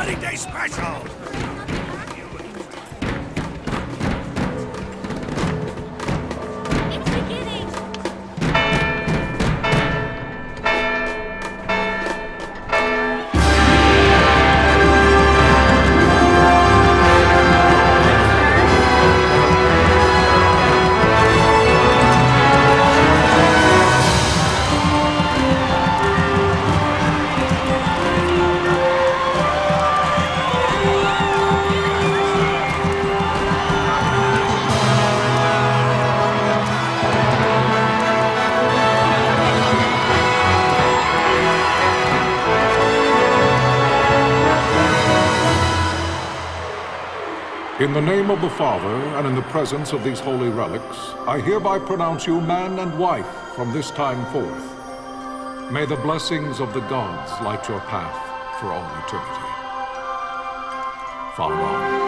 Wedding Day Special! It's beginning! In the name of the Father, and in the presence of these holy relics, I hereby pronounce you man and wife from this time forth. May the blessings of the gods light your path for all eternity. Far on.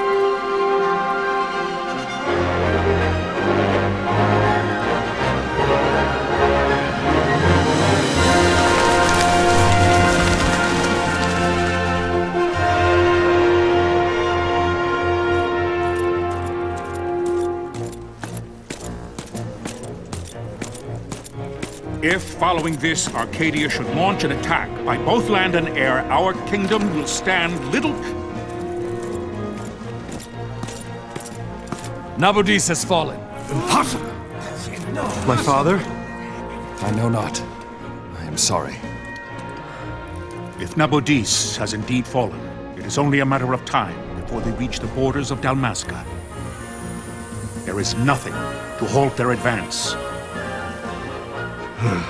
If, following this, Arcadia should launch an attack by both land and air, our kingdom will stand little... Nabudis has fallen. Impossible! My father? I know not. I am sorry. If Nabudis has indeed fallen, it is only a matter of time before they reach the borders of Dalmasca. There is nothing to halt their advance.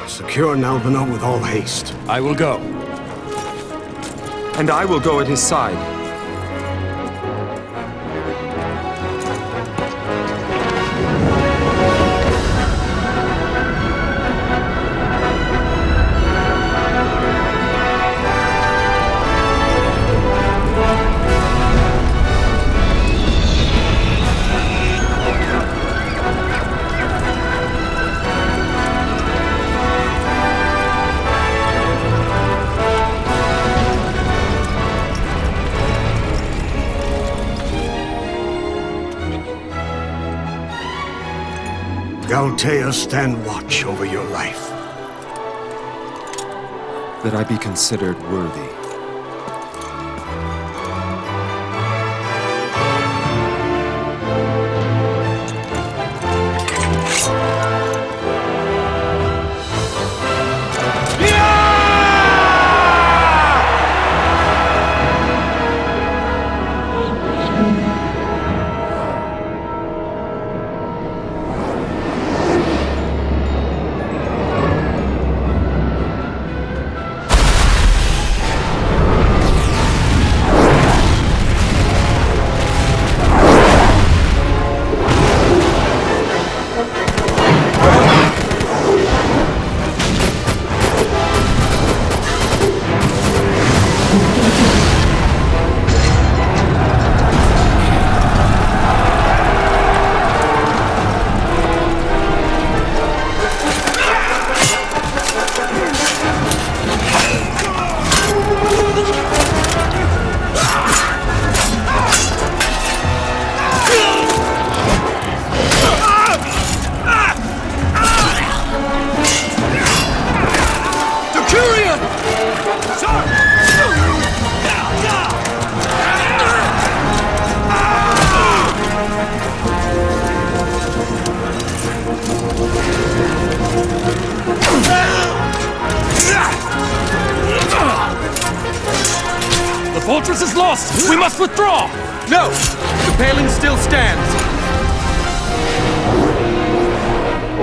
Secure Nalbano with all haste. I will go. And I will go at his side. Galtea, stand watch over your life. That I be considered worthy. The fortress is lost! We must withdraw! No! The paling still stands!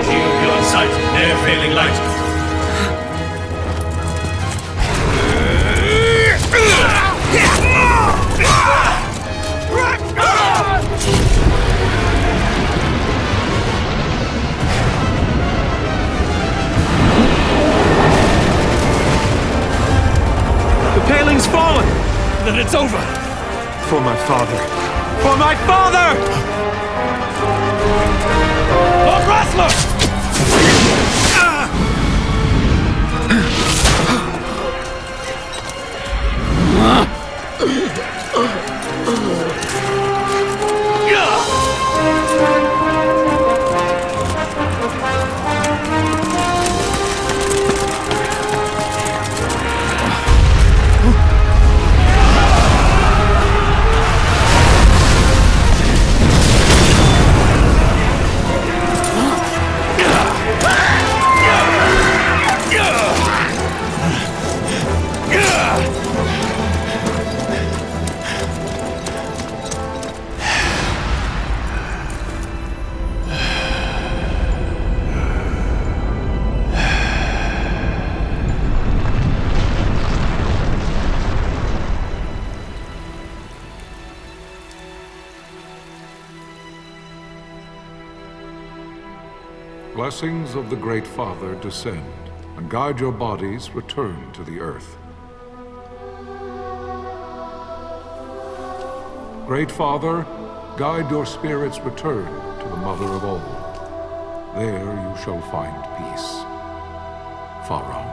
Shield beyond sight, ne'er failing light. The paling's fallen! Then it's over! For my father! For my father! Lord Rassler! Blessings of the Great Father descend, and guide your bodies return to the earth. Great Father, guide your spirits return to the Mother of all. There you shall find peace. Pharaoh.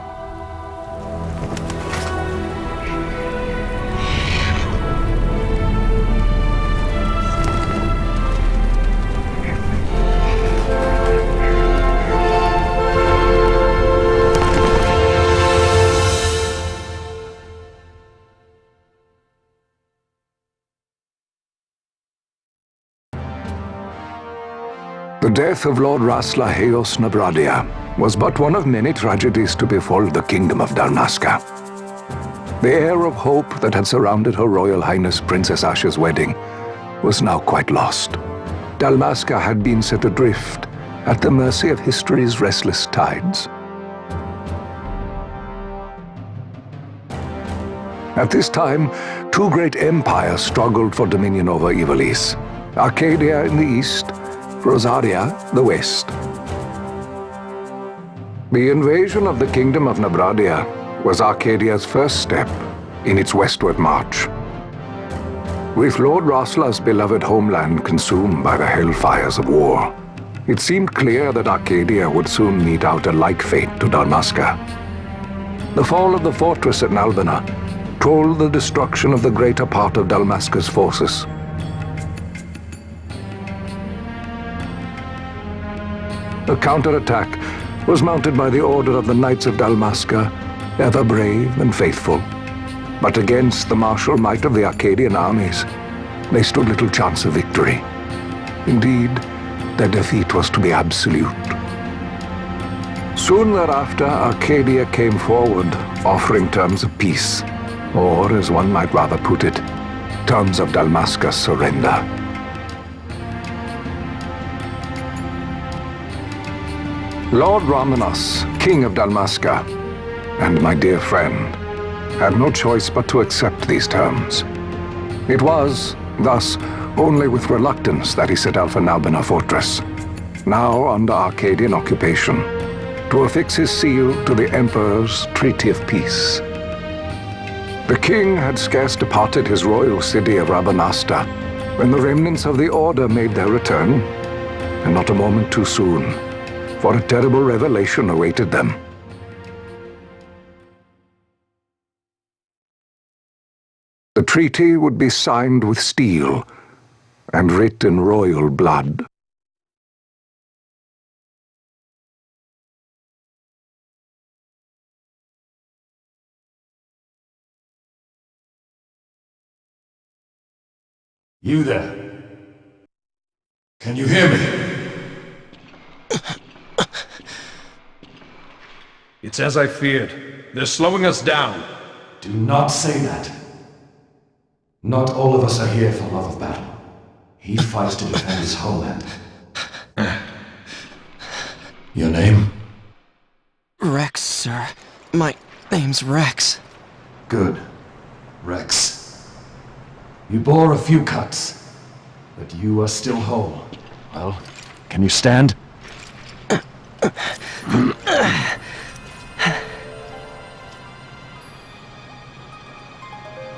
The death of Lord Rasla Heos Nabradia was but one of many tragedies to befall the kingdom of Dalmasca. The air of hope that had surrounded Her Royal Highness Princess Asha's wedding was now quite lost. Dalmasca had been set adrift at the mercy of history's restless tides. At this time, two great empires struggled for dominion over Ivalice: Arcadia in the east, Rosaria, the west. The invasion of the Kingdom of Nabradia was Arcadia's first step in its westward march. With Lord Rasla's beloved homeland consumed by the hellfires of war, it seemed clear that Arcadia would soon mete out a like fate to Dalmasca. The fall of the fortress at Nalbina told the destruction of the greater part of Dalmasca's forces. The counterattack was mounted by the order of the Knights of Dalmasca, ever brave and faithful. But against the martial might of the Arcadian armies, they stood little chance of victory. Indeed, their defeat was to be absolute. Soon thereafter, Arcadia came forward, offering terms of peace, or, as one might rather put it, terms of Dalmasca's surrender. Lord Ramanas, King of Dalmasca, and my dear friend, had no choice but to accept these terms. It was, thus, only with reluctance that he set out for Nalbina Fortress, now under Arcadian occupation, to affix his seal to the Emperor's Treaty of Peace. The king had scarce departed his royal city of Rabanasta when the remnants of the Order made their return, and not a moment too soon, for a terrible revelation awaited them. The treaty would be signed with steel and writ in royal blood. You there? Can you hear me? It's as I feared. They're slowing us down. Do not say that. Not all of us are here for love of battle. He fights to defend his homeland. Your name? Rex, sir. My name's Rex. Good. Rex. You bore a few cuts, but you are still whole. Well, can you stand?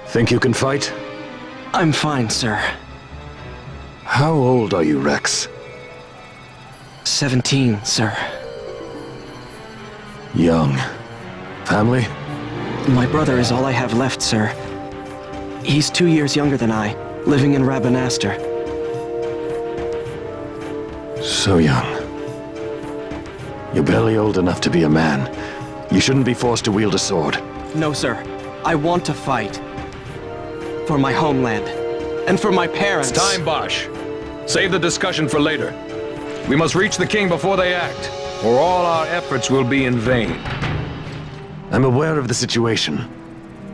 Think you can fight? I'm fine, sir. How old are you, Rex? 17, sir. Young. Family? My brother is all I have left, sir. He's 2 years younger than I, living in Rabanastre. So young. You're barely old enough to be a man. You shouldn't be forced to wield a sword. No, sir. I want to fight. For my homeland. And for my parents. It's time, Bosch. Save the discussion for later. We must reach the king before they act, or all our efforts will be in vain. I'm aware of the situation.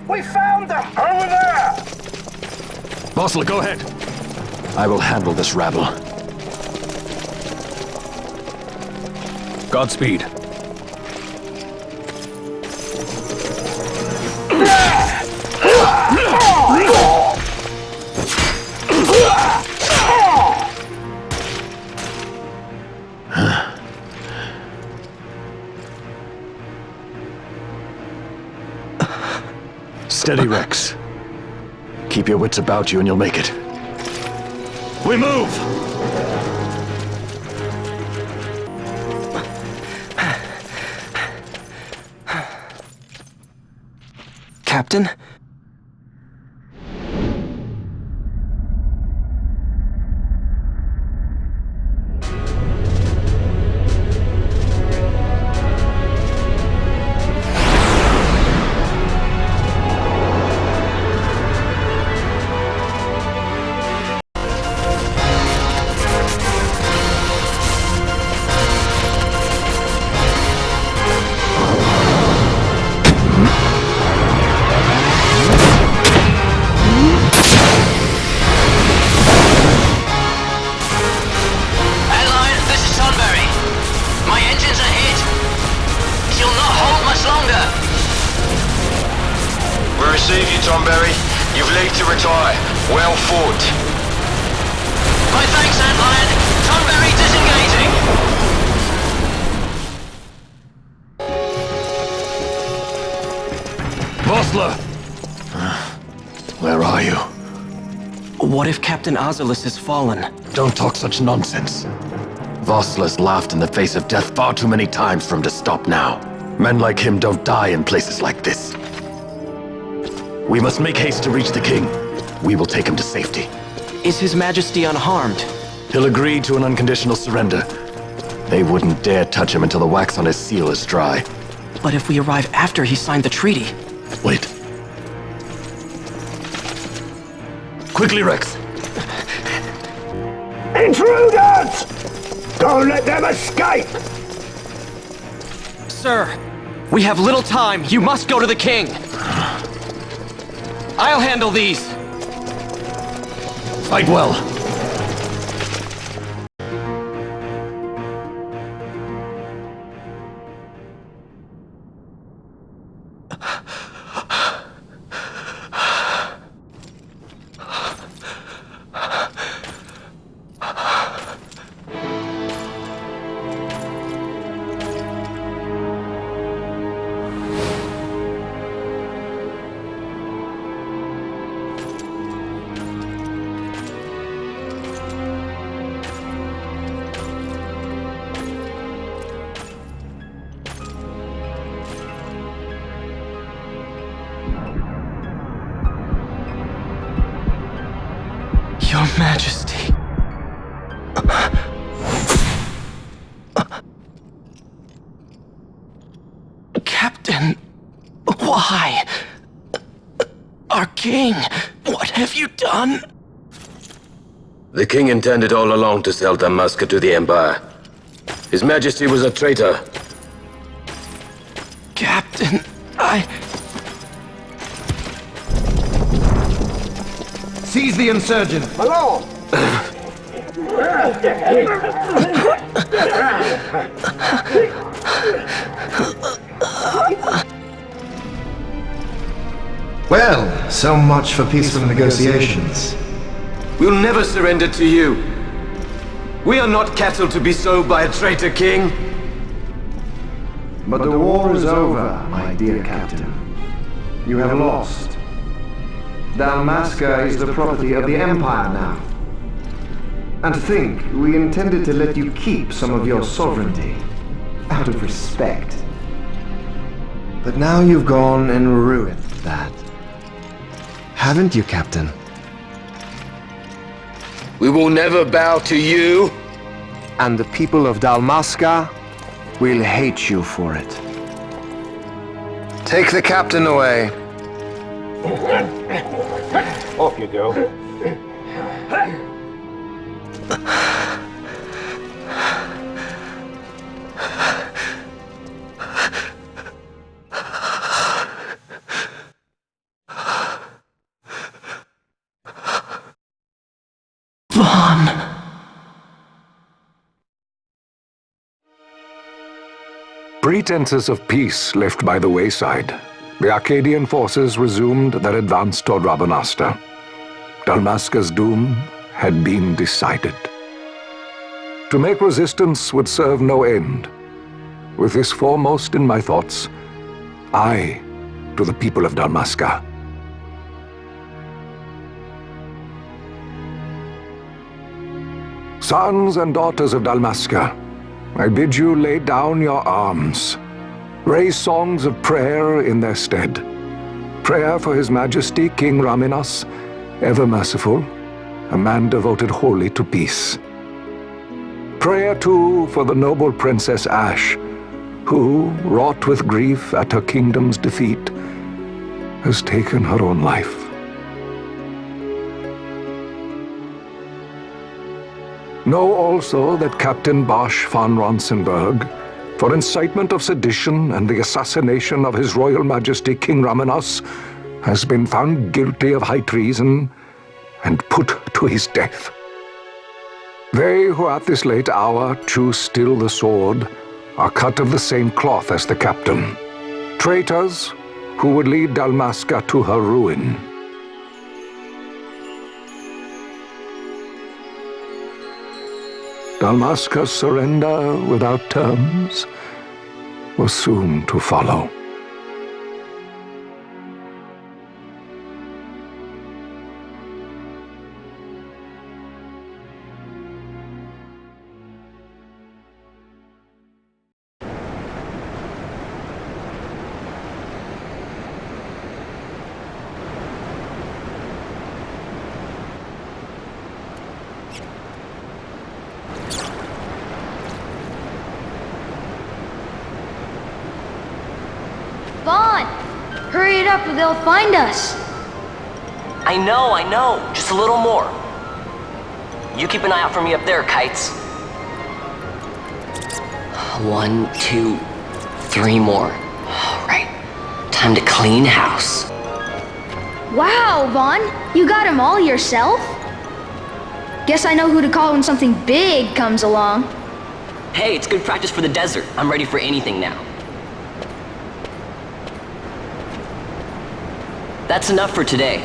We found them! Over there! Bossler, go ahead. I will handle this rabble. Godspeed. Steady, Rex. Keep your wits about you and you'll make it. We move! Captain? You've leave to retire. Well fought. My thanks, Antlion. Tonberry disengaging. Bossler! Where are you? What if Captain Azulis has fallen? Don't talk such nonsense. Vossler's laughed in the face of death far too many times for him to stop now. Men like him don't die in places like this. We must make haste to reach the king. We will take him to safety. Is His Majesty unharmed? He'll agree to an unconditional surrender. They wouldn't dare touch him until the wax on his seal is dry. But if we arrive after he signed the treaty... Wait. Quickly, Rex! Intruders! Don't let them escape! Sir, we have little time. You must go to the king. I'll handle these. Fight well. Your Majesty. Captain, why? Our king, what have you done? The king intended all along to sell Dalmasca to the Empire. His Majesty was a traitor. Captain, Seize the insurgent! Along! Well, so much for peaceful negotiations. We'll never surrender to you. We are not cattle to be sold by a traitor king. But the war is over, my dear captain. You have lost. Dalmasca is the property of the Empire now. And to think, we intended to let you keep some of your sovereignty, out of respect. But now you've gone and ruined that. Haven't you, Captain? We will never bow to you. And the people of Dalmasca will hate you for it. Take the captain away. Off you go. Pretenses of peace left by the wayside, the Arcadian forces resumed their advance toward Rabanasta. Dalmasca's doom had been decided. To make resistance would serve no end. With this foremost in my thoughts, I to the people of Dalmasca. Sons and daughters of Dalmasca, I bid you lay down your arms. Raise songs of prayer in their stead. Prayer for His Majesty King Raminas, ever merciful, a man devoted wholly to peace. Prayer, too, for the noble Princess Ash, who, wrought with grief at her kingdom's defeat, has taken her own life. Know also that Captain Bosch von Ronsenberg, for incitement of sedition and the assassination of His Royal Majesty King Raminas, has been found guilty of high treason and put to his death. They who at this late hour choose still the sword are cut of the same cloth as the captain, traitors who would lead Dalmasca to her ruin. Dalmasca's surrender without terms was soon to follow. Vaughn! Hurry it up or they'll find us! I know. Just a little more. You keep an eye out for me up there, Kites. 1, 2, 3 more. All right. Time to clean house. Wow, Vaughn! You got them all yourself? Guess I know who to call when something big comes along. Hey, it's good practice for the desert. I'm ready for anything now. That's enough for today.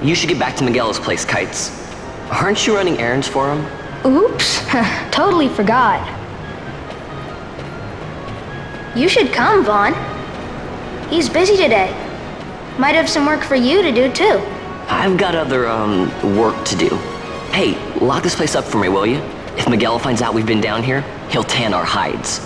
You should get back to Miguel's place, Kites. Aren't you running errands for him? Oops, totally forgot. You should come, Vaughn. He's busy today. Might have some work for you to do, too. I've got other, work to do. Hey, lock this place up for me, will you? If Miguel finds out we've been down here, he'll tan our hides.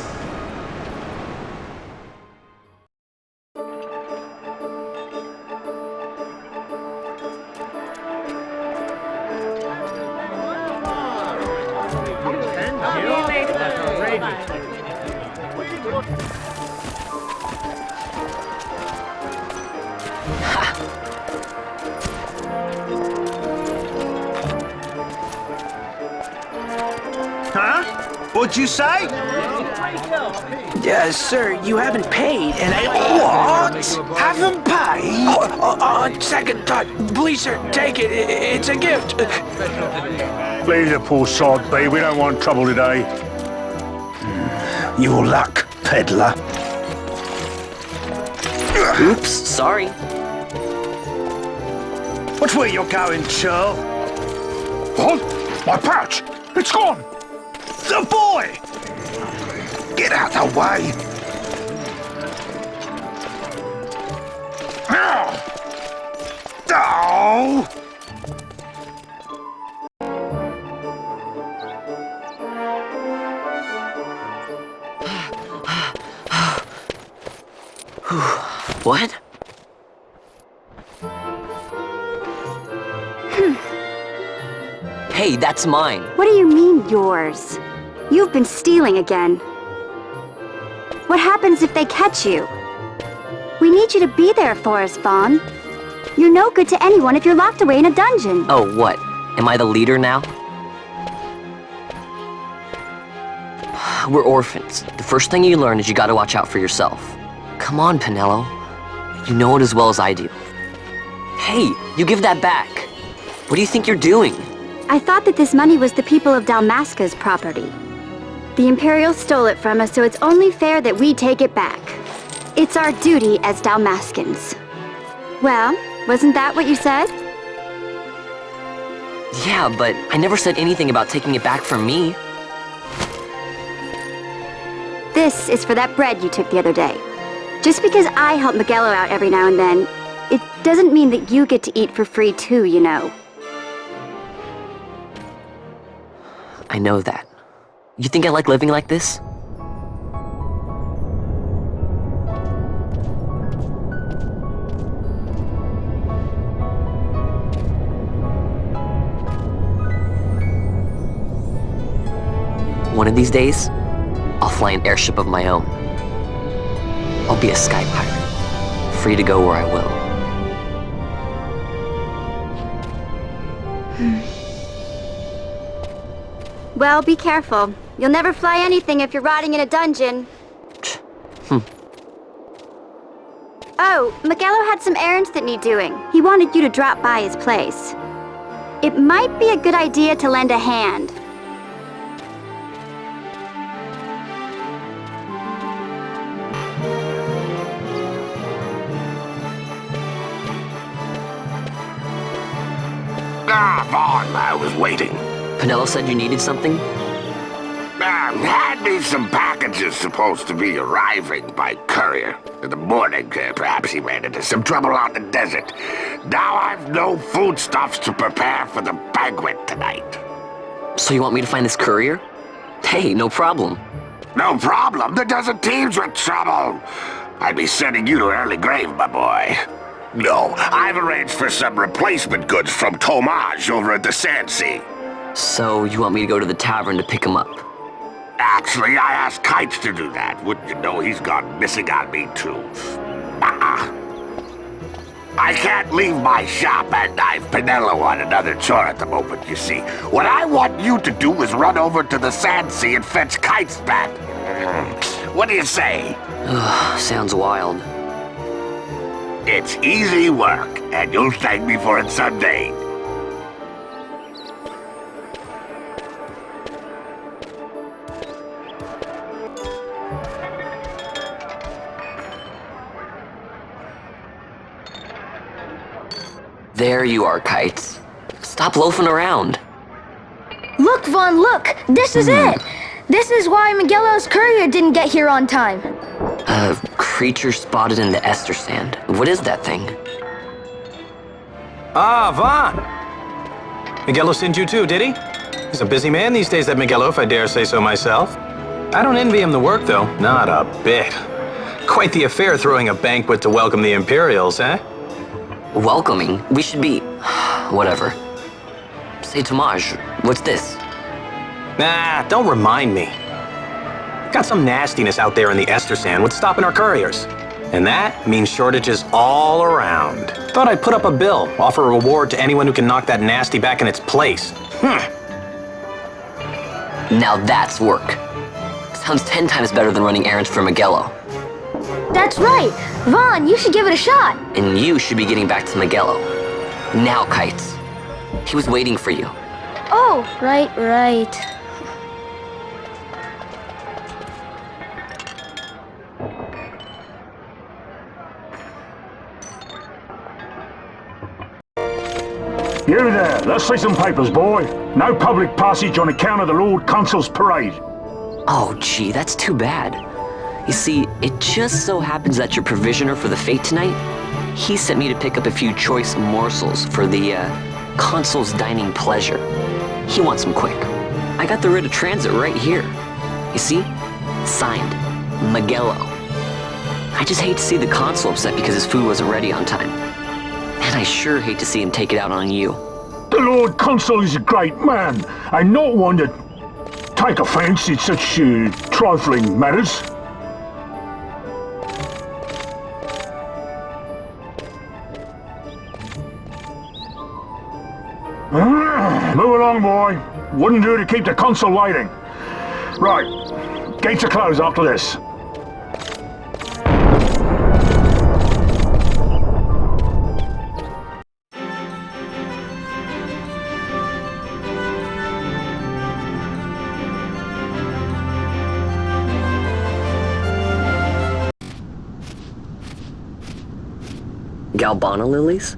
Huh? What'd you say? Sir, you haven't paid, and I... What? Haven't paid? On second thought, please, sir, take it. It's a gift. Leave the poor sod be. We don't want trouble today. Your luck, peddler. Oops, sorry. Watch where you're going, Churl. What? My pouch! It's gone! The boy! Get out the way! Oh! What? Hey, that's mine. What do you mean, yours? You've been stealing again. What happens if they catch you? We need you to be there for us, Vaughn. You're no good to anyone if you're locked away in a dungeon. Oh, what? Am I the leader now? We're orphans. The first thing you learn is you gotta watch out for yourself. Come on, Pinello. You know it as well as I do. Hey, you give that back. What do you think you're doing? I thought that this money was the people of Dalmasca's property. The Imperials stole it from us, so it's only fair that we take it back. It's our duty as Dalmascans. Well, wasn't that what you said? Yeah, but I never said anything about taking it back from me. This is for that bread you took the other day. Just because I help Miguelo out every now and then, it doesn't mean that you get to eat for free too, you know. I know that. You think I like living like this? One of these days, I'll fly an airship of my own. I'll be a sky pirate, free to go where I will. Well, be careful. You'll never fly anything if you're rotting in a dungeon. Oh, Miguelo had some errands that need doing. He wanted you to drop by his place. It might be a good idea to lend a hand. Ah, Vaughn, I was waiting. Pinello said you needed something? Had me some packages supposed to be arriving by courier. In the morning, perhaps he ran into some trouble out in the desert. Now I've no foodstuffs to prepare for the banquet tonight. So you want me to find this courier? Hey, no problem. No problem? The desert teems with trouble. I'd be sending you to early grave, my boy. No, I've arranged for some replacement goods from Tomage over at the Sandsea. So you want me to go to the tavern to pick him up? Actually, I asked Kites to do that. Wouldn't you know he's gone missing on me, too. I can't leave my shop, and I've Pinello on another chore at the moment, you see. What I want you to do is run over to the Sandsea and fetch Kites back. What do you say? Sounds wild. It's easy work, and you'll thank me for it someday. There you are, Kites. Stop loafing around. Look, Vaughn, look! This is it! This is why Miguelo's courier didn't get here on time. A creature spotted in the Ester Sand. What is that thing? Ah, Vaughn! Miguelo sent you too, did he? He's a busy man these days, that Miguelo, if I dare say so myself. I don't envy him the work, though. Not a bit. Quite the affair throwing a banquet to welcome the Imperials, eh? Welcoming? We should be... whatever. Say, Tomage, what's this? Nah, don't remind me. Got some nastiness out there in the Ester Sand. What's stopping our couriers? And that means shortages all around. Thought I'd put up a bill, offer a reward to anyone who can knock that nasty back in its place. Now that's work. Sounds 10 times better than running errands for Miguelo. That's right! Vaughn, you should give it a shot! And you should be getting back to Miguelo. Now, Kites. He was waiting for you. Oh, right. You there, let's see some papers, boy. No public passage on account of the Lord Consul's parade. Oh, gee, that's too bad. You see, it just so happens that your provisioner for the fete tonight, he sent me to pick up a few choice morsels for the, Consul's dining pleasure. He wants them quick. I got the writ of transit right here. You see? Signed, Miguelo. I just hate to see the Consul upset because his food wasn't ready on time. And I sure hate to see him take it out on you. The Lord Consul is a great man, and not one to take offence in such trifling matters. Move along, boy. Wouldn't do to keep the Consul waiting. Right. Gates are closed after this. Galbana lilies?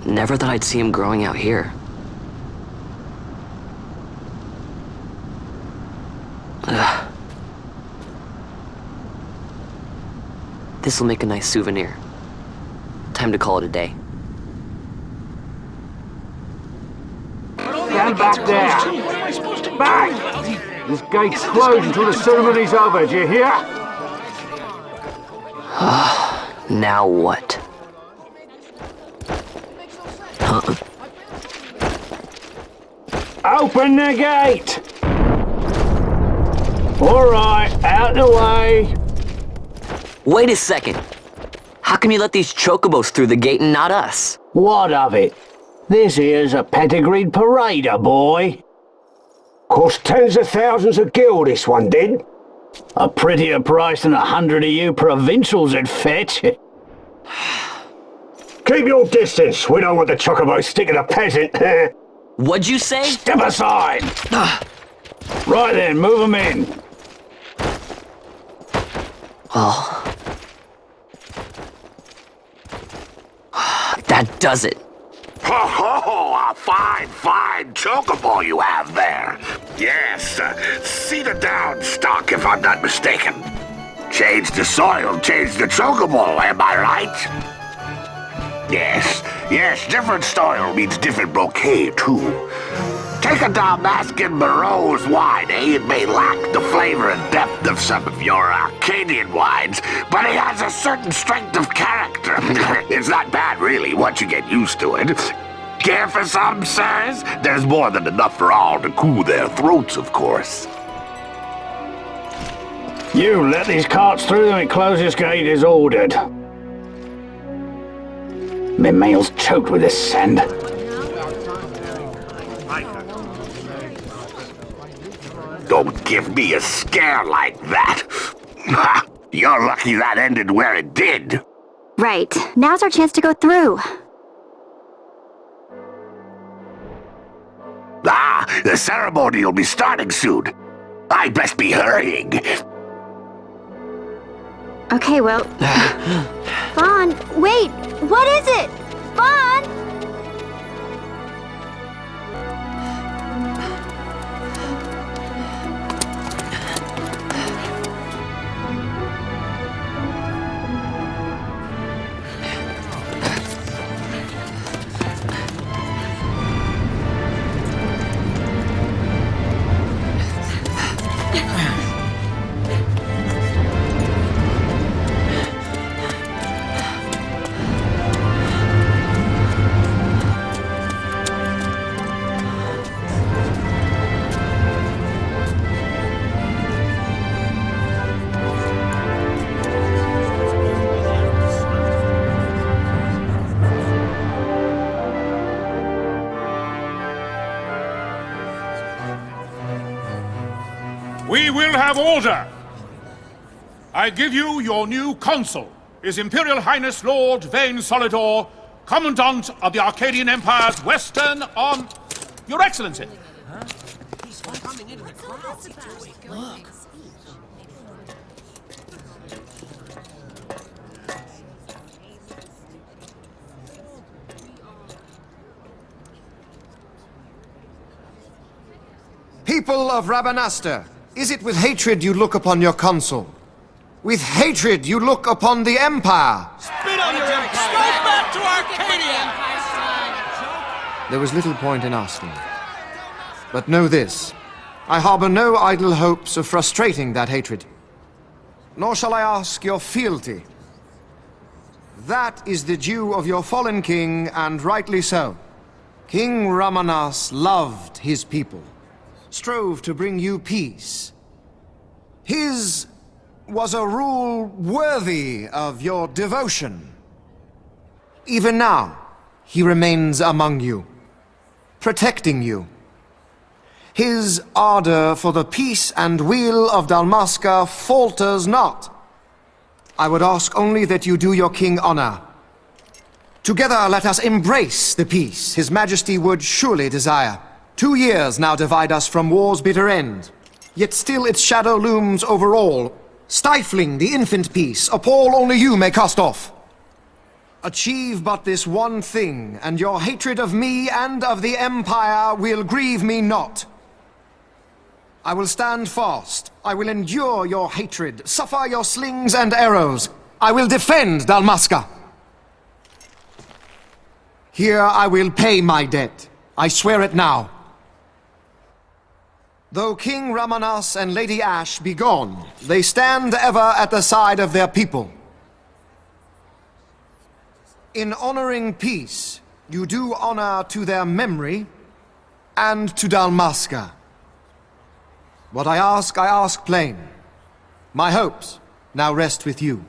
Never thought I'd see him growing out here. Ugh. This'll make a nice souvenir. Time to call it a day. Stand back there! Back! This gate's closed until the ceremony's over, do you hear? Now what? Open the gate! Alright, out the way! Wait a second! How come you let these chocobos through the gate and not us? What of it? This here's a pedigreed parader, boy. Cost tens of thousands of gil, this one did. A prettier price than 100 of you provincials would fetch. Keep your distance. We don't want the chocobo sticking a peasant. What'd you say? Step aside. Right then, move them in. Well, that does it. Ho ho! A fine chocobo you have there. Yes, cedar down stock if I'm not mistaken. Change the soil, change the chocobo, am I right? Yes, different style means different bouquet, too. Take a Dalmascan Barrow's wine, eh? It may lack the flavor and depth of some of your Arcadian wines, but it has a certain strength of character. It's not bad, really, once you get used to it. Care for some, sirs? There's more than enough for all to cool their throats, of course. You let these carts through and closest gate is ordered. My mail's choked with this sand. Don't give me a scare like that. You're lucky that ended where it did. Right. Now's our chance to go through. The ceremony will be starting soon. I best be hurrying. Okay, well... Vaughn, wait! What is it? Vaughn! We will have order! I give you your new consul, His Imperial Highness Lord Vane Solidor, Commandant of the Arcadian Empire's Western on... Your Excellency! Huh? He's coming into the crowd. Look. People of Rabanastre, is it with hatred you look upon your consul? With hatred you look upon the Empire! Spit on your empire! Straight back to Arcadia! There was little point in asking. But know this, I harbor no idle hopes of frustrating that hatred. Nor shall I ask your fealty. That is the due of your fallen king, and rightly so. King Ramanas loved his people, strove to bring you peace. His was a rule worthy of your devotion. Even now, he remains among you, protecting you. His ardor for the peace and weal of Dalmasca falters not. I would ask only that you do your king honor. Together let us embrace the peace his majesty would surely desire. 2 years now divide us from war's bitter end, yet still its shadow looms over all, stifling the infant peace a pall only you may cast off. Achieve but this one thing, and your hatred of me and of the Empire will grieve me not. I will stand fast. I will endure your hatred, suffer your slings and arrows. I will defend Dalmasca. Here I will pay my debt. I swear it now. Though King Ramanas and Lady Ash be gone, they stand ever at the side of their people. In honoring peace, you do honor to their memory and to Dalmasca. What I ask plain. My hopes now rest with you.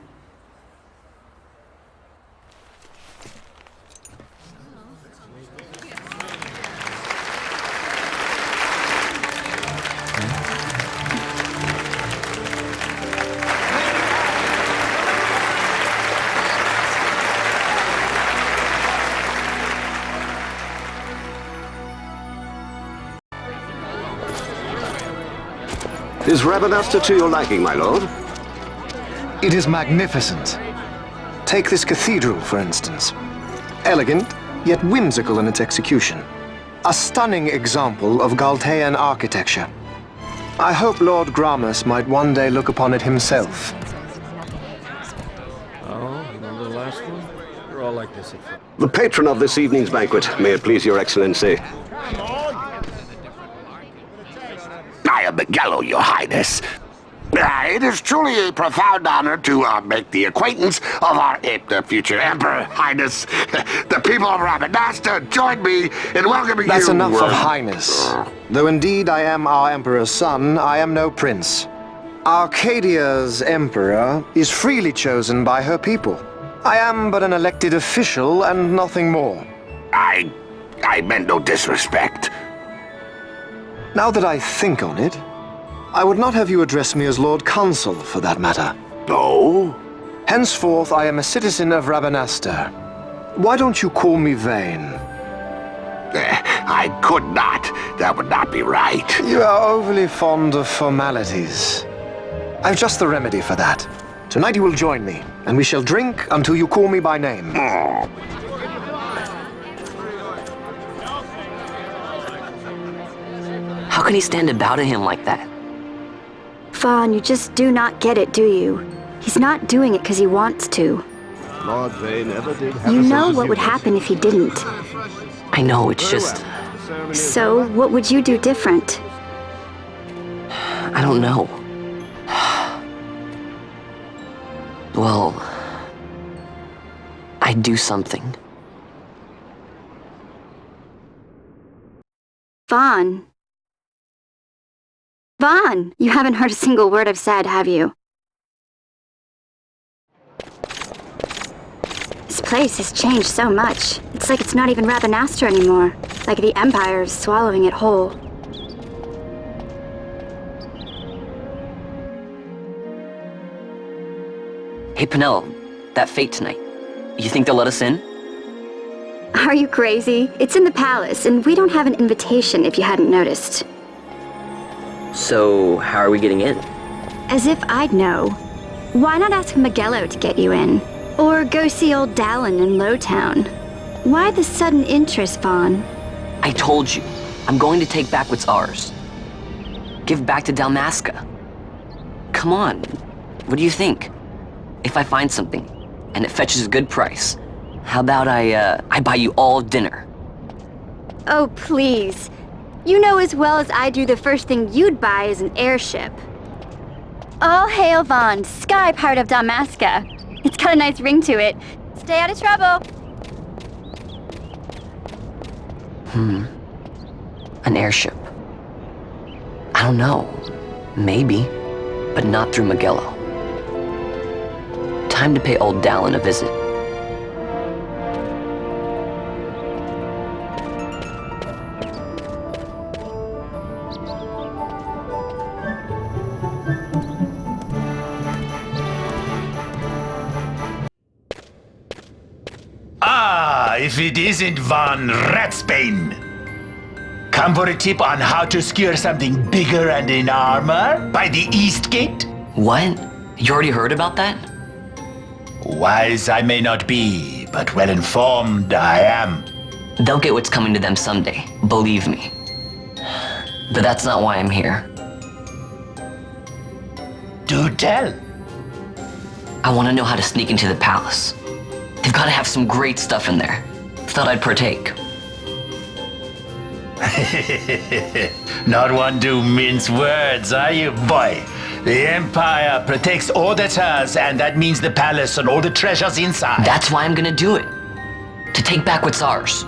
Is Rabanasta to your liking, my lord? It is magnificent. Take this cathedral, for instance. Elegant, yet whimsical in its execution. A stunning example of Galtean architecture. I hope Lord Gramus might one day look upon it himself. Oh, remember the last one? You're all like this at first. The patron of this evening's banquet, may it please your excellency. I am Miguelo, your highness. It is truly a profound honor to make the acquaintance of our future emperor, highness. The people of Rabanasta join me in welcoming you. That's enough of highness. Though indeed I am our emperor's son, I am no prince. Arcadia's emperor is freely chosen by her people. I am but an elected official and nothing more. I meant no disrespect. Now that I think on it, I would not have you address me as Lord Consul, for that matter. Oh? Henceforth, I am a citizen of Rabanasta. Why don't you call me Vane? I could not. That would not be right. You are overly fond of formalities. I've just the remedy for that. Tonight you will join me, and we shall drink until you call me by name. Oh. How can he stand about him like that? Fawn, you just do not get it, do you? He's not doing it because he wants to. Lord Vane never did have You know what would happen if he didn't. I know, it's just... So, what would you do different? I don't know. Well... I'd do something. Fawn. Vaughn, you haven't heard a single word I've said, have you? This place has changed so much. It's like it's not even Rabanasta anymore. Like the Empire is swallowing it whole. Hey, Penel, that fete tonight. You think they'll let us in? Are you crazy? It's in the palace, and we don't have an invitation if you hadn't noticed. So, how are we getting in? As if I'd know. Why not ask Miguelo to get you in? Or go see old Dallin in Lowtown? Why the sudden interest, Vaughn? I told you, I'm going to take back what's ours. Give back to Dalmasca. Come on, what do you think? If I find something, and it fetches a good price, how about I buy you all dinner? Oh, please. You know as well as I do the first thing you'd buy is an airship. All hail Vaughn, sky part of Dalmasca. It's got a nice ring to it. Stay out of trouble. An airship. I don't know. Maybe. But not through Magello. Time to pay old Dallin a visit. If it isn't Von Ratsbane. Come for a tip on how to secure something bigger and in armor by the East Gate? What? You already heard about that? Wise I may not be, but well informed I am. They'll get what's coming to them someday, believe me. But that's not why I'm here. Do tell. I want to know how to sneak into the palace. They've got to have some great stuff in there. Thought I'd partake. Not one to mince words, are you, boy? The Empire protects all that's hers, and that means the palace and all the treasures inside. That's why I'm gonna do it. To take back what's ours.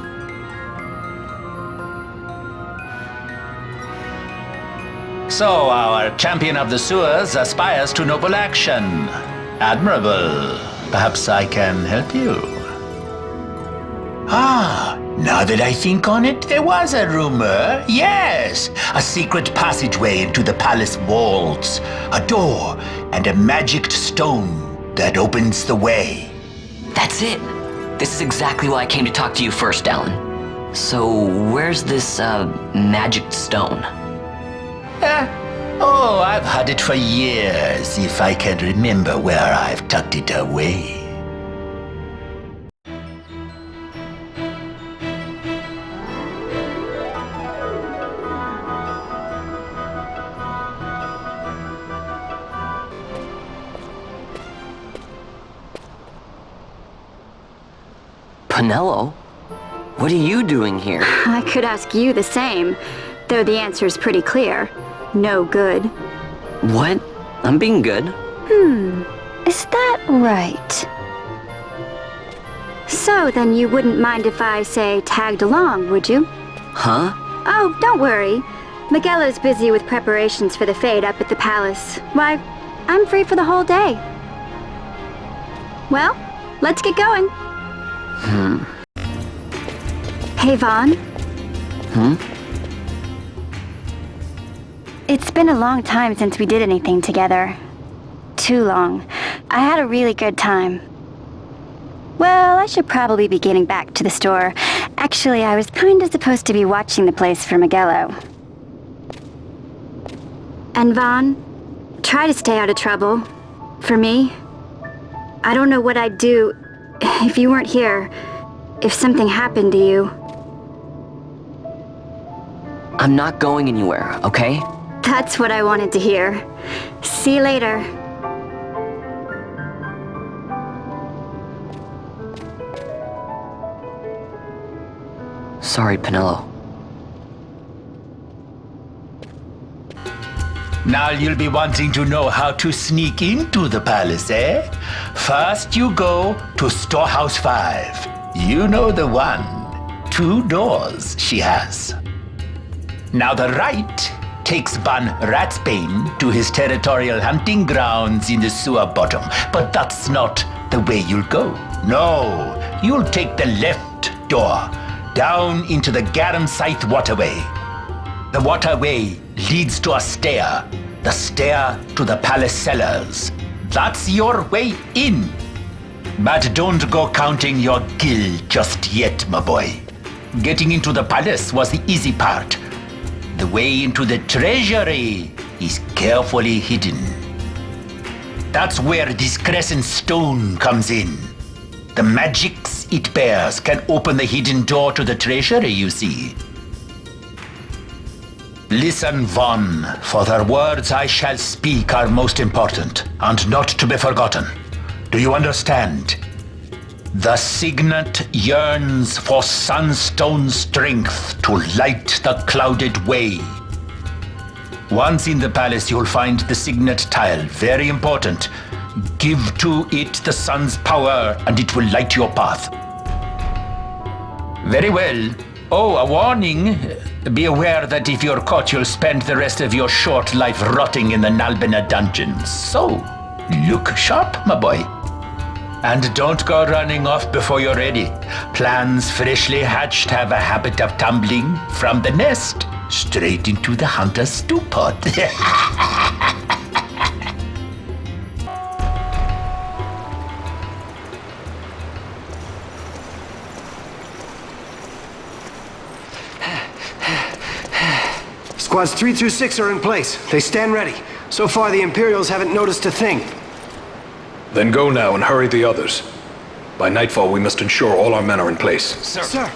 So, our champion of the sewers aspires to noble action. Admirable. Perhaps I can help you. Now that I think on it, there was a rumor. Yes, a secret passageway into the palace walls, a door, and a magic stone that opens the way. That's it. This is exactly why I came to talk to you first, Dallin. So, where's this, magic stone? I've had it for years, if I can remember where I've tucked it away. Penelo? What are you doing here? I could ask you the same, though the answer's pretty clear. No good. What? I'm being good. Is that right? So then you wouldn't mind if I, say, tagged along, would you? Huh? Oh, don't worry. Magello's busy with preparations for the fete up at the palace. Why, I'm free for the whole day. Well, let's get going. Hey, Vaughn. It's been a long time since we did anything together. Too long. I had a really good time. Well, I should probably be getting back to the store. Actually, I was kinda supposed to be watching the place for Magello. And Vaughn, try to stay out of trouble. For me. I don't know what I'd do if you weren't here. If something happened to you. I'm not going anywhere, okay? That's what I wanted to hear. See you later. Sorry, Penelo. Now you'll be wanting to know how to sneak into the palace, eh? First you go to Storehouse 5. You know the one. 2 doors she has. Now the right takes Ban Ratsbane to his territorial hunting grounds in the sewer bottom. But that's not the way you'll go. No, you'll take the left door, down into the Garum Scythe waterway. The waterway leads to a stair. The stair to the palace cellars. That's your way in. But don't go counting your gil just yet, my boy. Getting into the palace was the easy part. The way into the treasury is carefully hidden. That's where this crescent stone comes in. The magics it bears can open the hidden door to the treasury, you see. Listen, Vaughn, for the words I shall speak are most important, and not to be forgotten. Do you understand? The signet yearns for sunstone strength to light the clouded way. Once in the palace, you'll find the signet tile. Very important. Give to it the sun's power, and it will light your path. Very well. Oh, a warning. Be aware that if you're caught, you'll spend the rest of your short life rotting in the Nalbina dungeons. So, look sharp, my boy. And don't go running off before you're ready. Plans freshly hatched have a habit of tumbling from the nest straight into the hunter's stew pot. Squads 3 through 6 are in place. They stand ready. So far, the Imperials haven't noticed a thing. Then go now and hurry the others. By nightfall, we must ensure all our men are in place. Sir.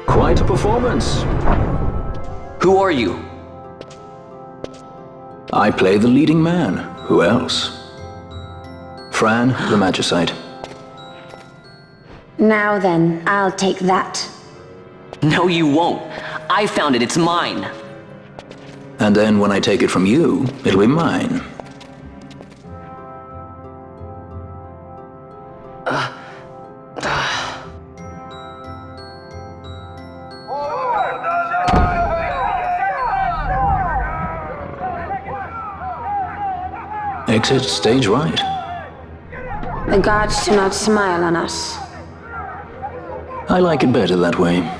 Quite a performance. Who are you? I play the leading man. Who else? Fran, the Magicite. Now then, I'll take that. No, you won't. I found it. It's mine. And then when I take it from you, it'll be mine. Exit stage right. The gods do not smile on us. I like it better that way.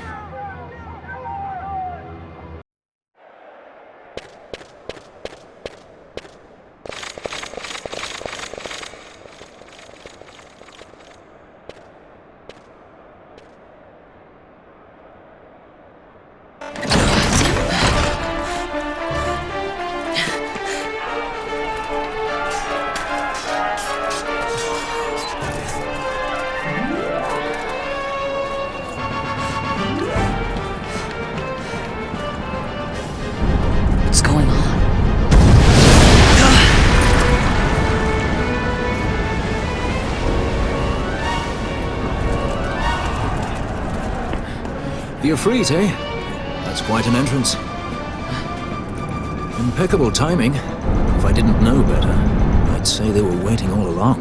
You're freeze, eh? That's quite an entrance. Impeccable timing. If I didn't know better, I'd say they were waiting all along.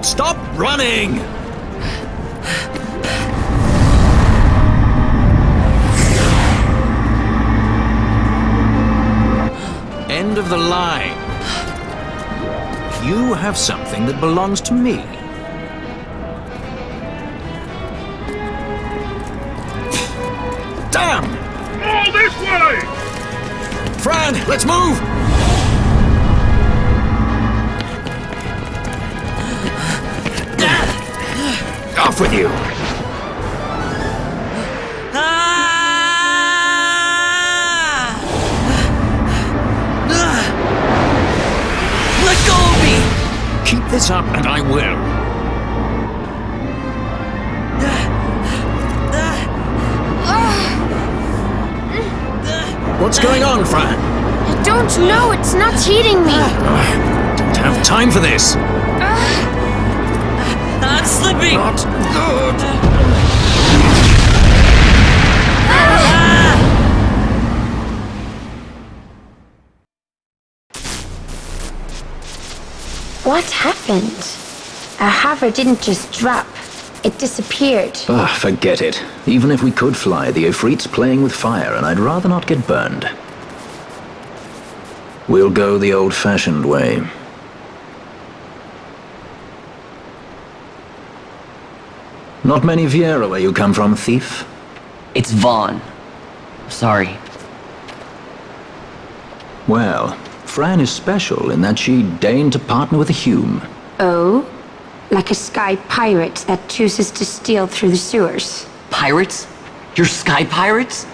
Stop running! End of the line. You have something that belongs to me. Damn! All this way! Fran, let's move! Off with you! this up, and I will. What's going on, Fran? I don't know, it's not heating me. Don't have time for this. I'm slipping! Not good. What happened? Our hover didn't just drop. It disappeared. Ah, forget it. Even if we could fly, the Ifrit's playing with fire, and I'd rather not get burned. We'll go the old-fashioned way. Not many Viera where you come from, thief? It's Vaughn. Sorry. Well, Fran is special in that she deigned to partner with a Hume. Oh? Like a sky pirate that chooses to steal through the sewers. Pirates? You're sky pirates?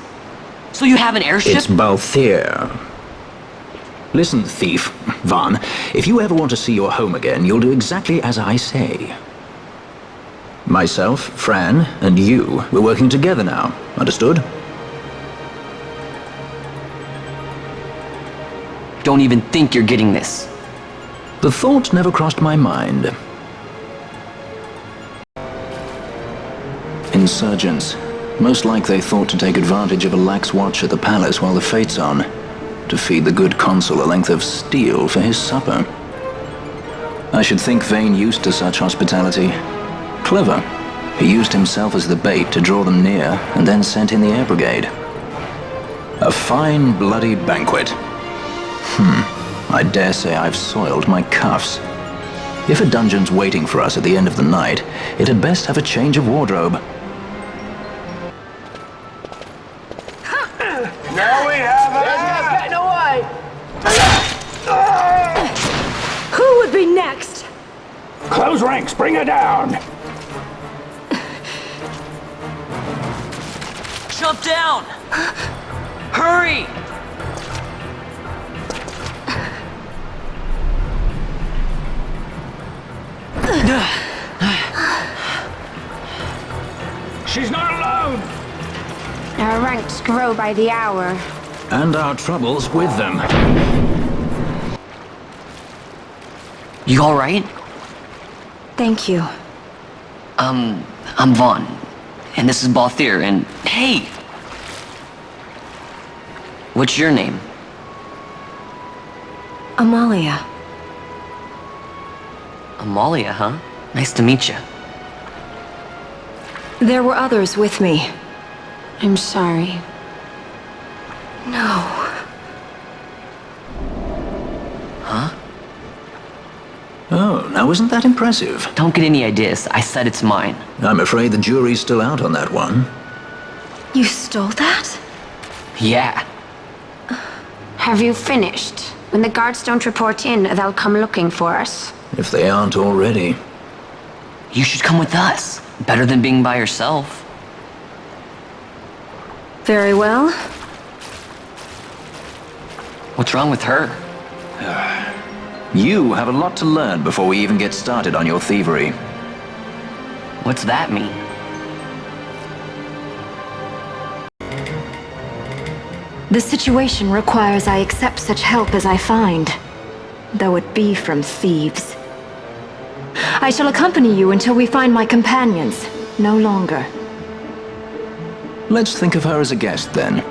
So you have an airship? It's Balthier. Listen, thief, Vaughn, if you ever want to see your home again, you'll do exactly as I say. Myself, Fran, and you, we're working together now. Understood? Don't even think you're getting this. The thought never crossed my mind. Insurgents. Most like they thought to take advantage of a lax watch at the palace while the fate's on, to feed the good consul a length of steel for his supper. I should think Vane used to such hospitality. Clever. He used himself as the bait to draw them near, and then sent in the air brigade. A fine, bloody banquet. I dare say I've soiled my cuffs. If a dungeon's waiting for us at the end of the night, it had best have a change of wardrobe. Now we have it! Getting away! Who would be next? Close ranks, bring her down! Jump down! Hurry! She's not alone! Our ranks grow by the hour. And our troubles with them. You alright? Thank you. I'm Vaughn. And this is Balthier, and hey! What's your name? Amalia. Amalia, huh? Nice to meet you. There were others with me. I'm sorry. No. Huh? Oh, now isn't that impressive? Don't get any ideas. I said it's mine. I'm afraid the jury's still out on that one. You stole that? Yeah. Have you finished? When the guards don't report in, they'll come looking for us. If they aren't already. You should come with us. Better than being by yourself. Very well. What's wrong with her? You have a lot to learn before we even get started on your thievery. What's that mean? The situation requires I accept such help as I find, though it be from thieves. I shall accompany you until we find my companions, no longer. Let's think of her as a guest, then.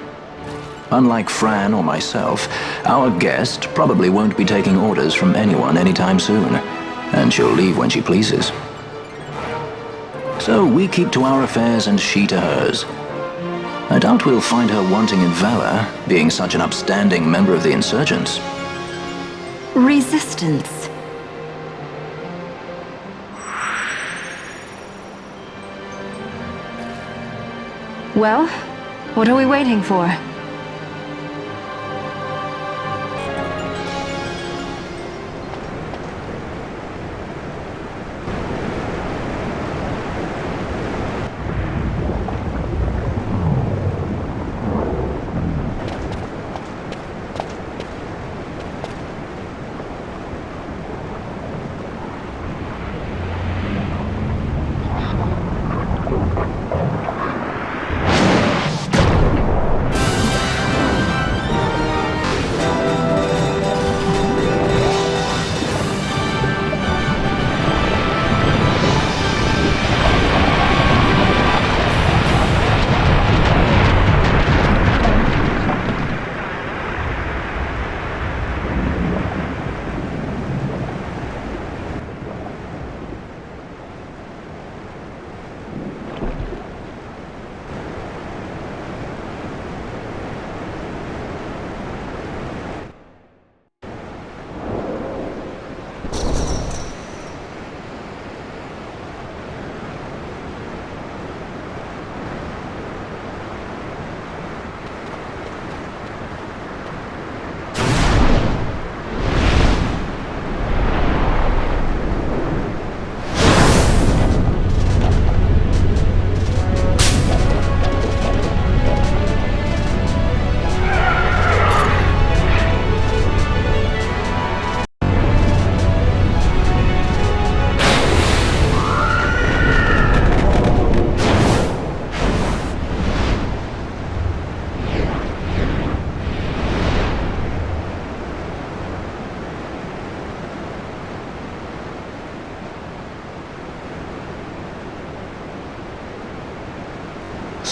Unlike Fran or myself, our guest probably won't be taking orders from anyone anytime soon, and she'll leave when she pleases. So we keep to our affairs and she to hers. I doubt we'll find her wanting in valor, being such an upstanding member of the insurgents. Resistance. Well, what are we waiting for?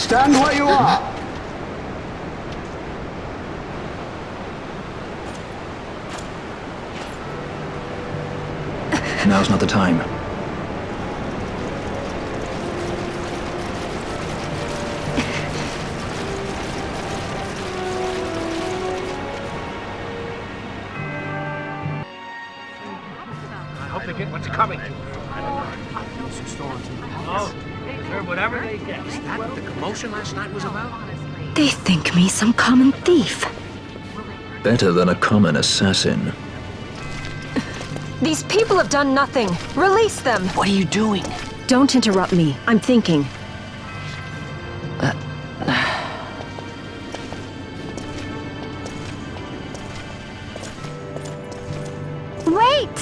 Stand where you are. Now's not the time. I hope they get what's coming. Oh, sure, whatever they get. Is that what the commotion last night was about? They think me some common thief. Better than a common assassin. These people have done nothing. Release them. What are you doing? Don't interrupt me. I'm thinking. Wait!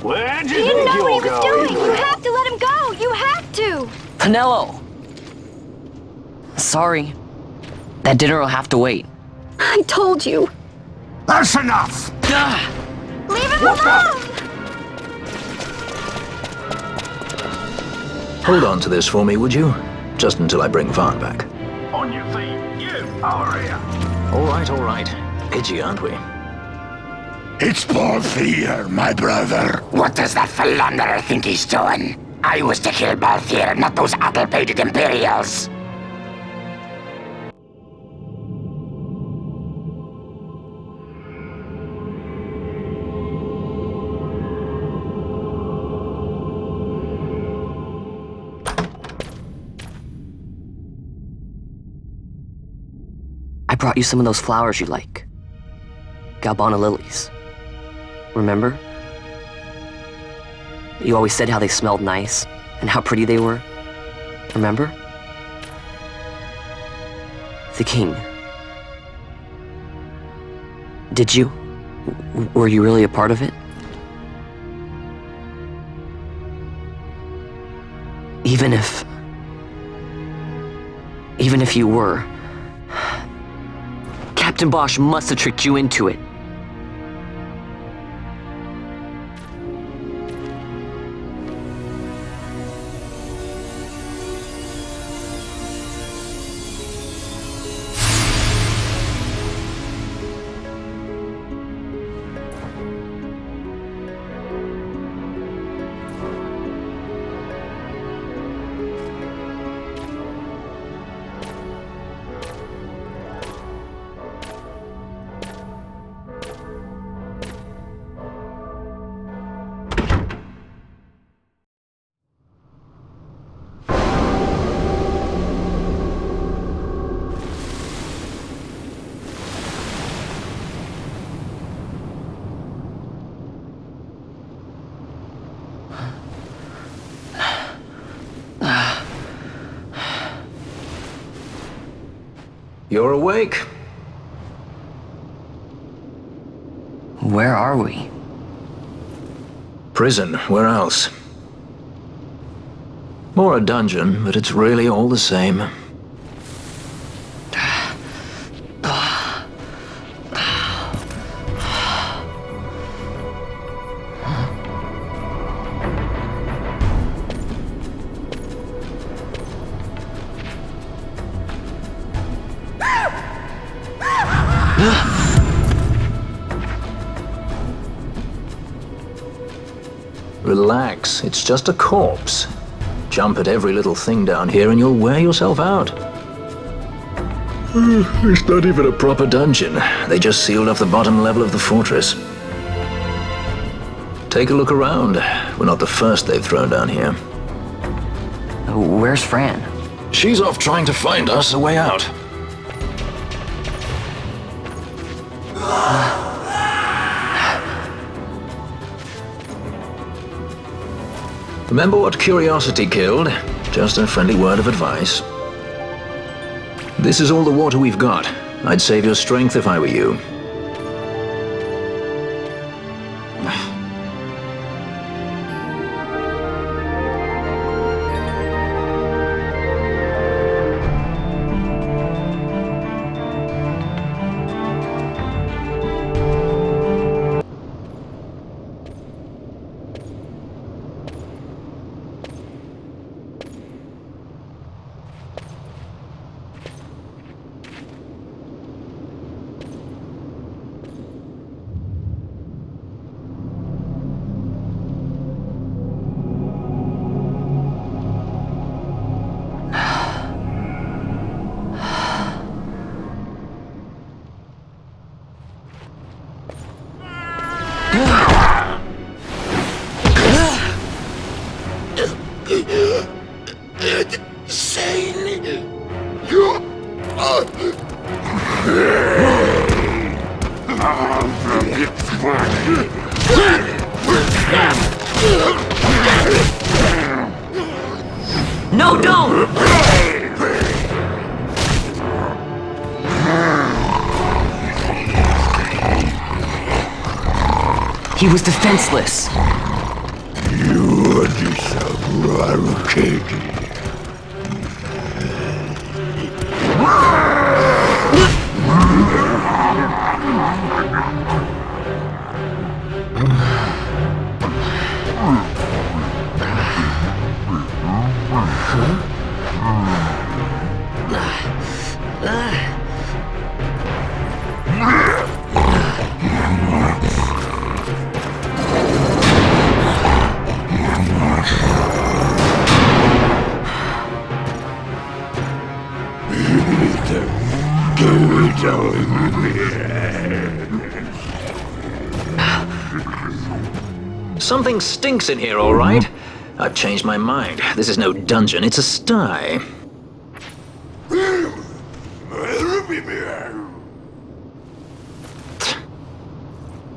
Where do He you didn't think know what he you're was going? doing! You have to let him go! You have to! Pinello! Sorry. That dinner will have to wait. I told you. That's enough! Leave him alone! Hold on to this for me, would you? Just until I bring Vaughn back. On your feet, you, over here. All right. Edgy, aren't we? It's Balthier, my brother. What does that philanderer think he's doing? I was to kill Balthier, not those addle-pated Imperials. I brought you some of those flowers you like. Galbana lilies. Remember? You always said how they smelled nice, and how pretty they were. Remember? The king. Did you? Were you really a part of it? Even if you were, Captain Bosch must have tricked you into it. You're awake. Where are we? Prison, where else? More a dungeon, but it's really all the same. Relax, it's just a corpse. Jump at every little thing down here and you'll wear yourself out. It's not even a proper dungeon. They just sealed off the bottom level of the fortress. Take a look around. We're not the first they've thrown down here. Where's Fran? She's off trying to find us a way out. Remember what curiosity killed? Just a friendly word of advice. This is all the water we've got. I'd save your strength if I were you. No, don't! He was defenseless. You disappointed. Something stinks in here, all right? I've changed my mind. This is no dungeon, it's a sty.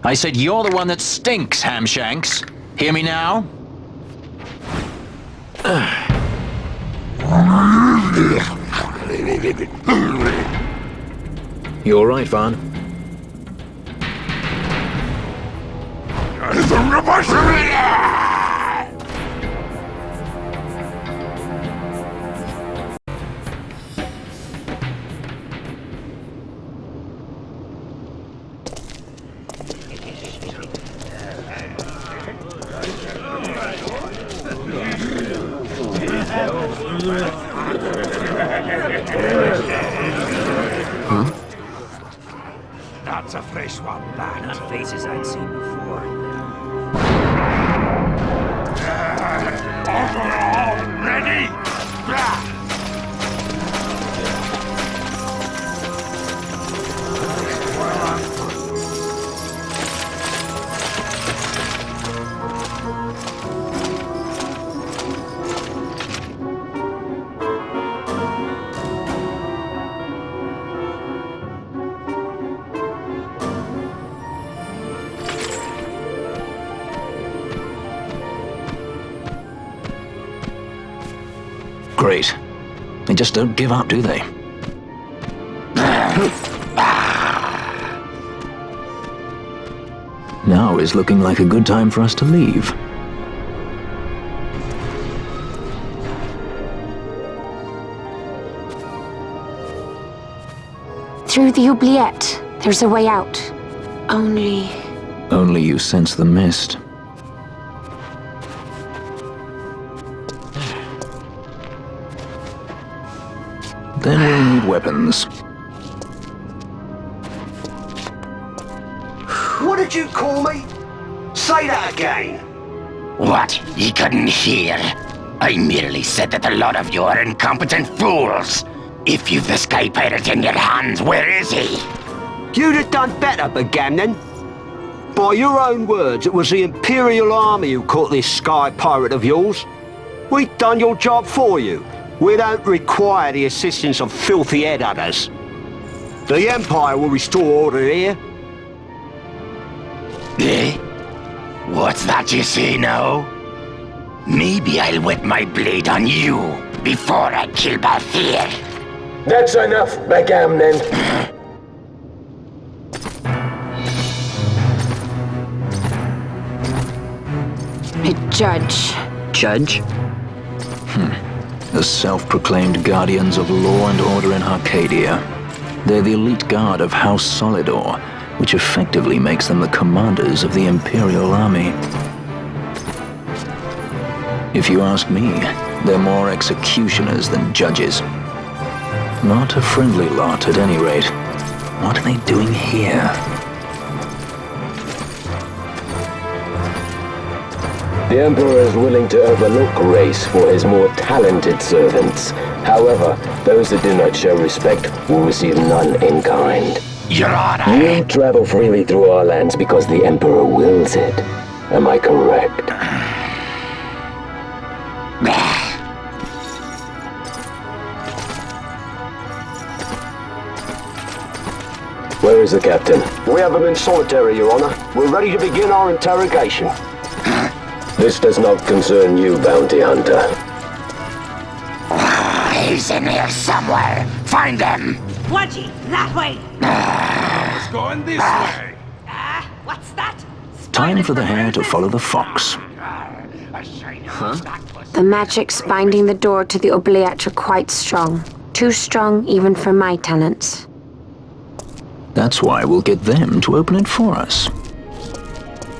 I said you're the one that stinks, Hamshanks. Hear me now? You all right, Vaughn? Huh? That's a fresh one, lad. Not faces I'd seen before. Ready? Great. They just don't give up, do they? Now is looking like a good time for us to leave. Through the oubliette, there's a way out. Only... Only you sense the mist. Then we'll need weapons. What did you call me? Say that again. What? You couldn't hear? I merely said that a lot of you are incompetent fools. If you've the Sky Pirate in your hands, where is he? You'd have done better, Bagamnon. By your own words, it was the Imperial Army who caught this Sky Pirate of yours. We've done your job for you. We don't require the assistance of filthy headhunters. The Empire will restore order here. Eh? What's that you say now? Maybe I'll wet my blade on you before I kill Balthier. That's enough, Bagamnon. A judge. Judge? The self-proclaimed guardians of law and order in Arcadia. They're the elite guard of House Solidor, which effectively makes them the commanders of the Imperial Army. If you ask me, they're more executioners than judges. Not a friendly lot, at any rate. What are they doing here? The Emperor is willing to overlook race for his more talented servants. However, those that do not show respect will receive none in kind. Your Honor. You travel freely through our lands because the Emperor wills it. Am I correct? Where is the captain? We have him in solitary, Your Honor. We're ready to begin our interrogation. This does not concern you, bounty hunter. He's in here somewhere. Find him. Watchy, that way. It's going this way. What's that? Time for the hare to follow the fox. Huh? The magics binding the door to the oubliette are quite strong. Too strong even for my talents. That's why we'll get them to open it for us.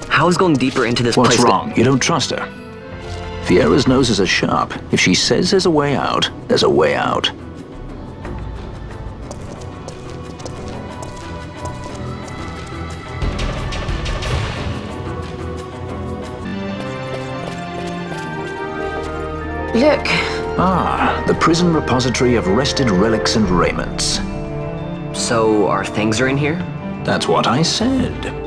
How's going deeper into this place? What's wrong? You don't trust her? Fiera's noses are sharp. If she says there's a way out, there's a way out. Look. Ah, the prison repository of wrested relics and raiments. So, our things are in here? That's what I said.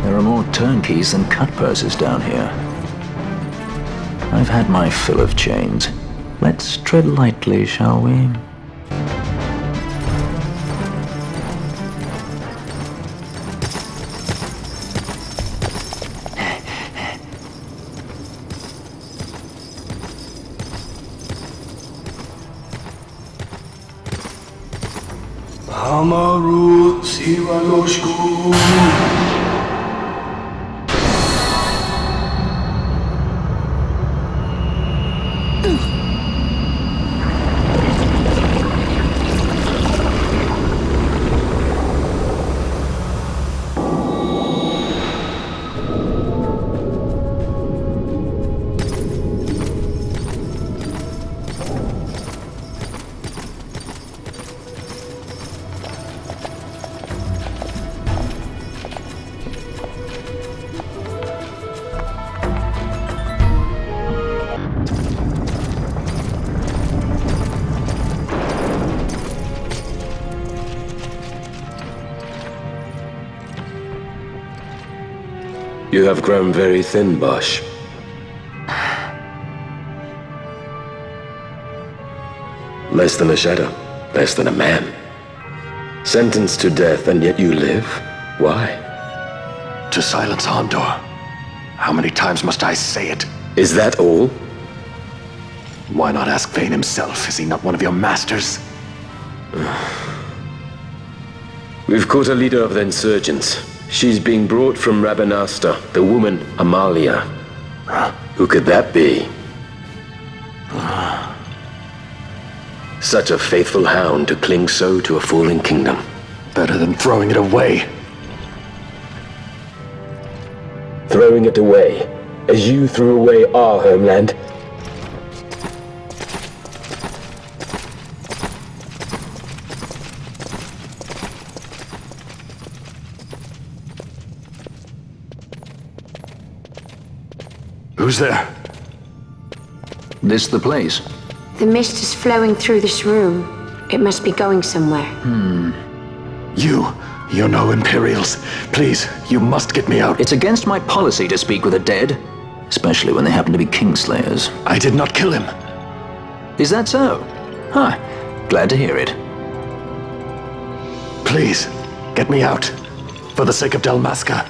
There are more turnkeys than cut purses down here. I've had my fill of chains. Let's tread lightly, shall we? Amaru Siwanoshku. You have grown very thin, Bosch. Less than a shadow, less than a man. Sentenced to death, and yet you live? Why? To silence Hondor. How many times must I say it? Is that all? Why not ask Vayne himself? Is he not one of your masters? We've caught a leader of the insurgents. She's being brought from Rabanasta, the woman Amalia. Who could that be? Such a faithful hound to cling so to a fallen kingdom. Better than throwing it away. Throwing it away, as you threw away our homeland? Who's there? This the place? The mist is flowing through this room. It must be going somewhere. You know Imperials. Please, you must get me out. It's against my policy to speak with the dead, especially when they happen to be Kingslayers. I did not kill him. Is that so? Huh. Glad to hear it. Please, get me out. For the sake of Dalmasca.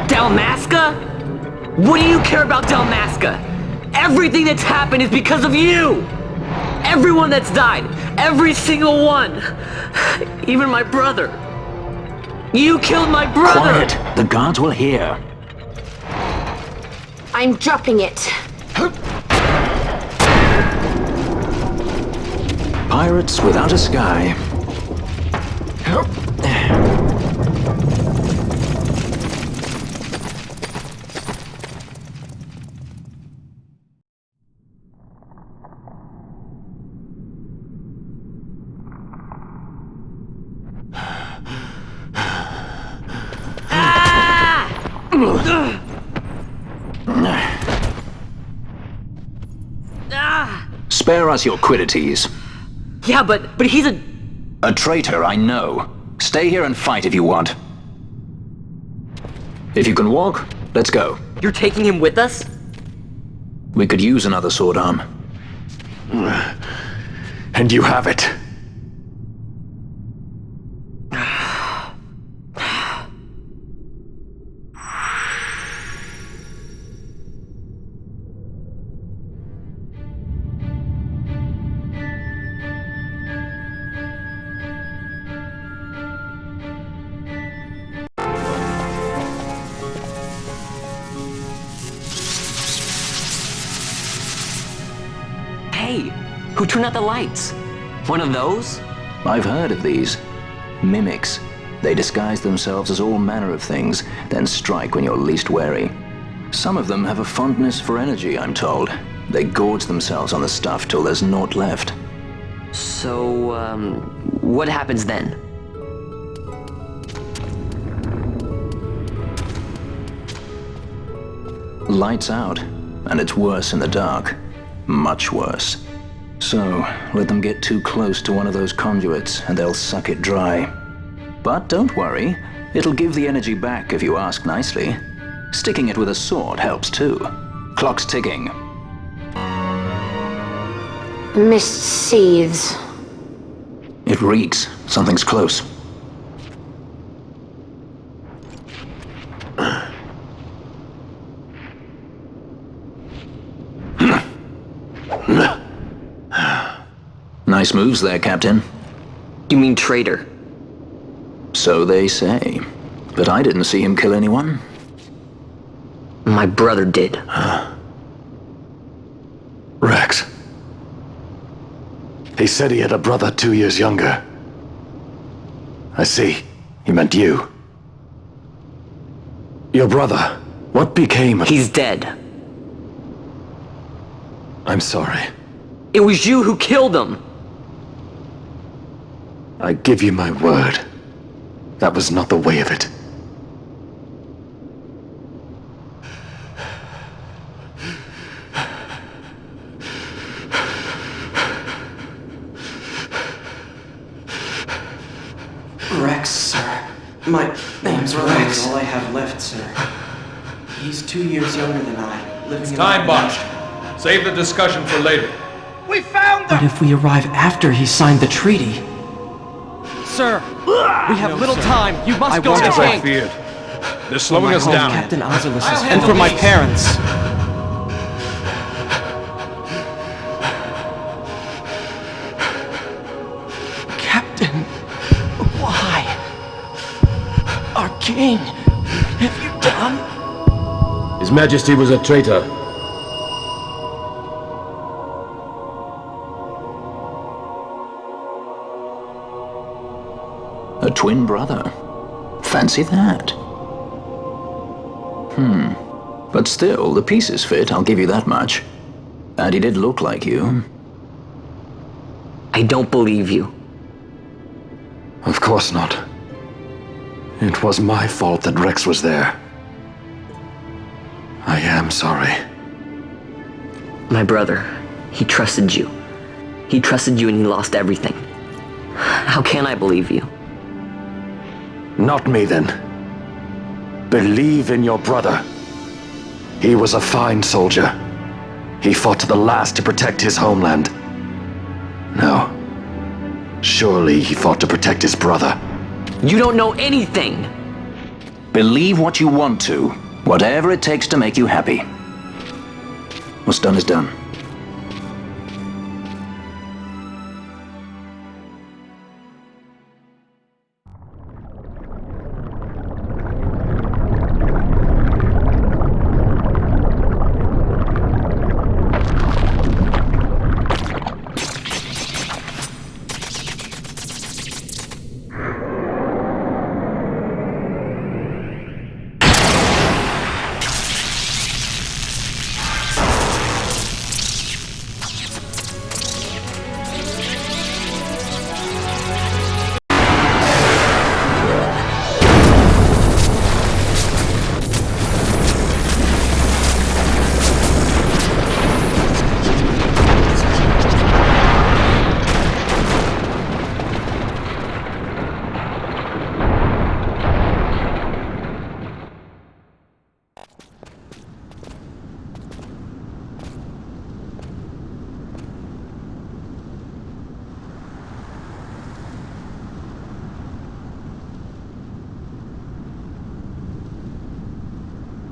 Dalmasca? What do you care about Dalmasca? Everything that's happened is because of you! Everyone that's died. Every single one. Even my brother. You killed my brother! Quiet! The guards will hear. I'm dropping it. Pirates without a sky. Spare us your quiddities. Yeah, but he's a... A traitor, I know. Stay here and fight if you want. If you can walk, let's go. You're taking him with us? We could use another sword arm. And you have it. Hey, who turned out the lights? One of those? I've heard of these. Mimics. They disguise themselves as all manner of things, then strike when you're least wary. Some of them have a fondness for energy, I'm told. They gorge themselves on the stuff till there's naught left. So, what happens then? Lights out, and it's worse in the dark. Much worse. So, let them get too close to one of those conduits, and they'll suck it dry. But don't worry, it'll give the energy back if you ask nicely. Sticking it with a sword helps too. Clock's ticking. Mist seethes. It reeks. Something's close. Nice moves there, Captain. You mean traitor? So they say. But I didn't see him kill anyone. My brother did. Rex. He said he had a brother 2 years younger. I see. He meant you. Your brother. What became of... He's dead. I'm sorry. It was you who killed him! I give you my word. That was not the way of it. Rex, sir. My name's Rex. All I have left, sir. He's 2 years younger than I, living in... Time botched. Save the discussion for later. We found them! But if we arrive after he signed the treaty... Sir, we have little time. You must go to the As I king. feared. They're slowing us down. Captain Oculus and for my parents. Captain, why? Our king, have you done? His Majesty was a traitor. A twin brother. Fancy that. But still, the pieces fit, I'll give you that much. And he did look like you. I don't believe you. Of course not. It was my fault that Rex was there. I am sorry. My brother, he trusted you. He trusted you and he lost everything. How can I believe you? Not me, then. Believe in your brother. He was a fine soldier. He fought to the last to protect his homeland. No. Surely he fought to protect his brother. You don't know anything! Believe what you want to. Whatever it takes to make you happy. What's done is done.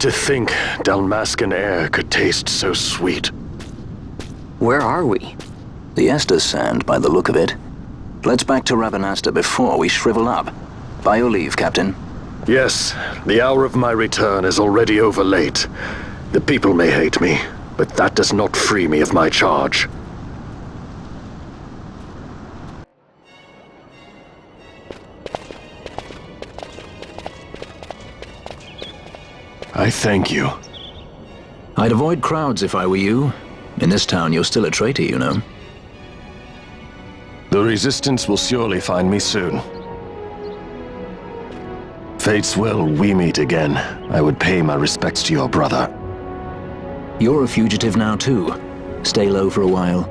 To think Dalmascan air could taste so sweet. Where are we? The Estes Sand, by the look of it. Let's back to Rabanasta before we shrivel up. By your leave, Captain. Yes, the hour of my return is already over late. The people may hate me, but that does not free me of my charge. I thank you. I'd avoid crowds if I were you. In this town, you're still a traitor, you know. The Resistance will surely find me soon. Fate's will, we meet again. I would pay my respects to your brother. You're a fugitive now, too. Stay low for a while.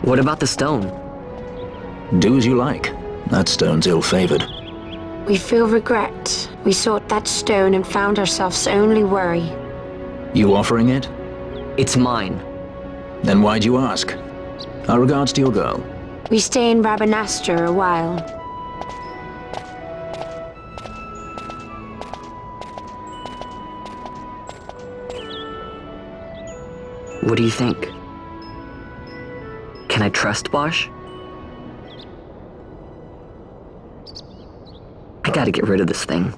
What about the stone? Do as you like. That stone's ill-favored. We feel regret. We sought that stone and found ourselves only worry. You offering it? It's mine. Then why'd you ask? Our regards to your girl. We stay in Rabanasta a while. What do you think? Can I trust Bosch? I gotta get rid of this thing.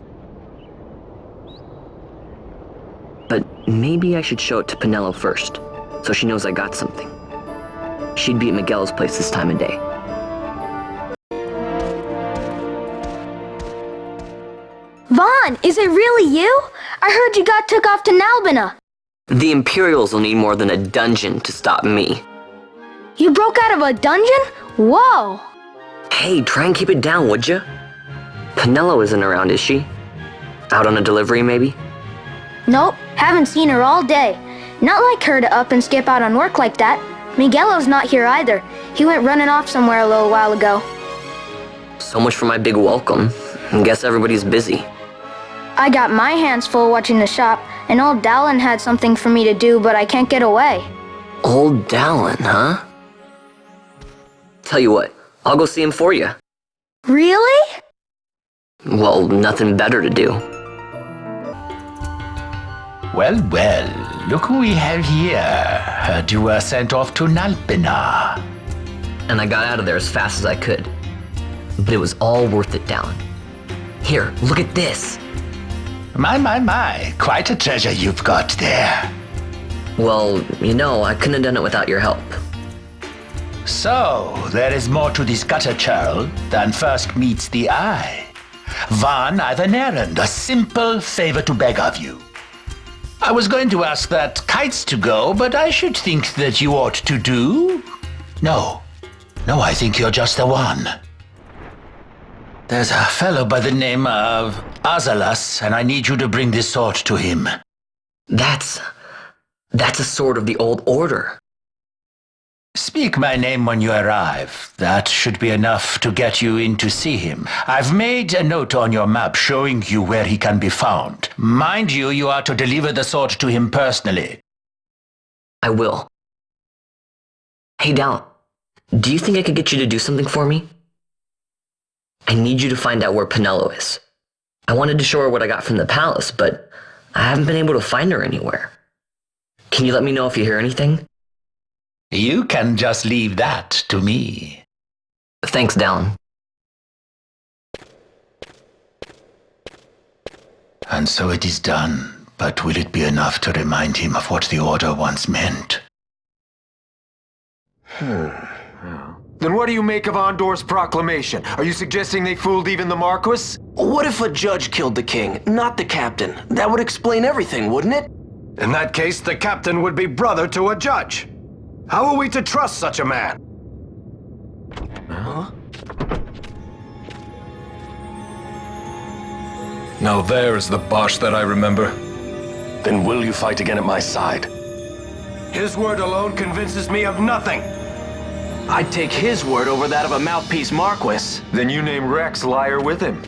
But maybe I should show it to Penelo first, so she knows I got something. She'd be at Miguel's place this time of day. Vaughn, is it really you? I heard you got took off to Nalbina. The Imperials will need more than a dungeon to stop me. You broke out of a dungeon? Whoa! Hey, try and keep it down, would ya? Penelo isn't around, is she? Out on a delivery, maybe? Nope, haven't seen her all day. Not like her to up and skip out on work like that. Miguelo's not here either. He went running off somewhere a little while ago. So much for my big welcome. I guess everybody's busy. I got my hands full watching the shop, and old Dallin had something for me to do, but I can't get away. Old Dallin, huh? Tell you what, I'll go see him for you. Really? Well, nothing better to do. Well, look who we have here. Heard you were sent off to Nalbina. And I got out of there as fast as I could. But it was all worth it, Dallin. Here, look at this. My. Quite a treasure you've got there. Well, you know, I couldn't have done it without your help. So, there is more to this gutter churl than first meets the eye. Vaughn, I've an errand, a simple favor to beg of you. I was going to ask that kites to go, but I should think that you ought to do. No, I think you're just the one. There's a fellow by the name of Azalas, and I need you to bring this sword to him. That's a sword of the old order. Speak my name when you arrive. That should be enough to get you in to see him. I've made a note on your map showing you where he can be found. Mind you, you are to deliver the sword to him personally. I will. Hey, Dallin, do you think I could get you to do something for me? I need you to find out where Penelo is. I wanted to show her what I got from the palace, but I haven't been able to find her anywhere. Can you let me know if you hear anything? You can just leave that to me. Thanks, Dallin. And so it is done, but will it be enough to remind him of what the Order once meant? Then what do you make of Andor's proclamation? Are you suggesting they fooled even the Marquis? What if a judge killed the king, not the captain? That would explain everything, wouldn't it? In that case, the captain would be brother to a judge. How are we to trust such a man? Huh? Now there is the Bosch that I remember. Then will you fight again at my side? His word alone convinces me of nothing. I'd take his word over that of a mouthpiece Marquis. Then you name Rex liar with him.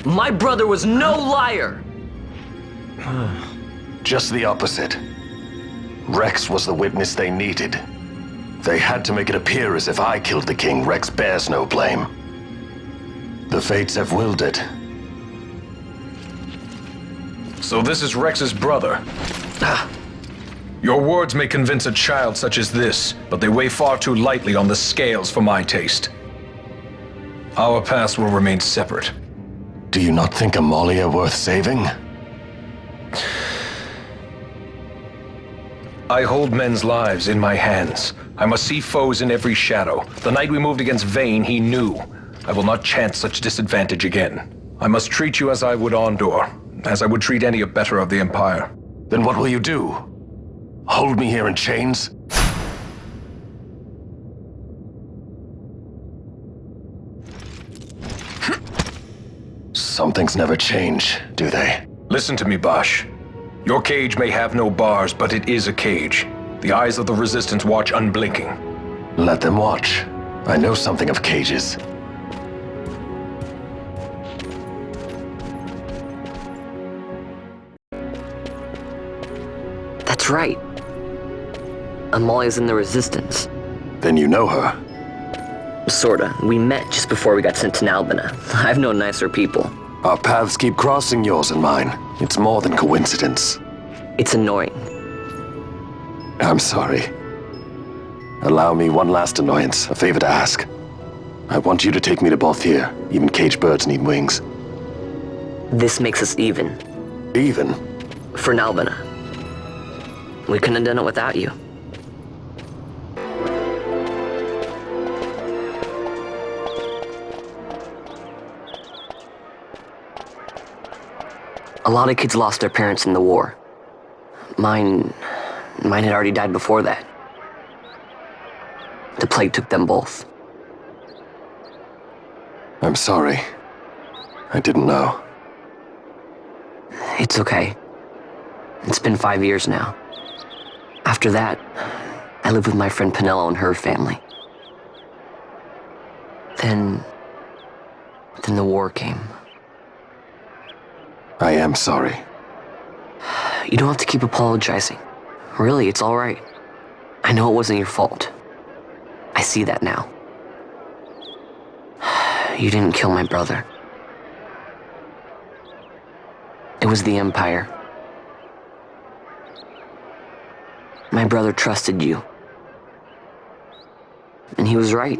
My brother was no liar! Just the opposite. Rex was the witness they needed. They had to make it appear as if I killed the king. Rex bears no blame. The fates have willed it. So this is Rex's brother. Your words may convince a child such as this, but they weigh far too lightly on the scales for my taste. Our past will remain separate. Do you not think Amalia worth saving? I hold men's lives in my hands. I must see foes in every shadow. The night we moved against Vayne, he knew. I will not chance such disadvantage again. I must treat you as I would Ondor, as I would treat any abettor of the Empire. Then what will you do? Hold me here in chains? Some things never change, do they? Listen to me, Bosch. Your cage may have no bars, but it is a cage. The eyes of the Resistance watch unblinking. Let them watch. I know something of cages. That's right. Amalia's in the Resistance. Then you know her? Sorta. We met just before we got sent to Nalbina. I've known nicer people. Our paths keep crossing, yours and mine. It's more than coincidence. It's annoying. I'm sorry. Allow me one last annoyance, a favor to ask. I want you to take me to Balthier. Even caged birds need wings. This makes us even. Even? For Nalbina. We couldn't have done it without you. A lot of kids lost their parents in the war. Mine had already died before that. The plague took them both. I'm sorry. I didn't know. It's okay. It's been 5 years now. After that, I lived with my friend Penello and her family. Then the war came. I am sorry. You don't have to keep apologizing. Really, it's all right. I know it wasn't your fault. I see that now. You didn't kill my brother. It was the Empire. My brother trusted you. And he was right.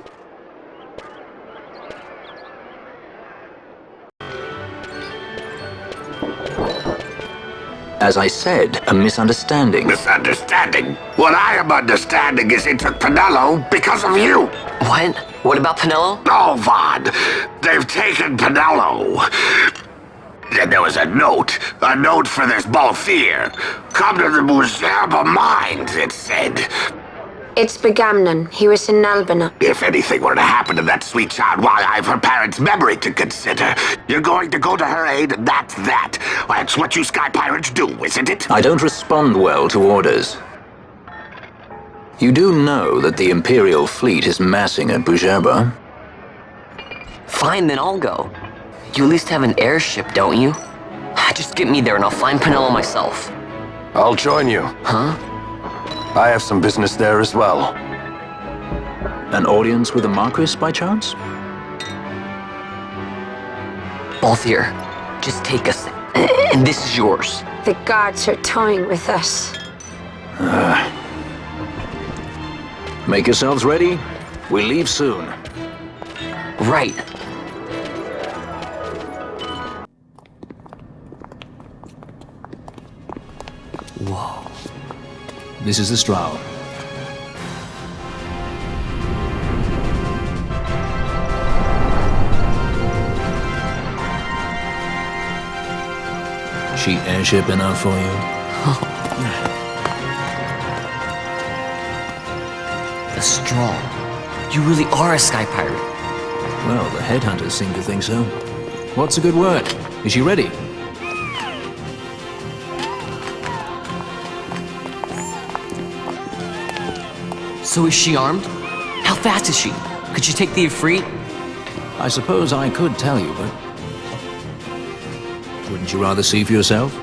As I said, a misunderstanding. Misunderstanding? What I am understanding is he took Penello because of you. What? What about Penello? Oh, Vaughn. They've taken Penello. And there was a note for this Balthier. Come to the Museum of Minds, it said. It's Begamnon. He was in Nalbina. If anything were to happen to that sweet child, why, I've her parents' memory to consider. You're going to go to her aid, and that's that. That's what you Sky Pirates do, isn't it? I don't respond well to orders. You do know that the Imperial fleet is massing at Bujaba? Fine, then I'll go. You at least have an airship, don't you? Just get me there and I'll find Penello myself. I'll join you. Huh? I have some business there as well. An audience with the Marquis, by chance? Balthier, just take us, and this is yours. The guards are toying with us. Make yourselves ready. We leave soon. Right. Whoa. This is the Stroud. Cheap airship enough for you? The Straw. You really are a Sky Pirate. Well, the headhunters seem to think so. What's a good word? Is she ready? So is she armed? How fast is she? Could she take the Ifrit? I suppose I could tell you, but... Wouldn't you rather see for yourself?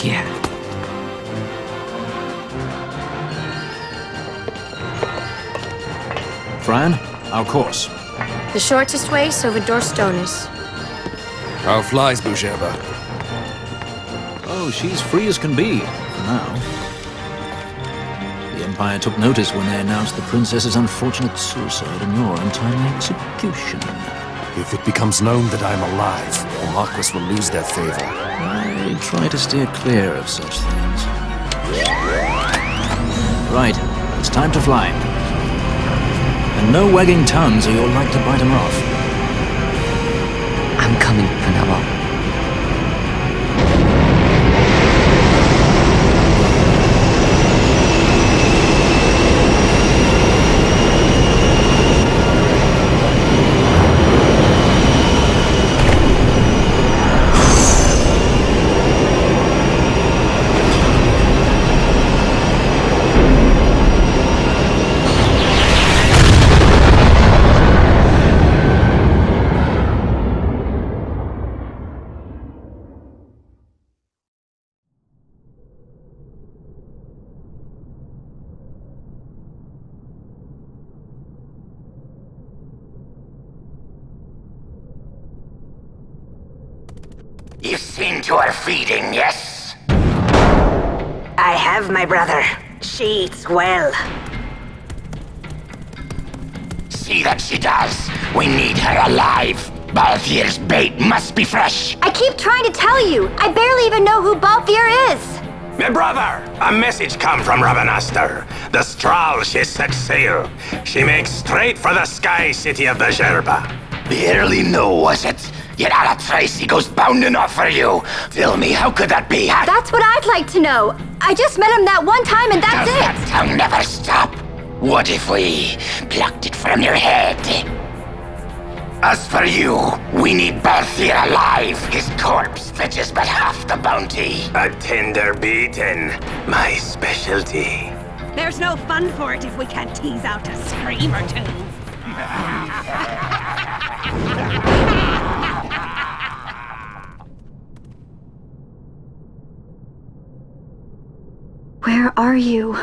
Yeah. Fran, our course. The shortest way is over Dorstones. How flies Bougerba? Oh, she's free as can be, for now. The Empire took notice when they announced the princess's unfortunate suicide and your untimely execution. If it becomes known that I'm alive, the Marquis will lose their favor. I try to steer clear of such things. Right, it's time to fly. And no wagging tongues or you'll like to bite 'em off. I'm coming, Vanilla. You've seen to her feeding, yes? I have, my brother. She eats well. See that she does. We need her alive. Balthier's bait must be fresh. I keep trying to tell you. I barely even know who Balthier is. My brother, a message come from Ravenaster. The Strahl, she set sail. She makes straight for the sky city of Bougerba. Barely know, was it? Yet Ala Tracy goes bounding off for you. Tell me, how could that be? That's what I'd like to know. I just met him that one time and that's Does it. that tongue never stop? What if we plucked it from your head? As for you, we need Balthier alive. His corpse fetches but half the bounty. A tender beaten, my specialty. There's no fun for it if we can't tease out a scream or two. Where are you?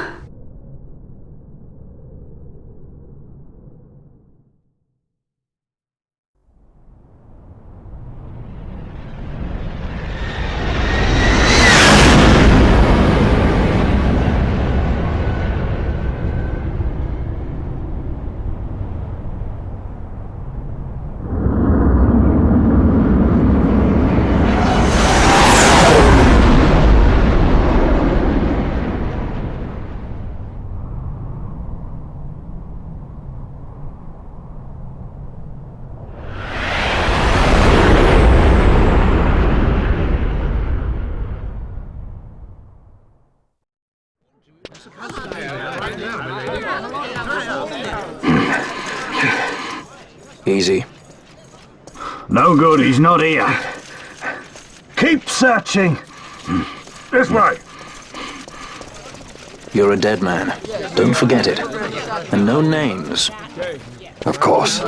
Easy. No good, he's not here. Keep searching. This way. You're a dead man. Don't forget it. And no names. Of course.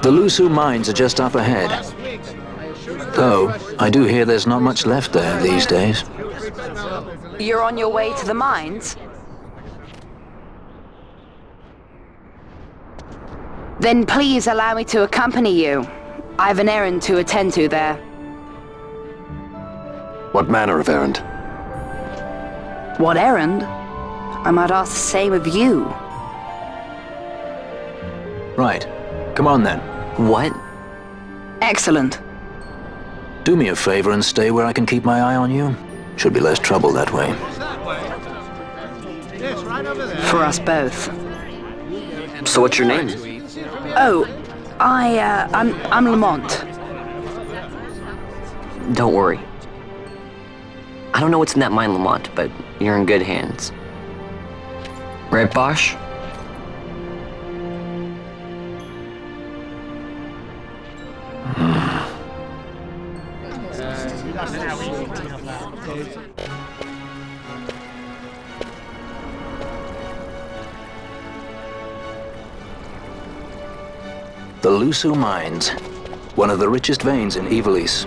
The Lusu mines are just up ahead. Though, I do hear there's not much left there these days. You're on your way to the mines? Then please allow me to accompany you. I have an errand to attend to there. What manner of errand? What errand? I might ask the same of you. Right. Come on then. What? Excellent. Do me a favor and stay where I can keep my eye on you. Should be less trouble that way. For us both. So what's your name? Oh, I'm Lamont. Don't worry. I don't know what's in that mine, Lamont, but you're in good hands. Right, Bosch? The Lusu Mines, one of the richest veins in Ivalice.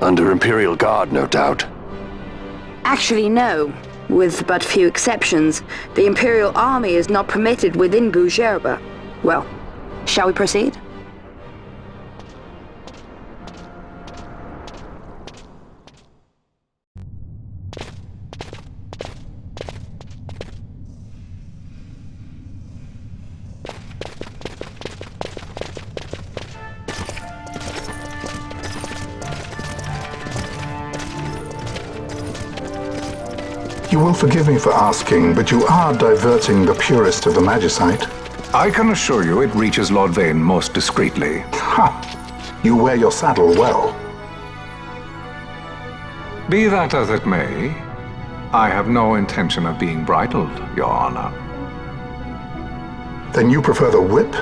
Under Imperial Guard, no doubt. Actually, no. With but few exceptions, the Imperial Army is not permitted within Bougerba. Well, shall we proceed? You will forgive me for asking, but you are diverting the purest of the Magicite. I can assure you it reaches Lord Vane most discreetly. Ha! You wear your saddle well. Be that as it may, I have no intention of being bridled, Your Honor. Then you prefer the whip?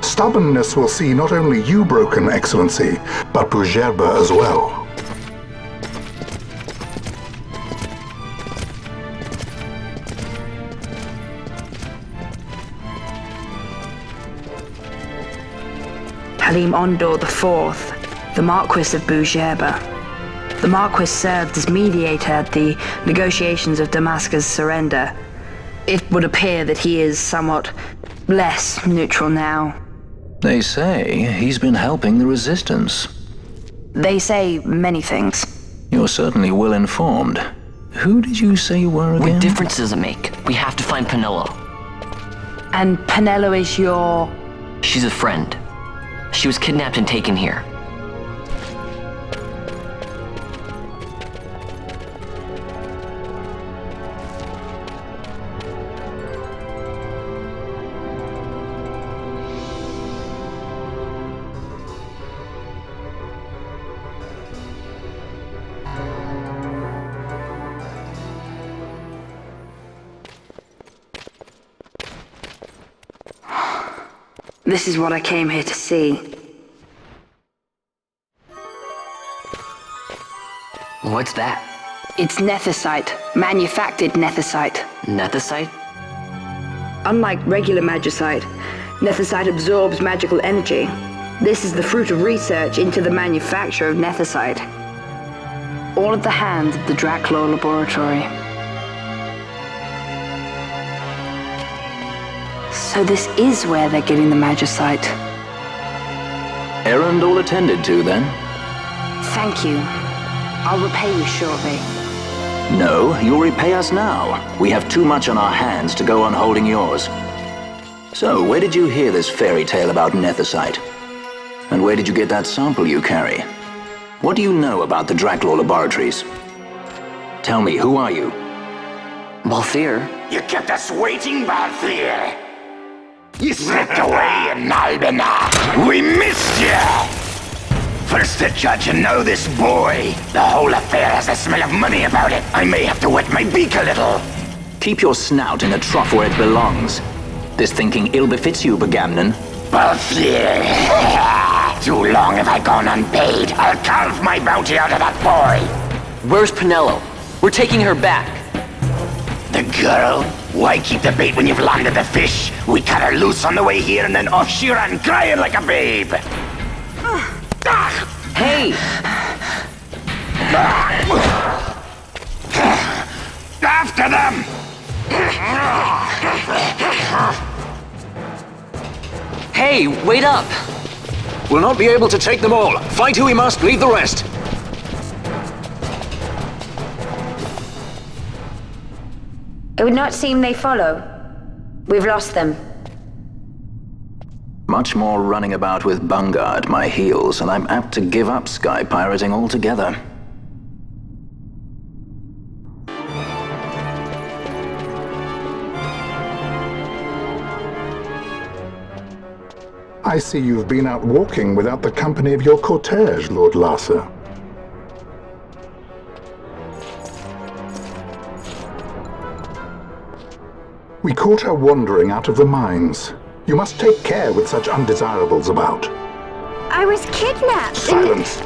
Stubbornness will see not only you broken, Excellency, but Bougerba as well. Halim Ondor IV, the Marquis of Bougerba. The Marquis served as mediator at the negotiations of Damascus' surrender. It would appear that he is somewhat less neutral now. They say he's been helping the Resistance. They say many things. You're certainly well informed. Who did you say you were again? What difference does it make? We have to find Penelo. And Penelo is your... She's a friend. She was kidnapped and taken here. This is what I came here to see. What's that? It's nethicite. Manufactured nethicite. Nethicite? Unlike regular magicite, nethicite absorbs magical energy. This is the fruit of research into the manufacture of nethicite. All at the hands of the Draclaw Laboratory. So this is where they're getting the magicite. Errand all attended to, then? Thank you. I'll repay you shortly. No, you'll repay us now. We have too much on our hands to go on holding yours. So, where did you hear this fairy tale about nethicite? And where did you get that sample you carry? What do you know about the Draclaw Laboratories? Tell me, who are you? Balthier. You kept us waiting, Balthier. You slipped away in Albina. We missed you! First the judge and now this boy. The whole affair has a smell of money about it. I may have to wet my beak a little. Keep your snout in the trough where it belongs. This thinking ill befits you, Begamnon. Balthier. Too long have I gone unpaid. I'll carve my bounty out of that boy. Where's Penelo? We're taking her back. The girl? Why keep the bait when you've landed the fish? We cut her loose on the way here and then off she ran crying like a babe. Hey! After them! Hey, wait up! We'll not be able to take them all. Fight who we must, leave the rest. It would not seem they follow. We've lost them. Much more running about with Bunga at my heels, and I'm apt to give up sky pirating altogether. I see you've been out walking without the company of your cortege, Lord Larsa. We caught her wandering out of the mines. You must take care with such undesirables about. I was kidnapped. Silence!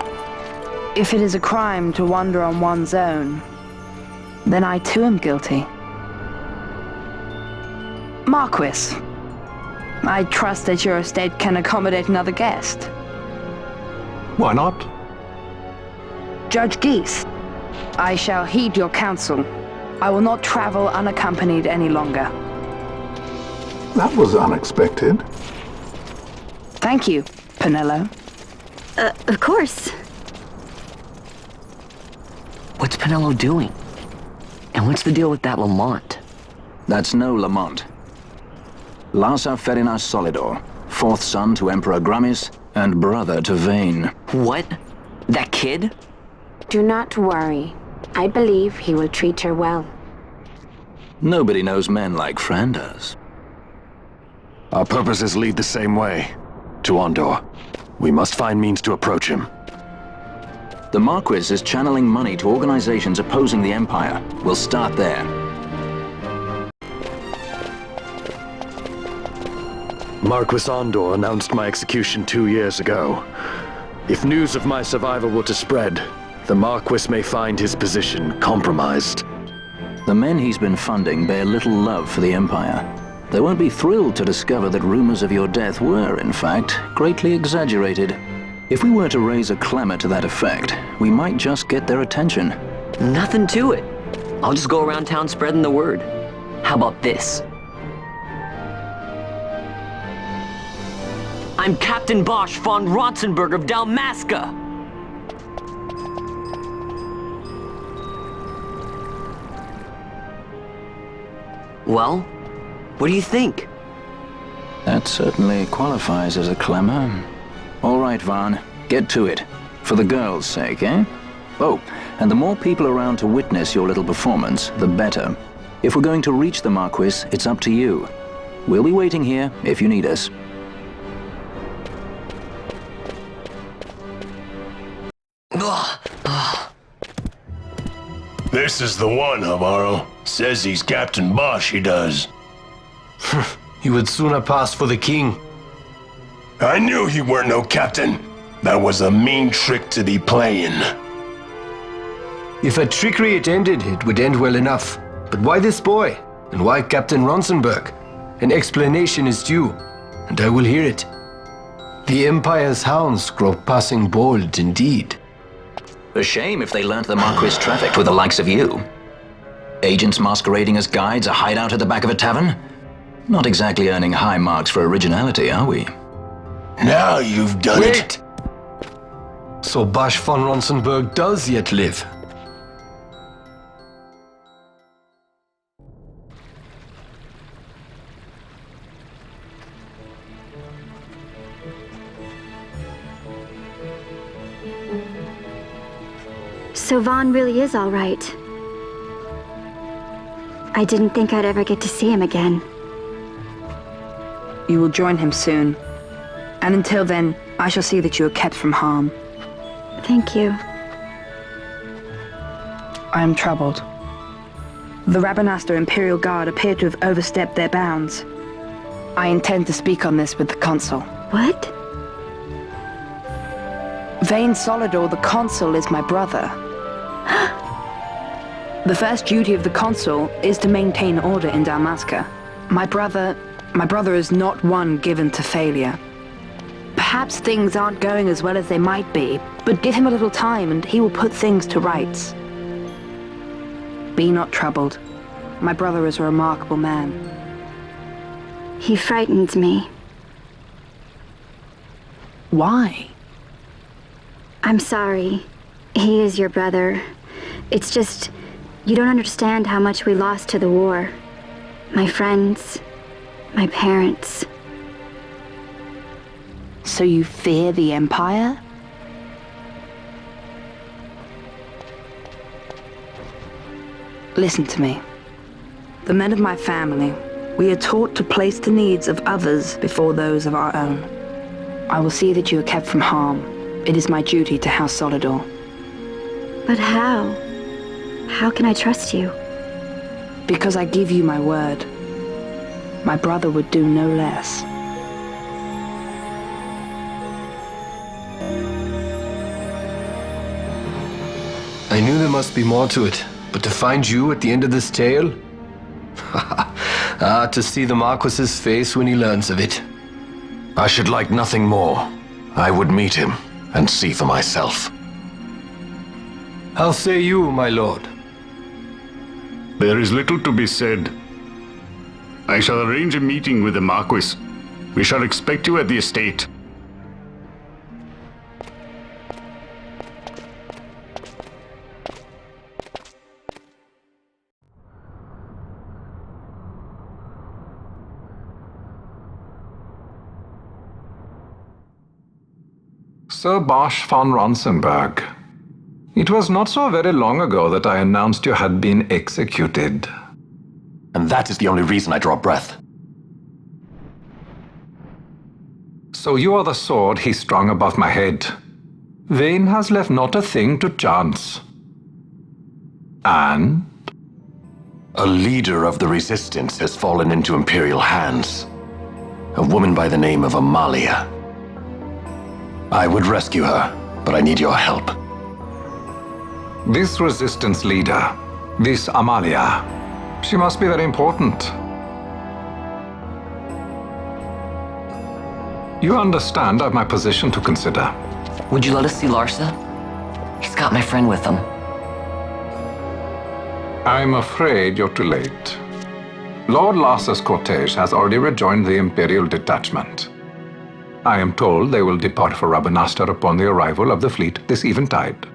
If it is a crime to wander on one's own, then I too am guilty. Marquis, I trust that your estate can accommodate another guest. Why not? Judge Geese, I shall heed your counsel. I will not travel unaccompanied any longer. That was unexpected. Thank you, Penello. Of course. What's Penello doing? And what's the deal with that Lamont? That's no Lamont. Larsa Ferinas Solidor, fourth son to Emperor Gramis and brother to Vane. What? That kid? Do not worry. I believe he will treat her well. Nobody knows men like Fran does. Our purposes lead the same way. To Ondor. We must find means to approach him. The Marquis is channeling money to organizations opposing the Empire. We'll start there. Marquis Ondor announced my execution 2 years ago. If news of my survival were to spread, the Marquis may find his position compromised. The men he's been funding bear little love for the Empire. They won't be thrilled to discover that rumors of your death were, in fact, greatly exaggerated. If we were to raise a clamor to that effect, we might just get their attention. Nothing to it. I'll just go around town spreading the word. How about this? I'm Captain Bosch von Ronsenberg of Dalmasca! Well, what do you think? That certainly qualifies as a clamor. All right, Vaughn, get to it. For the girls' sake, eh? Oh, and the more people around to witness your little performance, the better. If we're going to reach the Marquis, it's up to you. We'll be waiting here if you need us. This is the one, Amaro. Says he's Captain Bosch, he does. He would sooner pass for the king. I knew he weren't no captain. That was a mean trick to be playing. If a trickery it ended, it would end well enough. But why this boy? And why Captain Ronsenberg? An explanation is due, and I will hear it. The Empire's hounds grow passing bold indeed. A shame if they learnt the Marquis trafficked with the likes of you. Agents masquerading as guides, a hideout at the back of a tavern? Not exactly earning high marks for originality, are we? Now you've done it. Wait! So Bosch von Ronsenberg does yet live. So Vaughn really is all right. I didn't think I'd ever get to see him again. You will join him soon. And until then, I shall see that you are kept from harm. Thank you. I am troubled. The Rabanastre Imperial Guard appear to have overstepped their bounds. I intend to speak on this with the Consul. What? Vane Solidor, the Consul, is my brother. The first duty of the Consul is to maintain order in Dalmasca. My brother is not one given to failure. Perhaps things aren't going as well as they might be, but give him a little time and he will put things to rights. Be not troubled. My brother is a remarkable man. He frightens me. Why? I'm sorry. He is your brother. It's just, you don't understand how much we lost to the war. My friends, my parents. So you fear the Empire? Listen to me. The men of my family, we are taught to place the needs of others before those of our own. I will see that you are kept from harm. It is my duty to House Solidor. But how? How can I trust you? Because I give you my word. My brother would do no less. I knew there must be more to it, but to find you at the end of this tale? To see the Marquis's face when he learns of it. I should like nothing more. I would meet him and see for myself. How say you, my lord? There is little to be said. I shall arrange a meeting with the Marquis. We shall expect you at the estate. Sir Bosch von Ronsenberg. It was not so very long ago that I announced you had been executed. And that is the only reason I draw breath. So you are the sword he strung above my head. Vane has left not a thing to chance. And? A leader of the Resistance has fallen into Imperial hands. A woman by the name of Amalia. I would rescue her, but I need your help. This Resistance leader, this Amalia, she must be very important. You understand I've my position to consider. Would you let us see Larsa? He's got my friend with him. I'm afraid you're too late. Lord Larsa's cortege has already rejoined the Imperial detachment. I am told they will depart for Rabanastre upon the arrival of the fleet this eventide.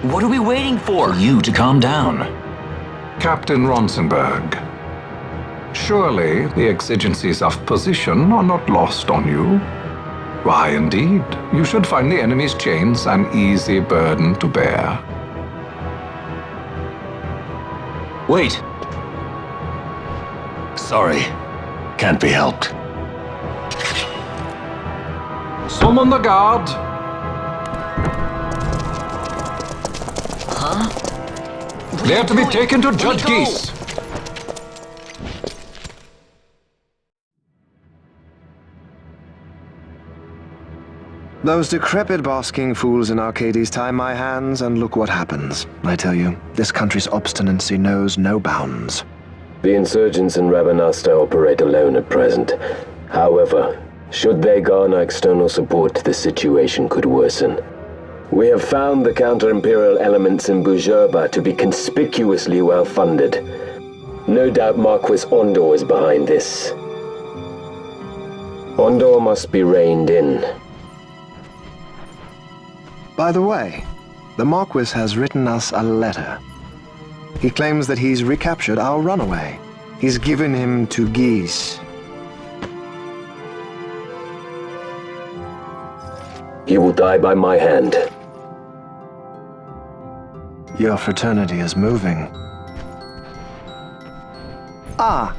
What are we waiting for? For you to calm down. Captain Ronsenberg, surely the exigencies of position are not lost on you. Why, indeed, you should find the enemy's chains an easy burden to bear. Wait. Sorry. Can't be helped. Summon the guard. Huh? They are to be taken to Judge Geese. Those decrepit basking fools in Arcades tie my hands, and look what happens. I tell you, this country's obstinacy knows no bounds. The insurgents in Rabanastre operate alone at present. However, should they garner external support, the situation could worsen. We have found the counter-imperial elements in Bujerba to be conspicuously well-funded. No doubt Marquis Ondor is behind this. Ondor must be reined in. By the way, the Marquis has written us a letter. He claims that he's recaptured our runaway. He's given him to Geese. He will die by my hand. Your fraternity is moving. Ah!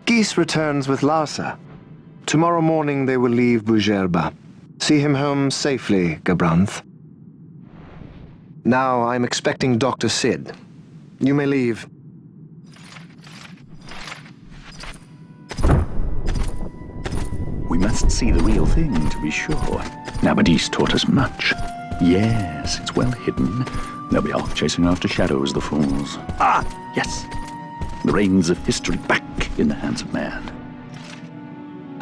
Geese returns with Larsa. Tomorrow morning they will leave Bujerba. See him home safely, Gabranth. Now I'm expecting Dr. Sid. You may leave. We must see the real thing, to be sure. Nabadis taught us much. Yes, it's well hidden. They'll be off chasing after shadows, the fools. Ah, yes. The reins of history back in the hands of man.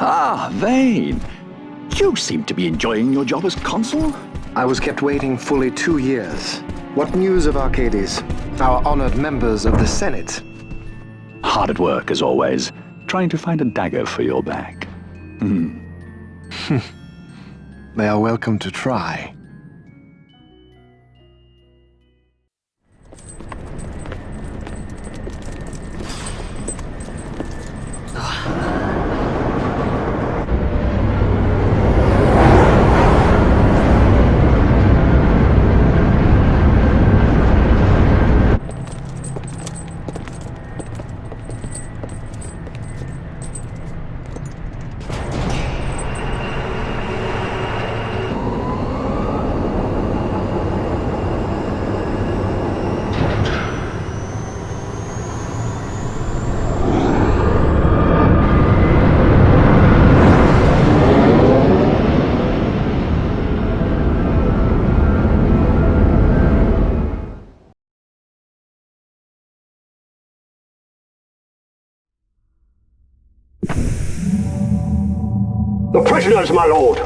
Ah, Vane. You seem to be enjoying your job as consul? I was kept waiting fully 2 years. What news of Arcades? Our honored members of the Senate? Hard at work, as always, trying to find a dagger for your back. They are welcome to try. The prisoners, my lord.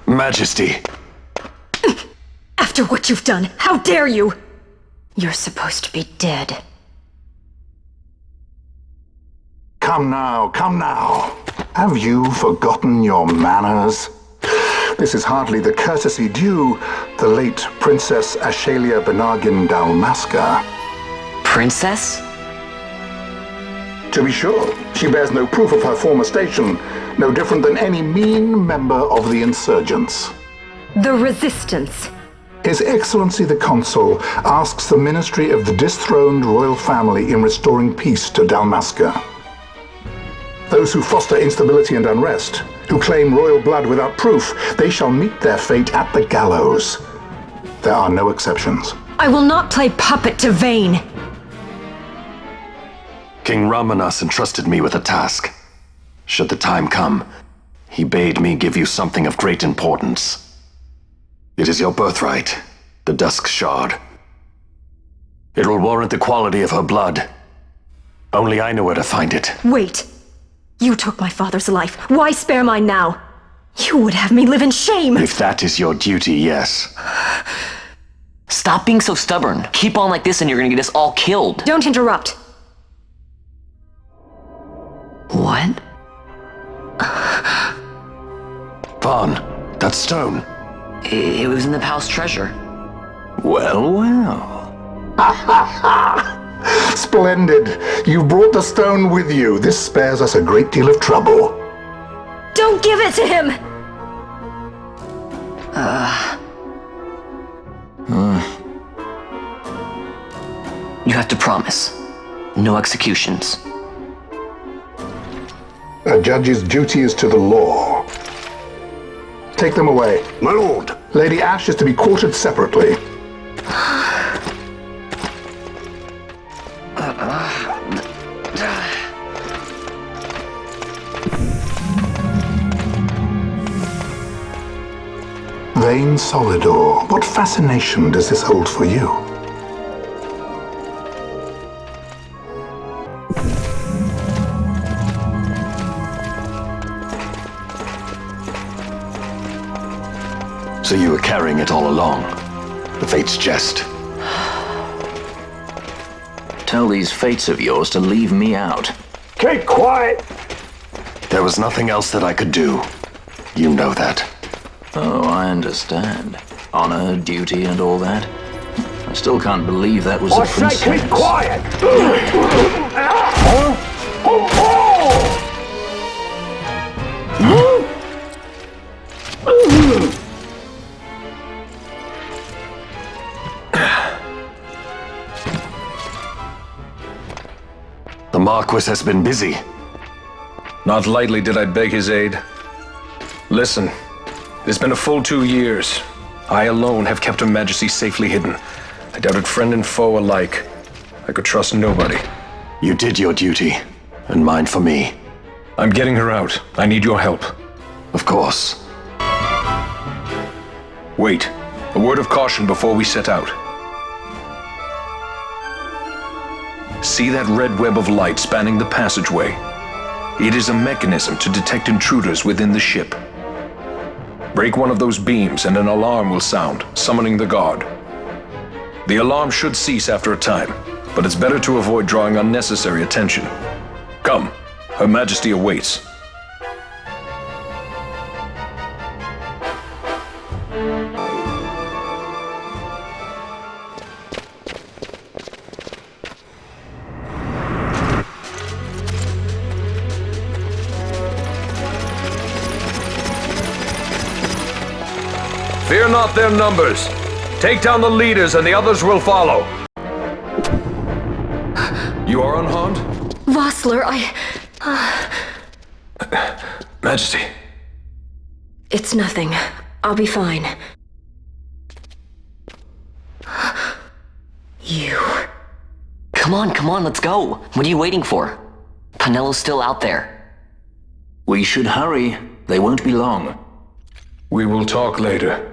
Majesty. After what you've done, how dare you? You're supposed to be dead. Come now, come now. Have you forgotten your manners? This is hardly the courtesy due the late Princess Ashalia Benargin Dalmasca. Princess? To be sure, she bears no proof of her former station, no different than any mean member of the insurgents. The Resistance. His Excellency the Consul asks the ministry of the dethroned royal family in restoring peace to Dalmasca. Those who foster instability and unrest, who claim royal blood without proof, they shall meet their fate at the gallows. There are no exceptions. I will not play puppet to Vayne. King Ramanas entrusted me with a task. Should the time come, he bade me give you something of great importance. It is your birthright, the Dusk Shard. It will warrant the quality of her blood. Only I know where to find it. Wait. You took my father's life. Why spare mine now? You would have me live in shame. If that is your duty, yes. Stop being so stubborn. Keep on like this and you're gonna get us all killed. Don't interrupt. What? Vaughn, that stone. It was in the palace treasure. Well, well. Splendid. You brought the stone with you. This spares us a great deal of trouble. Don't give it to him! You have to promise. No executions. A judge's duty is to the law. Take them away. My lord. Lady Ash is to be quartered separately. Vayne Solidor, what fascination does this hold for you? So you were carrying it all along. The Fate's jest. Tell these fates of yours to leave me out. Keep quiet! There was nothing else that I could do. You know that. Oh, I understand. Honor, duty, and all that. I still can't believe that was a princess. I say keep quiet! The Marquis has been busy. Not lightly did I beg his aid. Listen, it's been a full 2 years. I alone have kept Her Majesty safely hidden. I doubted friend and foe alike. I could trust nobody. You did your duty, and mine for me. I'm getting her out. I need your help. Of course. Wait. A word of caution before we set out. See that red web of light spanning the passageway? It is a mechanism to detect intruders within the ship. Break one of those beams and an alarm will sound, summoning the guard. The alarm should cease after a time, but it's better to avoid drawing unnecessary attention. Come, Her Majesty awaits. Fear not their numbers. Take down the leaders and the others will follow. You are unharmed? Vossler, Majesty. It's nothing. I'll be fine. You. Come on, let's go. What are you waiting for? Panelo's still out there. We should hurry. They won't be long. We will talk later.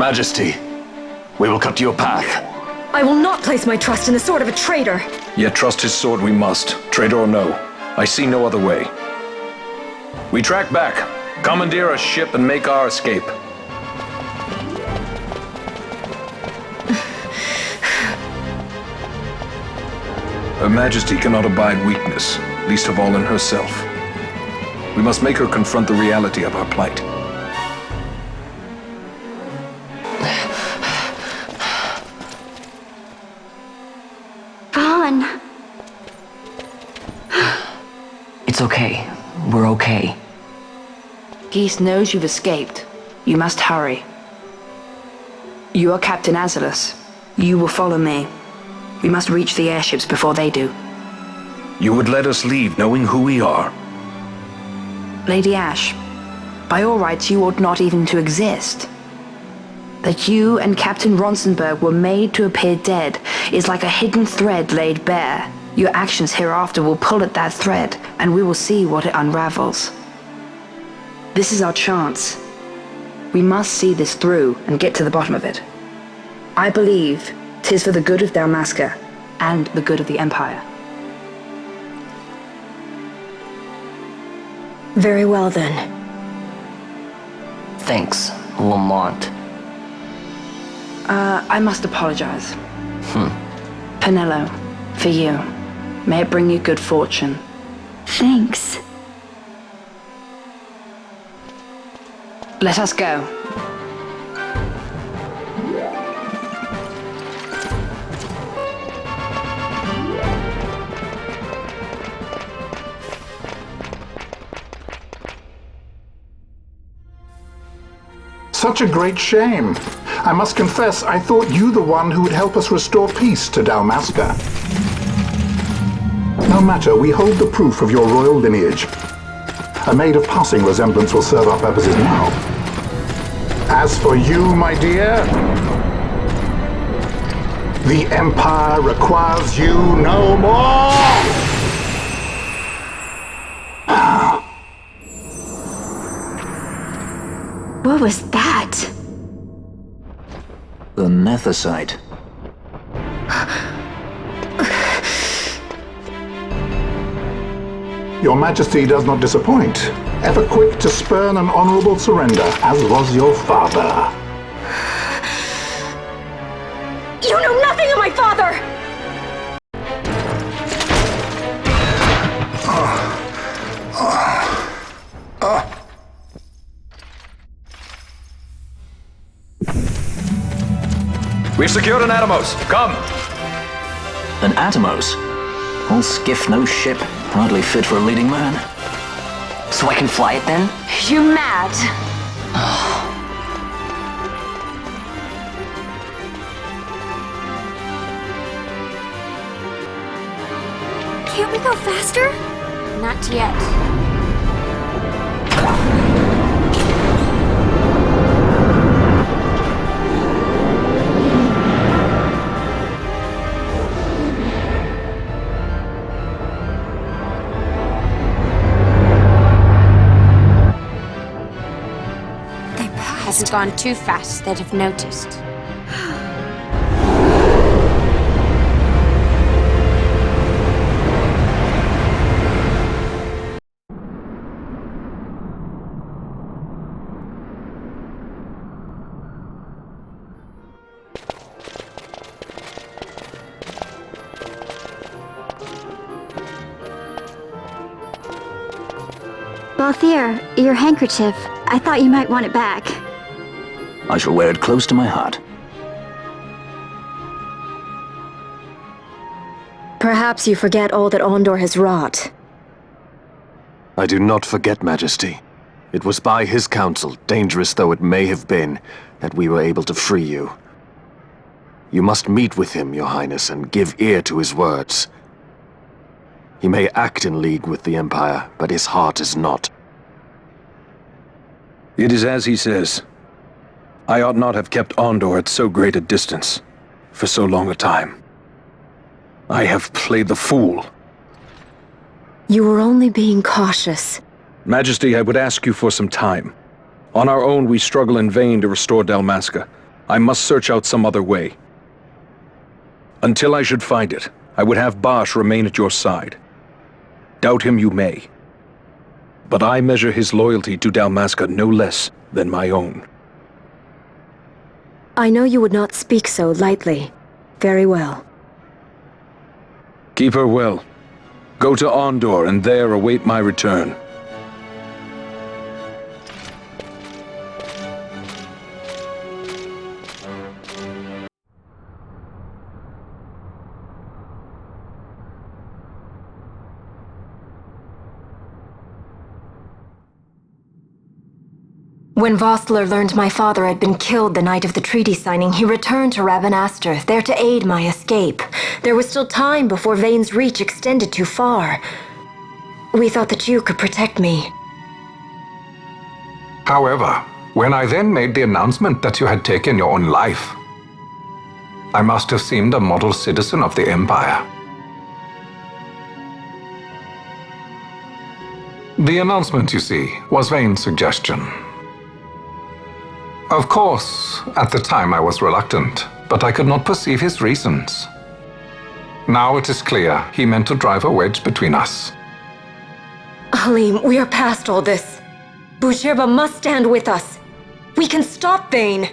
Majesty, we will cut you a path. I will not place my trust in the sword of a traitor. Yet trust his sword we must, traitor or no. I see no other way. We track back, commandeer a ship, and make our escape. Her Majesty cannot abide weakness, least of all in herself. We must make her confront the reality of our plight. Vaughn. It's okay. We're okay. Geese knows you've escaped. You must hurry. You are Captain Azalus. You will follow me. We must reach the airships before they do. You would let us leave knowing who we are? Lady Ash, by all rights you ought not even to exist. That you and Captain Ronsenberg were made to appear dead is like a hidden thread laid bare. Your actions hereafter will pull at that thread, and we will see what it unravels. This is our chance. We must see this through and get to the bottom of it. I believe 'tis for the good of Dalmasca and the good of the Empire. Very well then. Thanks, Lamont. I must apologize. Penelo, for you. May it bring you good fortune. Thanks. Let us go. Such a great shame. I must confess, I thought you the one who would help us restore peace to Dalmasca. No matter, we hold the proof of your royal lineage. A maid of passing resemblance will serve our purposes now. As for you, my dear, the Empire requires you no more! What was that? The Nethicite. Your Majesty does not disappoint. Ever quick to spurn an honorable surrender, as was your father. You know nothing of my father! We've secured an Atomos. Come! An Atomos? All skiff, no ship. Hardly fit for a leading man. So I can fly it then? You're mad. Can't we go faster? Not yet. Hasn't gone too fast that I've noticed. Balthier, your handkerchief. I thought you might want it back. I shall wear it close to my heart. Perhaps you forget all that Ondor has wrought. I do not forget, Majesty. It was by his counsel, dangerous though it may have been, that we were able to free you. You must meet with him, Your Highness, and give ear to his words. He may act in league with the Empire, but his heart is not. It is as he says. I ought not have kept Ondor at so great a distance, for so long a time. I have played the fool. You were only being cautious. Majesty, I would ask you for some time. On our own, we struggle in vain to restore Dalmasca. I must search out some other way. Until I should find it, I would have Bosch remain at your side. Doubt him you may. But I measure his loyalty to Dalmasca no less than my own. I know you would not speak so lightly. Very well. Keep her well. Go to Ondor and there await my return. When Vossler learned my father had been killed the night of the treaty signing, he returned to Rabanastre, there to aid my escape. There was still time before Vane's reach extended too far. We thought that you could protect me. However, when I then made the announcement that you had taken your own life, I must have seemed a model citizen of the Empire. The announcement, you see, was Vane's suggestion. Of course, at the time I was reluctant, but I could not perceive his reasons. Now it is clear he meant to drive a wedge between us. Halim, we are past all this. Boucherba must stand with us. We can stop Vane.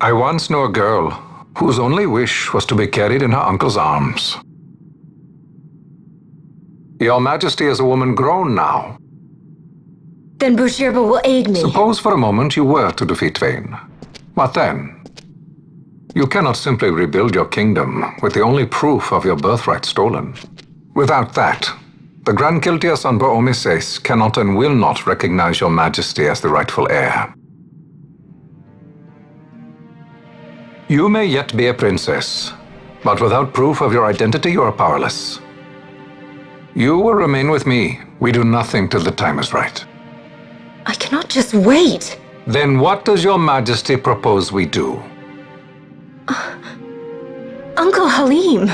I once knew a girl whose only wish was to be carried in her uncle's arms. Your Majesty is a woman grown now. Then Boucherba will aid me. Suppose for a moment you were to defeat Vane. What then? You cannot simply rebuild your kingdom with the only proof of your birthright stolen. Without that, the Grand Kiltias on Bo-Omises cannot and will not recognize your Majesty as the rightful heir. You may yet be a princess, but without proof of your identity, you are powerless. You will remain with me. We do nothing till the time is right. I cannot just wait. Then what does your Majesty propose we do? Uncle Halim.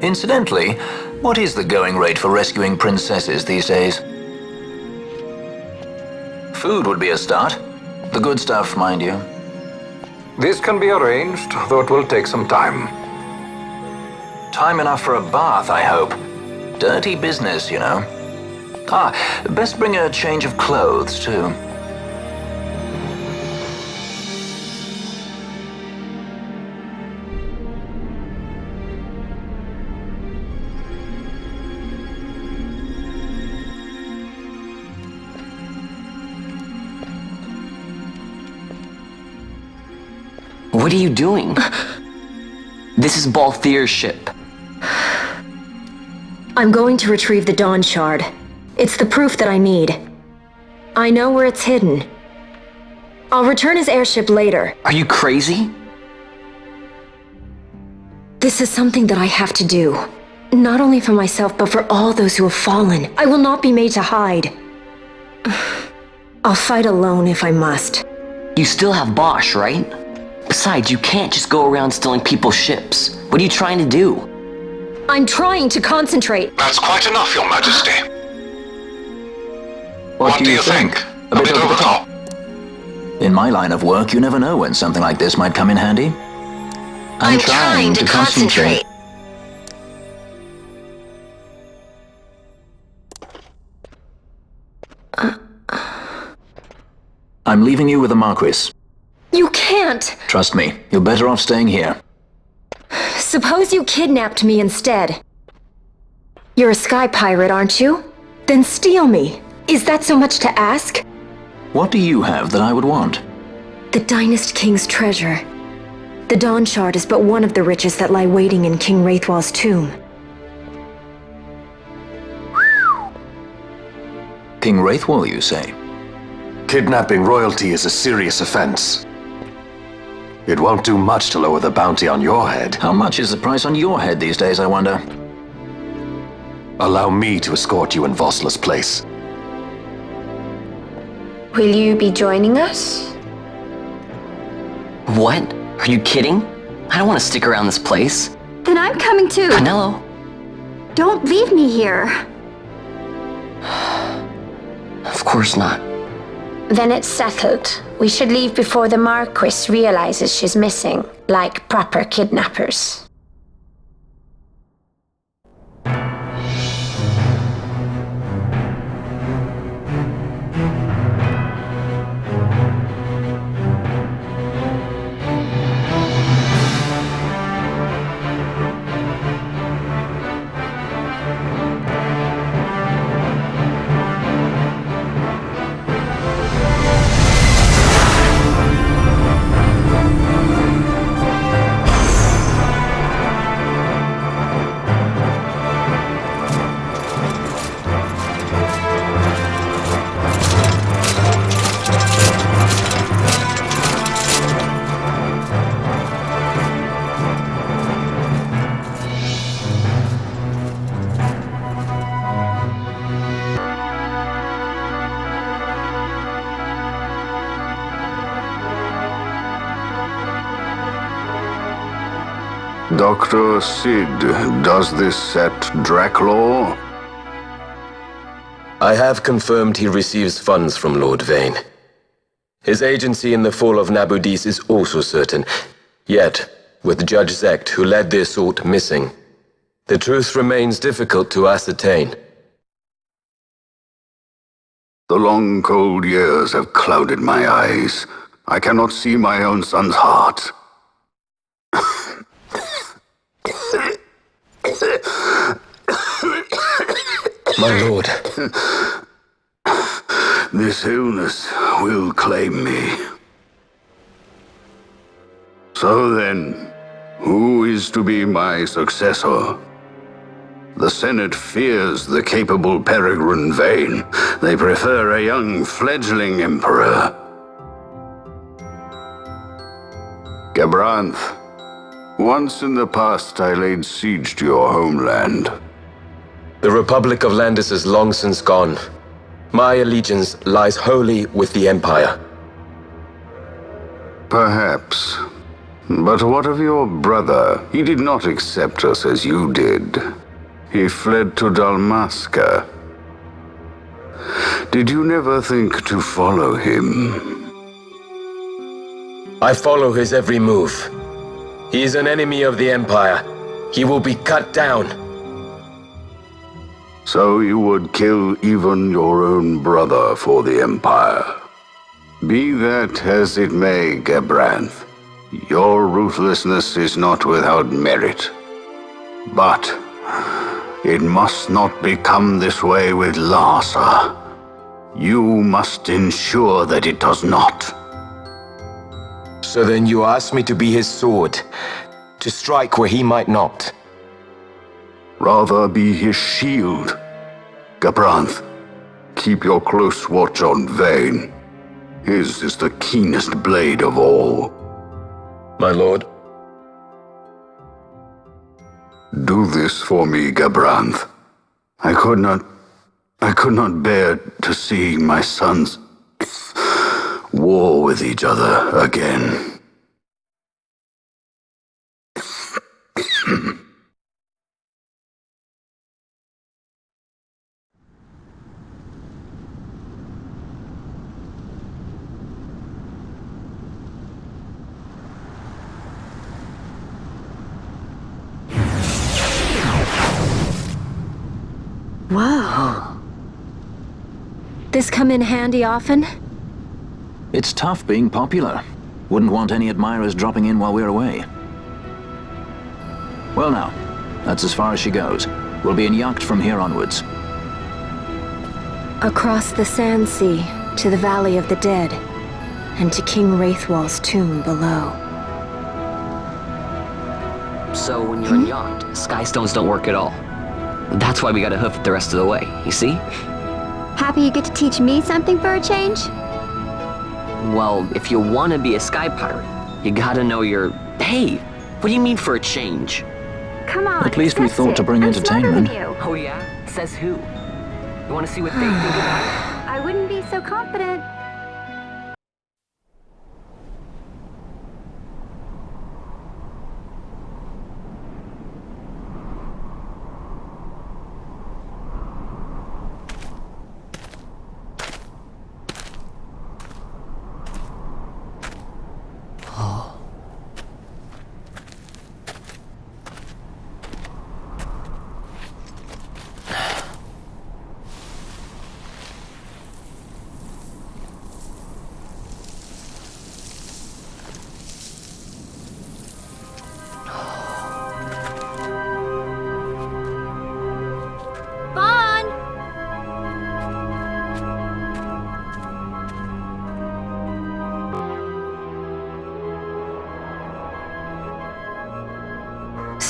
Incidentally, what is the going rate for rescuing princesses these days? Food would be a start. The good stuff, mind you. This can be arranged, though it will take some time. Time enough for a bath, I hope. Dirty business, you know. Best bring a change of clothes, too. What are you doing? This is Balthier's ship. I'm going to retrieve the Dawn Shard. It's the proof that I need. I know where it's hidden. I'll return his airship later. Are you crazy? This is something that I have to do. Not only for myself, but for all those who have fallen. I will not be made to hide. I'll fight alone if I must. You still have Bosch, right? Besides, you can't just go around stealing people's ships. What are you trying to do? I'm trying to concentrate. That's quite enough, Your Majesty. What do you think? A bit over the top? In my line of work, you never know when something like this might come in handy. I'm trying to concentrate. I'm leaving you with the Marquis. You can't! Trust me, you're better off staying here. Suppose you kidnapped me instead. You're a sky pirate, aren't you? Then steal me. Is that so much to ask? What do you have that I would want? The Dynast King's treasure. The Dawn Shard is but one of the riches that lie waiting in King Wraithwall's tomb. King Wraithwall, you say? Kidnapping royalty is a serious offense. It won't do much to lower the bounty on your head. How much is the price on your head these days, I wonder? Allow me to escort you in Vossler's place. Will you be joining us? What? Are you kidding? I don't want to stick around this place. Then I'm coming too. Canelo. Don't leave me here. Of course not. Then it's settled. We should leave before the Marquis realizes she's missing, like proper kidnappers. Dr. Sid, does this set Draclaw? I have confirmed he receives funds from Lord Vane. His agency in the fall of Nabudis is also certain. Yet, with Judge Zecht, who led the assault, missing, the truth remains difficult to ascertain. The long, cold years have clouded my eyes. I cannot see my own son's heart. My lord. This illness will claim me. So then, who is to be my successor? The Senate fears the capable Peregrine Vane. They prefer a young fledgling emperor. Gabranth, once in the past I laid siege to your homeland. The Republic of Landis is long since gone. My allegiance lies wholly with the Empire. Perhaps. But what of your brother? He did not accept us as you did. He fled to Dalmasca. Did you never think to follow him? I follow his every move. He is an enemy of the Empire. He will be cut down. So you would kill even your own brother for the Empire. Be that as it may, Gabranth, your ruthlessness is not without merit. But it must not become this way with Larsa. You must ensure that it does not. So then you ask me to be his sword, to strike where he might not. Rather be his shield. Gabranth, keep your close watch on Vane. His is the keenest blade of all. My lord. Do this for me, Gabranth. I could not bear to see my sons war with each other again. Whoa. This come in handy often? It's tough being popular. Wouldn't want any admirers dropping in while we're away. Well now, that's as far as she goes. We'll be in yacht from here onwards. Across the Sand Sea, to the Valley of the Dead, and to King Wraithwall's tomb below. So when you're in yacht, skystones don't work at all. That's why we gotta hoof it the rest of the way, you see? Happy you get to teach me something for a change? Well, if you want to be a sky pirate, you gotta know your... Hey, what do you mean for a change? Come on, at least we thought to bring entertainment. Oh yeah? Says who? You want to see what they think about it? I wouldn't be so confident.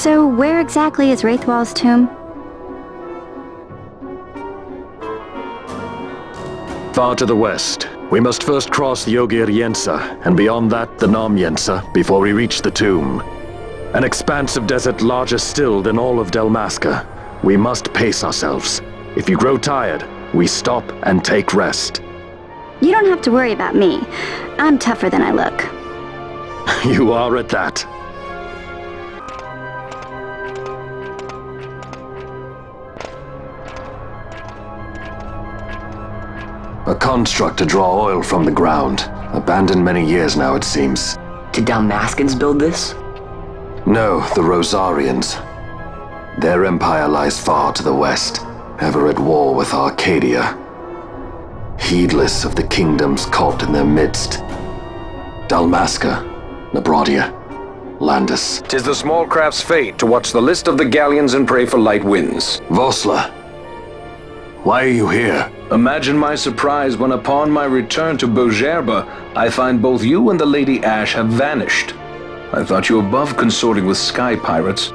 So where exactly is Wraithwall's tomb? Far to the west. We must first cross the Ogir Yensa, and beyond that the Nam Yensa, before we reach the tomb. An expanse of desert larger still than all of Dalmasca. We must pace ourselves. If you grow tired, we stop and take rest. You don't have to worry about me. I'm tougher than I look. You are at that. A construct to draw oil from the ground. Abandoned many years now, it seems. Did Dalmascans build this? No, the Rosarians. Their empire lies far to the west, ever at war with Arcadia. Heedless of the kingdoms caught in their midst. Dalmasca, Nabradia, Landis. 'Tis the small craft's fate to watch the list of the galleons and pray for light winds. Vosla, why are you here? Imagine my surprise when upon my return to Bogerba, I find both you and the Lady Ash have vanished. I thought you above consorting with sky pirates.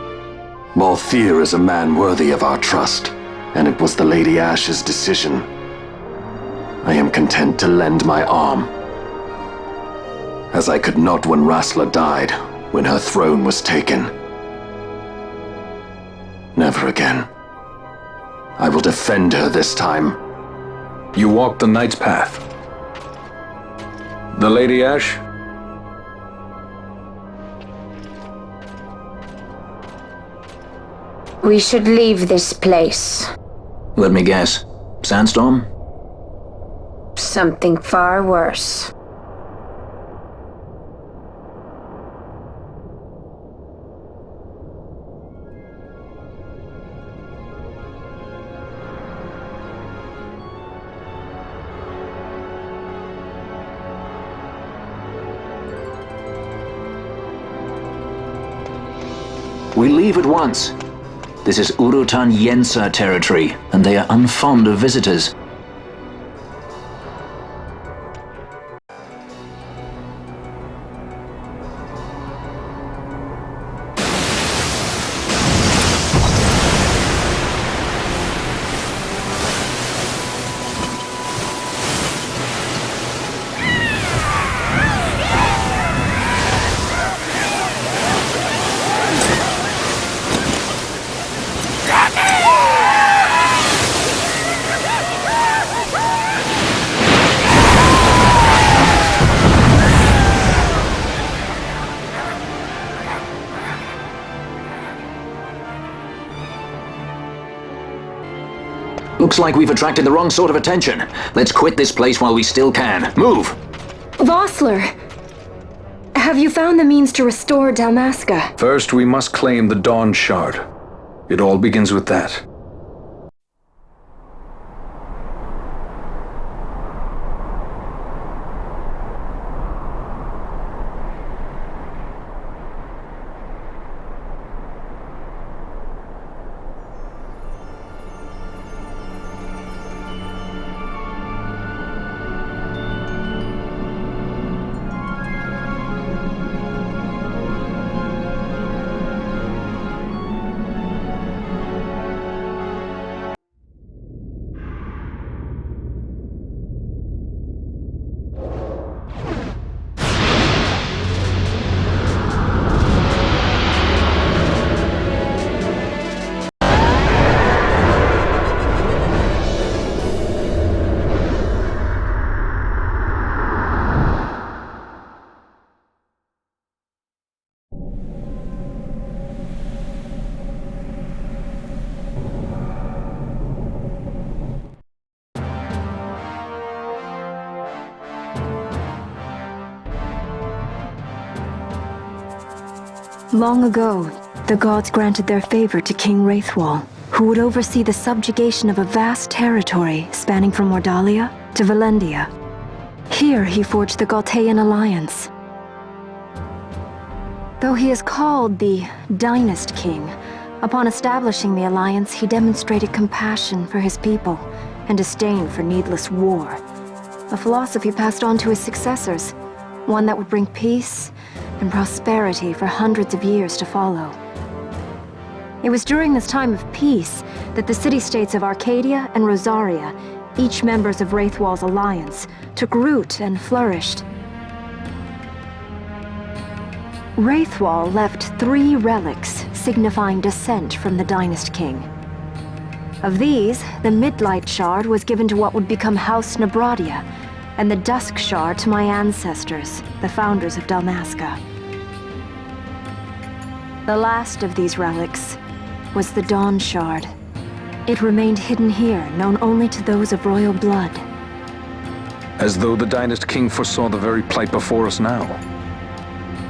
Balthier is a man worthy of our trust, and it was the Lady Ash's decision. I am content to lend my arm. As I could not when Rasla died, when her throne was taken. Never again. I will defend her this time. You walked the Knight's path. The Lady Ash? We should leave this place. Let me guess. Sandstorm? Something far worse. We leave at once. This is Urutan Yensa territory, and they are unfond of visitors. Looks like we've attracted the wrong sort of attention. Let's quit this place while we still can. Move! Vossler! Have you found the means to restore Dalmasca? First, we must claim the Dawn Shard. It all begins with that. Long ago, the gods granted their favor to King Wraithwall, who would oversee the subjugation of a vast territory spanning from Mordalia to Valendia. Here he forged the Galtean alliance. Though he is called the Dynast King, upon establishing the alliance he demonstrated compassion for his people and disdain for needless war. A philosophy passed on to his successors, one that would bring peace and prosperity for hundreds of years to follow. It was during this time of peace that the city-states of Arcadia and Rosaria, each members of Wraithwall's alliance, took root and flourished. Wraithwall left 3 relics signifying descent from the Dynast King. Of these, the Midlight Shard was given to what would become House Nabradia, and the Dusk Shard to my ancestors, the founders of Dalmasca. The last of these relics was the Dawn Shard. It remained hidden here, known only to those of royal blood. As though the Dynast King foresaw the very plight before us now.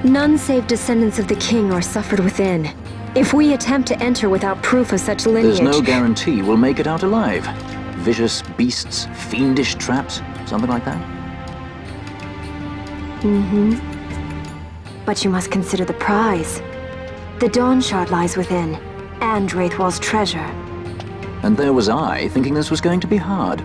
None save descendants of the king are suffered within. If we attempt to enter without proof of such lineage... There's no guarantee we'll make it out alive. Vicious beasts, fiendish traps, something like that? But you must consider the prize. The Dawn Shard lies within, and Wraithwall's treasure. And there was I, thinking this was going to be hard.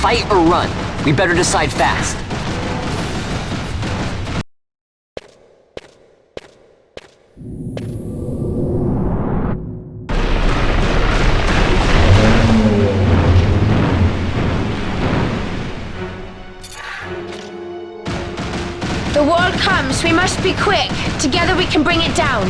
Fight or run? We better decide fast. The wall comes. We must be quick. Together we can bring it down.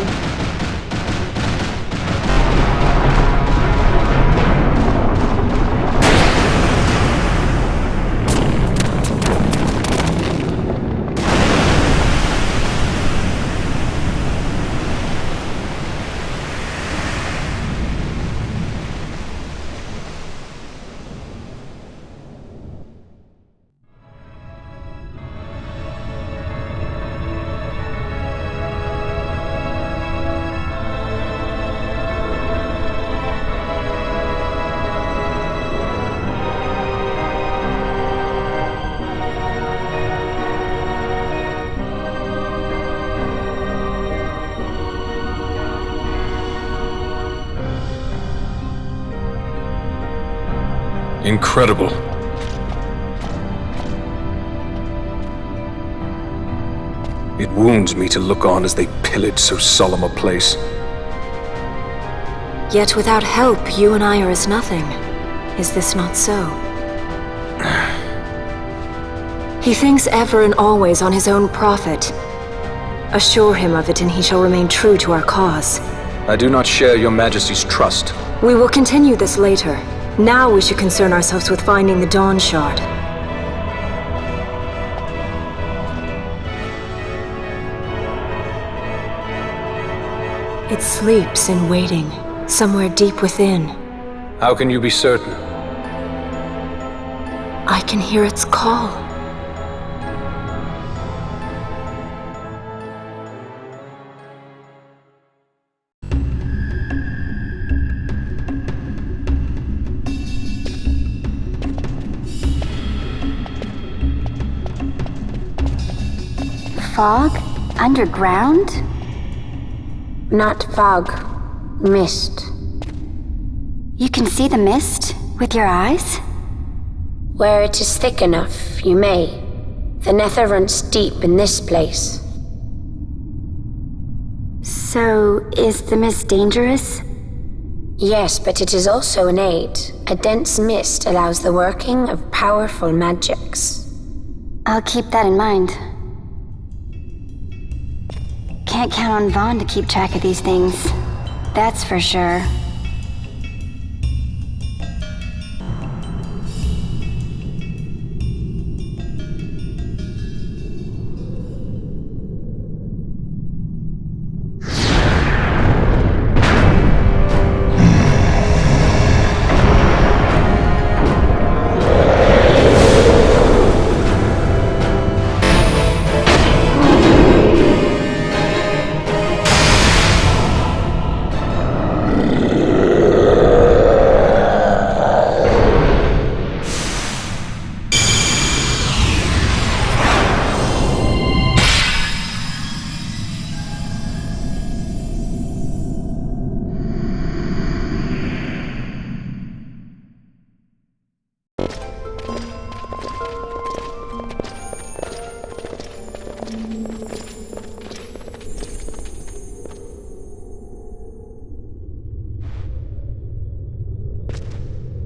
Incredible. It wounds me to look on as they pillage so solemn a place. Yet without help, you and I are as nothing. Is this not so? He thinks ever and always on his own profit. Assure him of it and he shall remain true to our cause. I do not share your Majesty's trust. We will continue this later. Now we should concern ourselves with finding the Dawn Shard. It sleeps in waiting, somewhere deep within. How can you be certain? I can hear its call. Fog? Underground? Not fog. Mist. You can see the mist with your eyes? Where it is thick enough, you may. The nether runs deep in this place. So, is the mist dangerous? Yes, but it is also an aid. A dense mist allows the working of powerful magics. I'll keep that in mind. Can't count on Vaughn to keep track of these things. That's for sure.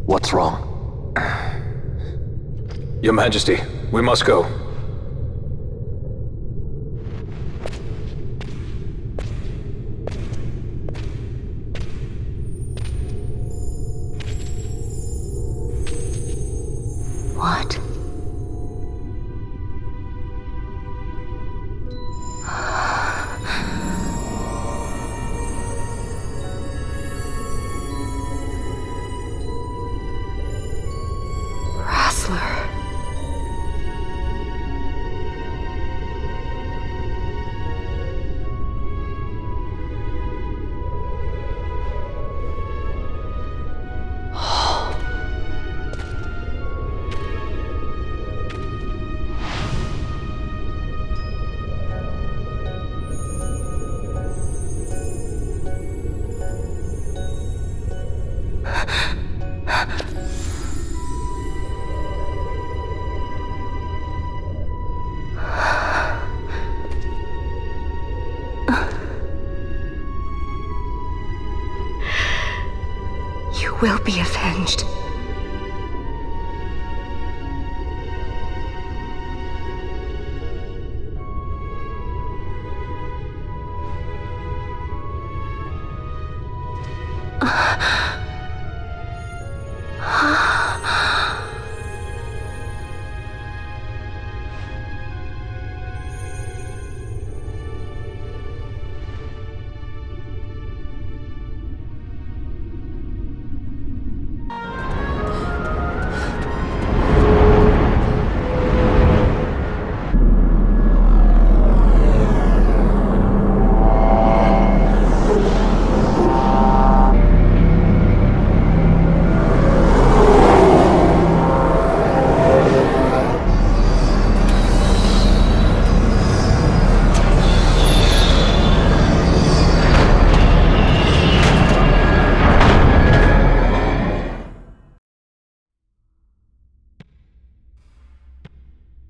What's wrong? Your Majesty, we must go. What? You will be avenged.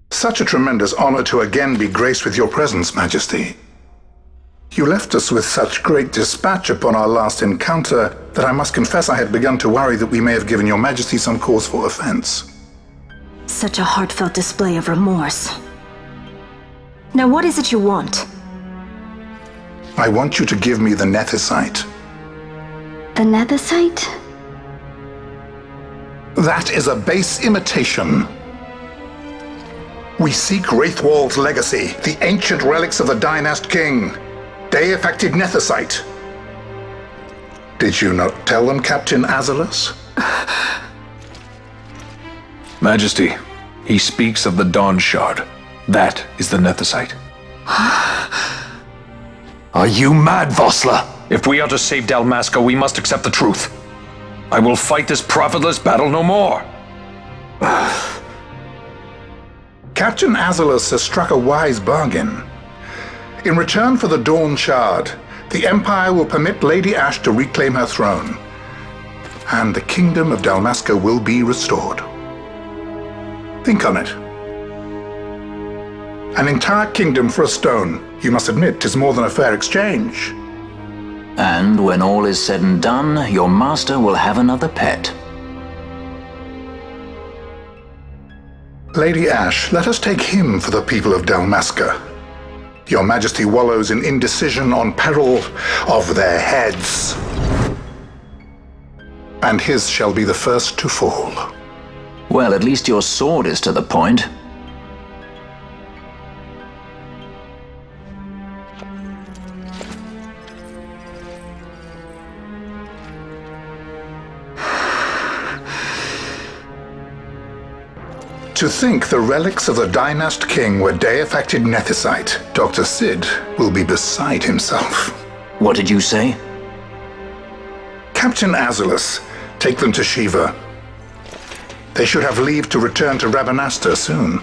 Such a tremendous honor to again be graced with your presence, Majesty. You left us with such great dispatch upon our last encounter that I must confess I had begun to worry that we may have given your Majesty some cause for offense. Such a heartfelt display of remorse. Now what is it you want? I want you to give me the Nethicite. The Nethicite? That is a base imitation. We seek Wraithwall's legacy, the ancient relics of the Dynast King. Day-affected Nethicite. Did you not tell them, Captain Azalus? Majesty, he speaks of the Dawn Shard. That is the Nethicite. Are you mad, Vossler? If we are to save Dalmasca, we must accept the truth. I will fight this profitless battle no more. Captain Azalus has struck a wise bargain. In return for the Dawn Shard, the Empire will permit Lady Ashe to reclaim her throne, and the Kingdom of Dalmasca will be restored. Think on it. An entire kingdom for a stone, you must admit, is more than a fair exchange. And when all is said and done, your master will have another pet. Lady Ashe, let us take him for the people of Dalmasca. Your Majesty wallows in indecision on peril of their heads. And his shall be the first to fall. Well, at least your sword is to the point. To think the relics of the Dynast King were day-affected Nethicite, Dr. Sid will be beside himself. What did you say? Captain Azalus, take them to Shiva. They should have leave to return to Rabanastre soon.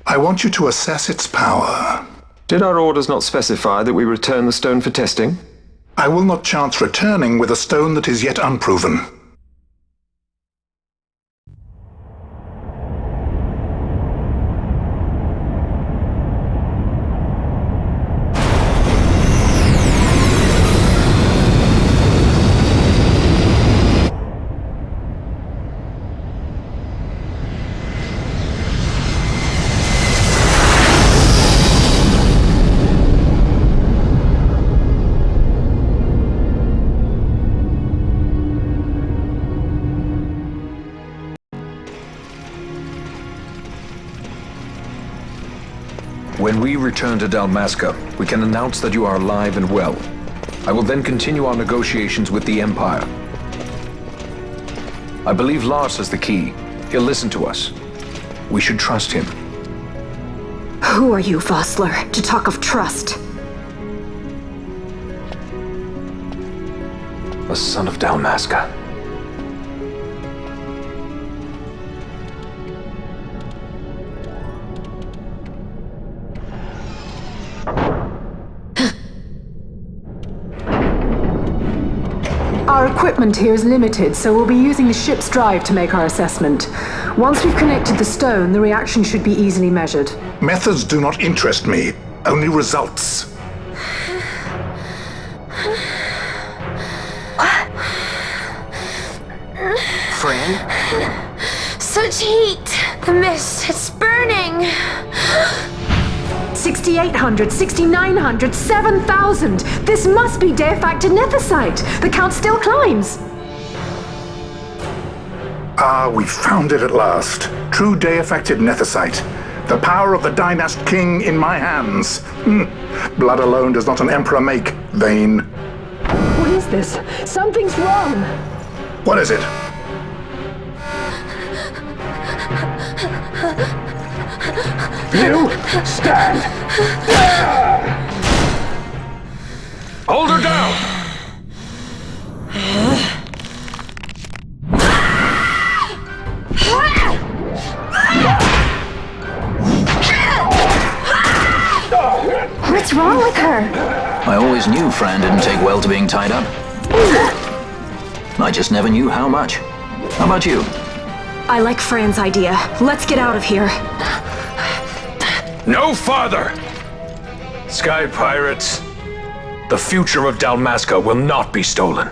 I want you to assess its power. Did our orders not specify that we return the stone for testing? I will not chance returning with a stone that is yet unproven. When we return to Dalmasca, we can announce that you are alive and well. I will then continue our negotiations with the Empire. I believe Lars has the key. He'll listen to us. We should trust him. Who are you, Vossler, to talk of trust? A son of Dalmasca. Our equipment here is limited, so we'll be using the ship's drive to make our assessment. Once we've connected the stone, the reaction should be easily measured. Methods do not interest me, only results. Fran? Such heat! The mist, it's burning! 6,800, 6,900, 7,000! This must be deifacted nethicite! The count still climbs! Ah, we found it at last. True deifacted nethicite. The power of the Dynast King in my hands. Blood alone does not an emperor make, Vayne. What is this? Something's wrong! What is it? You stand! Hold her down! What's wrong with her? I always knew Fran didn't take well to being tied up. I just never knew how much. How about you? I like Fran's idea. Let's get out of here. No farther! Sky Pirates, the future of Dalmasca will not be stolen.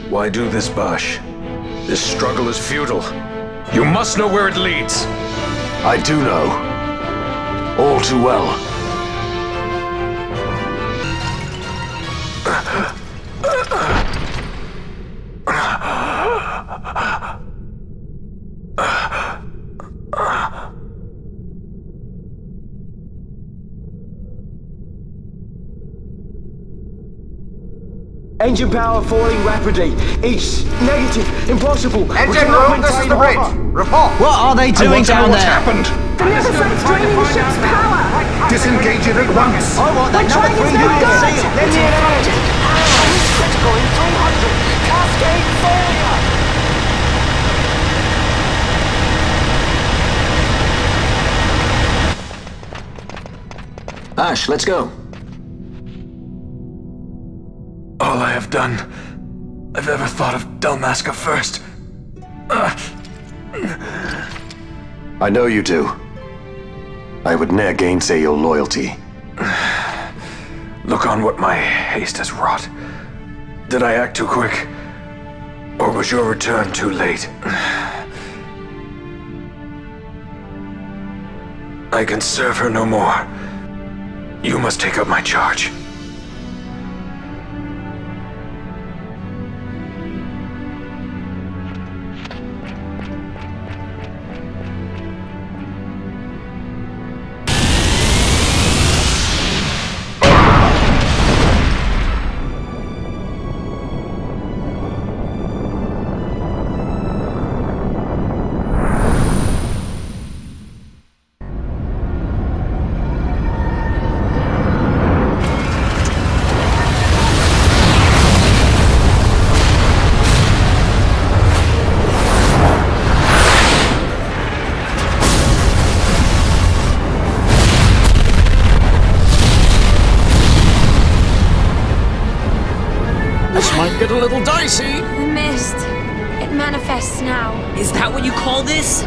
Why do this, Bash? This struggle is futile. You must know where it leads. I do know. All too well. Engine power falling rapidly. East, negative, impossible. Engine room, this is the bridge. Report. What are they doing down what's there? happened. The nethicite's draining the ship's power! Disengage it at once. I want that We're number trying 3 as unit. no See it. Let me in. Critical in 300. Cascade failure. Ash, let's go. All I have done, I've ever thought of Dalmasca first. I know you do. I would ne'er gainsay your loyalty. Look on what my haste has wrought. Did I act too quick? Or was your return too late? I can serve her no more. You must take up my charge. Might get a little dicey. The mist. It manifests now. Is that what you call this?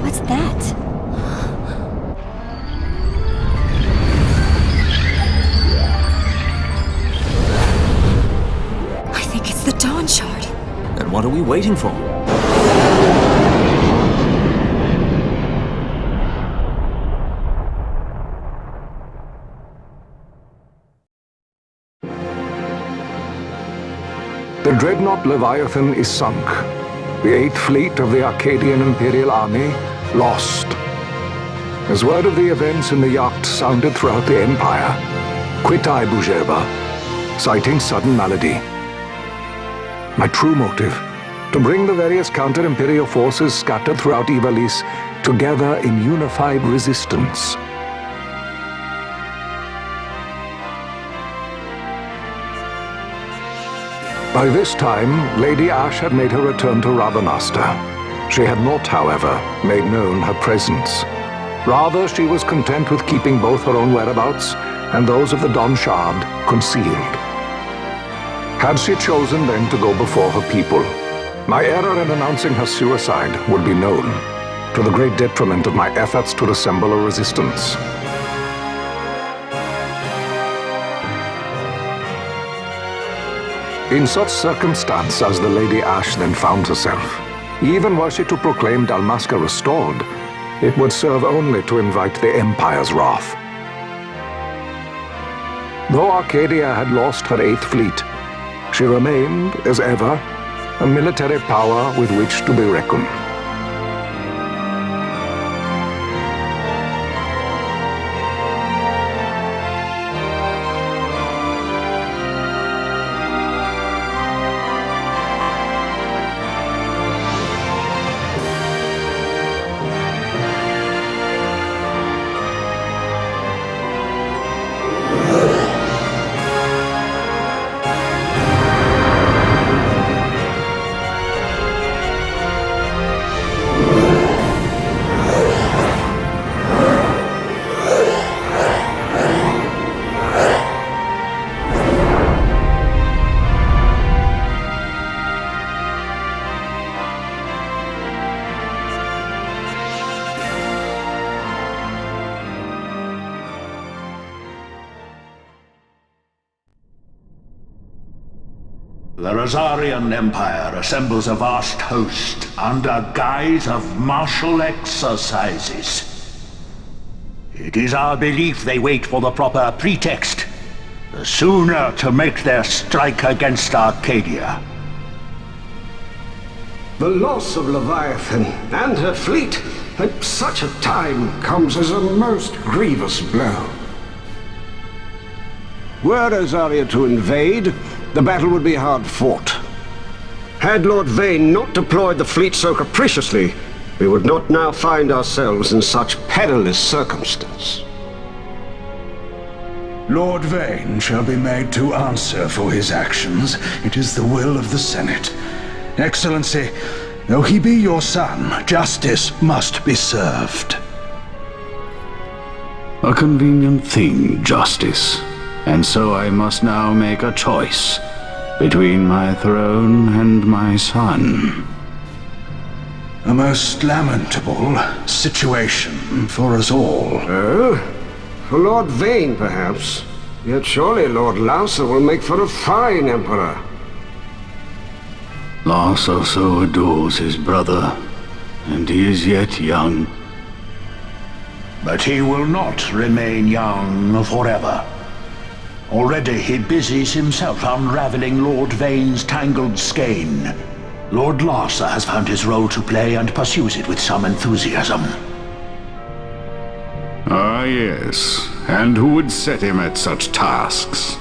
What's that? I think it's the Dawn Shard. Then what are we waiting for? The dreadnought Leviathan is sunk. The 8th Fleet of the Arcadian Imperial Army lost. As word of the events in the yacht sounded throughout the Empire, quit I Bujeba, citing sudden malady. My true motive, to bring the various counter-imperial forces scattered throughout Ivalice together in unified resistance. By this time, Lady Ash had made her return to Rabanasta. She had not, however, made known her presence. Rather, she was content with keeping both her own whereabouts and those of the Don Shard concealed. Had she chosen then to go before her people, my error in announcing her suicide would be known, to the great detriment of my efforts to assemble a resistance. In such circumstance as the Lady Ash then found herself, even were she to proclaim Dalmasca restored, it would serve only to invite the Empire's wrath. Though Arcadia had lost her 8th Fleet, she remained, as ever, a military power with which to be reckoned. The Rosarian Empire assembles a vast host under guise of martial exercises. It is our belief they wait for the proper pretext, the sooner to make their strike against Arcadia. The loss of Leviathan and her fleet at such a time comes as a most grievous blow. Were Rosaria to invade, the battle would be hard fought. Had Lord Vane not deployed the fleet so capriciously, we would not now find ourselves in such perilous circumstance. Lord Vane shall be made to answer for his actions. It is the will of the Senate. Excellency, though he be your son, justice must be served. A convenient thing, justice. And so I must now make a choice between my throne and my son. A most lamentable situation for us all. Oh? For Lord Vane, perhaps. Yet surely Lord Lauser will make for a fine emperor. Lauser so adores his brother, and he is yet young. But he will not remain young forever. Already he busies himself unraveling Lord Vane's tangled skein. Lord Larsa has found his role to play and pursues it with some enthusiasm. Ah, yes. And who would set him at such tasks?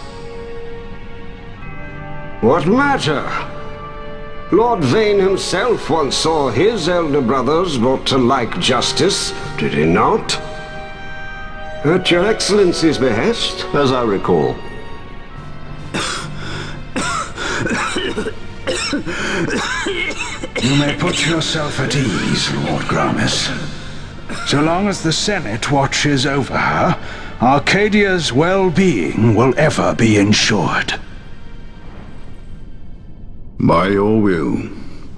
What matter? Lord Vane himself once saw his elder brothers brought to like justice, did he not? At your Excellency's behest, as I recall. You may put yourself at ease, Lord Gramis. So long as the Senate watches over her, Arcadia's well-being will ever be ensured. By your will,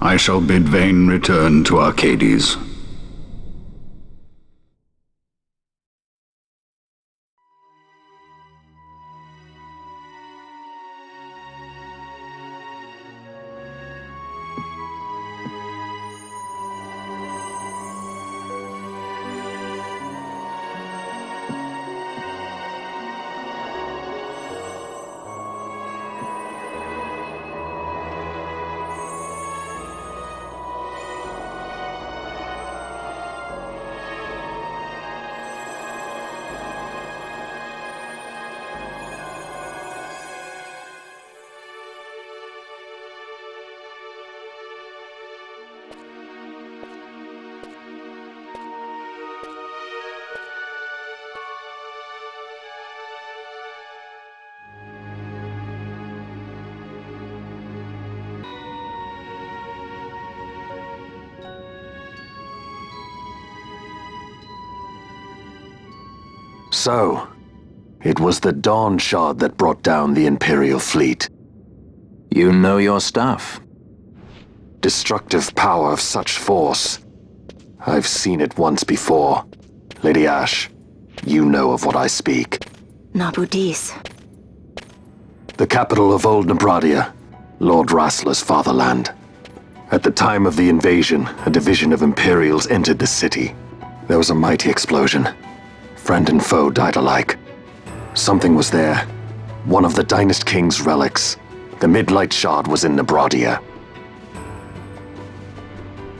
I shall bid Vane return to Arcades. So, it was the Dawn Shard that brought down the Imperial fleet. You know your stuff. Destructive power of such force. I've seen it once before. Lady Ash, you know of what I speak. Nabudis. The capital of Old Nebradia, Lord Rassler's fatherland. At the time of the invasion, a division of Imperials entered the city. There was a mighty explosion. Friend and foe died alike. Something was there. One of the Dynast King's relics. The Midlight Shard was in Nebradia.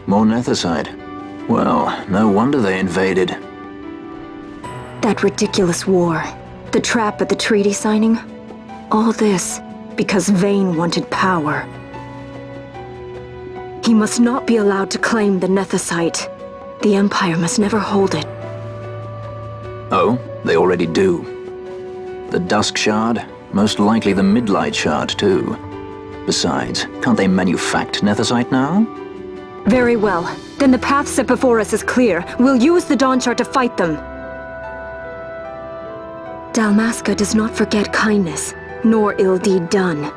More Nethicite. Well, no wonder they invaded. That ridiculous war. The trap at the treaty signing. All this because Vayne wanted power. He must not be allowed to claim the Nethicite. The Empire must never hold it. Oh, they already do. The Dusk Shard, most likely the Midlight Shard too. Besides, can't they manufact Nethicite now? Very well. Then the path set before us is clear. We'll use the Dawn Shard to fight them. Dalmasca does not forget kindness, nor ill deed done.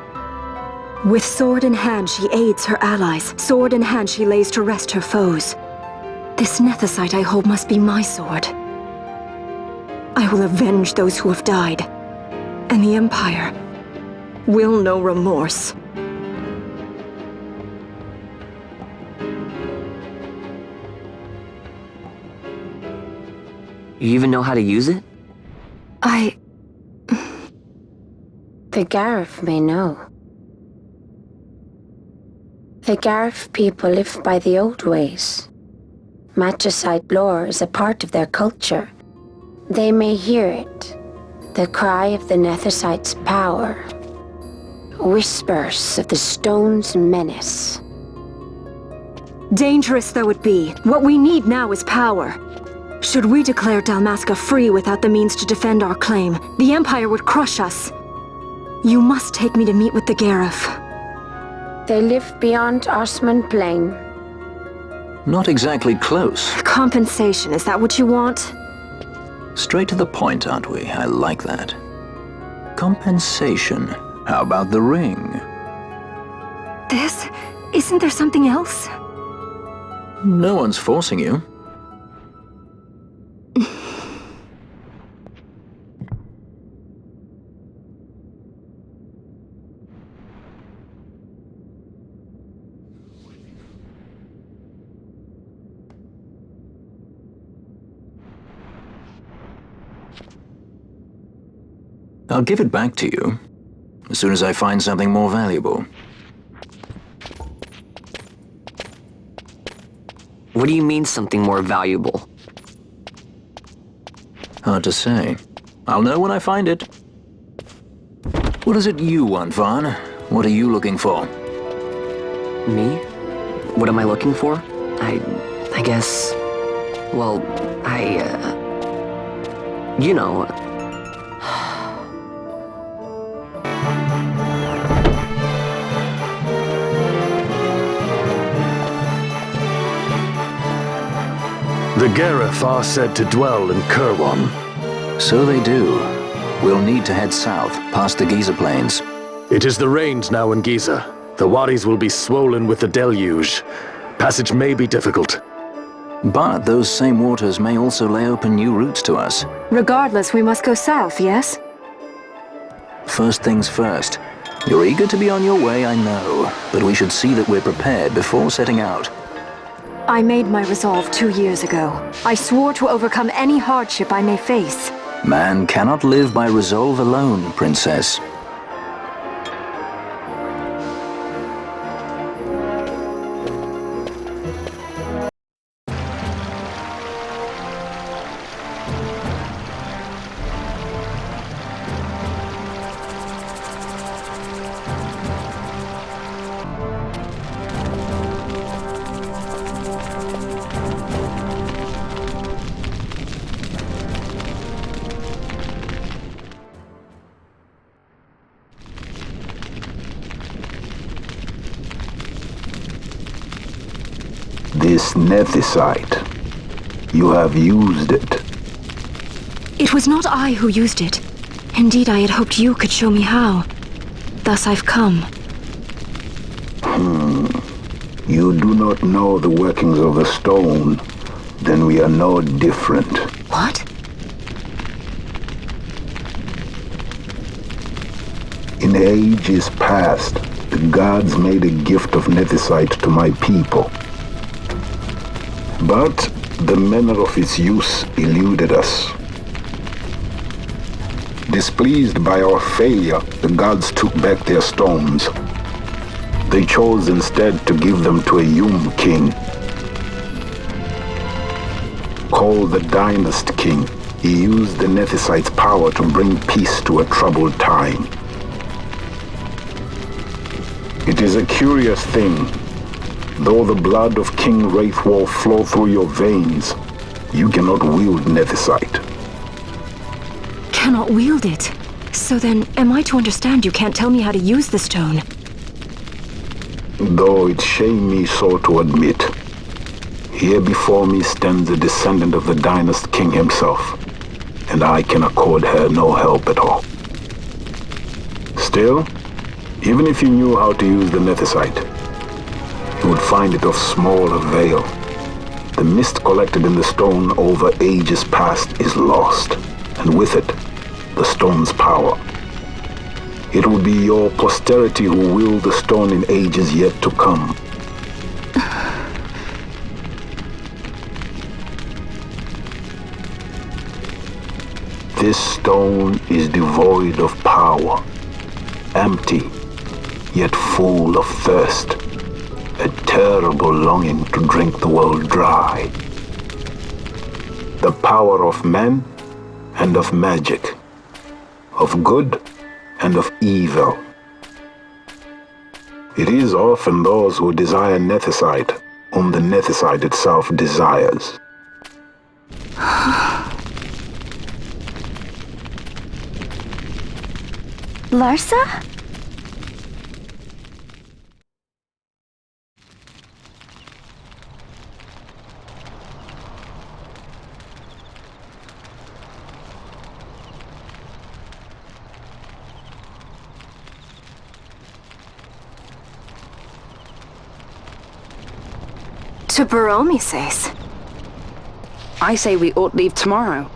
With sword in hand, she aids her allies. Sword in hand, she lays to rest her foes. This Nethicite I hold must be my sword. I will avenge those who have died. And the Empire will know remorse. You even know how to use it? The Garif may know. The Garif people live by the old ways. Magicite lore is a part of their culture. They may hear it. The cry of the Nethicite's power. Whispers of the stone's menace. Dangerous though it be, what we need now is power. Should we declare Dalmasca free without the means to defend our claim, the Empire would crush us. You must take me to meet with the Garif. They live beyond Osman Plain. Not exactly close. Compensation, is that what you want? Straight to the point, aren't we? I like that. Compensation. How about the ring? This? Isn't there something else? No one's forcing you. I'll give it back to you as soon as I find something more valuable. What do you mean something more valuable? Hard to say. I'll know when I find it. What is it you want, Vaughn? What are you looking for? Me? What am I looking for? I guess... Well, you know... The Garif are said to dwell in Kirwan. So they do. We'll need to head south, past the Giza Plains. It is the rains now in Giza. The wadis will be swollen with the deluge. Passage may be difficult. But those same waters may also lay open new routes to us. Regardless, we must go south, yes? First things first. You're eager to be on your way, I know. But we should see that we're prepared before setting out. I made my resolve 2 years ago. I swore to overcome any hardship I may face. Man cannot live by resolve alone, Princess. This Nethicite. You have used it. It was not I who used it. Indeed, I had hoped you could show me how. Thus I've come. You do not know the workings of the stone, then we are no different. What? In ages past, the gods made a gift of nethicite to my people. But the manner of its use eluded us. Displeased by our failure, the gods took back their stones. They chose instead to give them to a Yum king. Called the Dynast King, he used the nethicite's power to bring peace to a troubled time. It is a curious thing. Though the blood of King Wraithwolf flow through your veins, you cannot wield nethicite. Cannot wield it? So then, am I to understand you can't tell me how to use the stone? Though it shame me so to admit, here before me stands a descendant of the Dynast King himself, and I can accord her no help at all. Still, even if you knew how to use the nethicite, you would find it of small avail. The mist collected in the stone over ages past is lost, and with it, the stone's power. It will be your posterity who wield the stone in ages yet to come. This stone is devoid of power, empty, yet full of thirst, a terrible longing to drink the world dry. The power of men and of magic, of good and of evil. It is often those who desire nethicite whom the nethicite itself desires. Larsa? To Baromises. I say we ought leave tomorrow.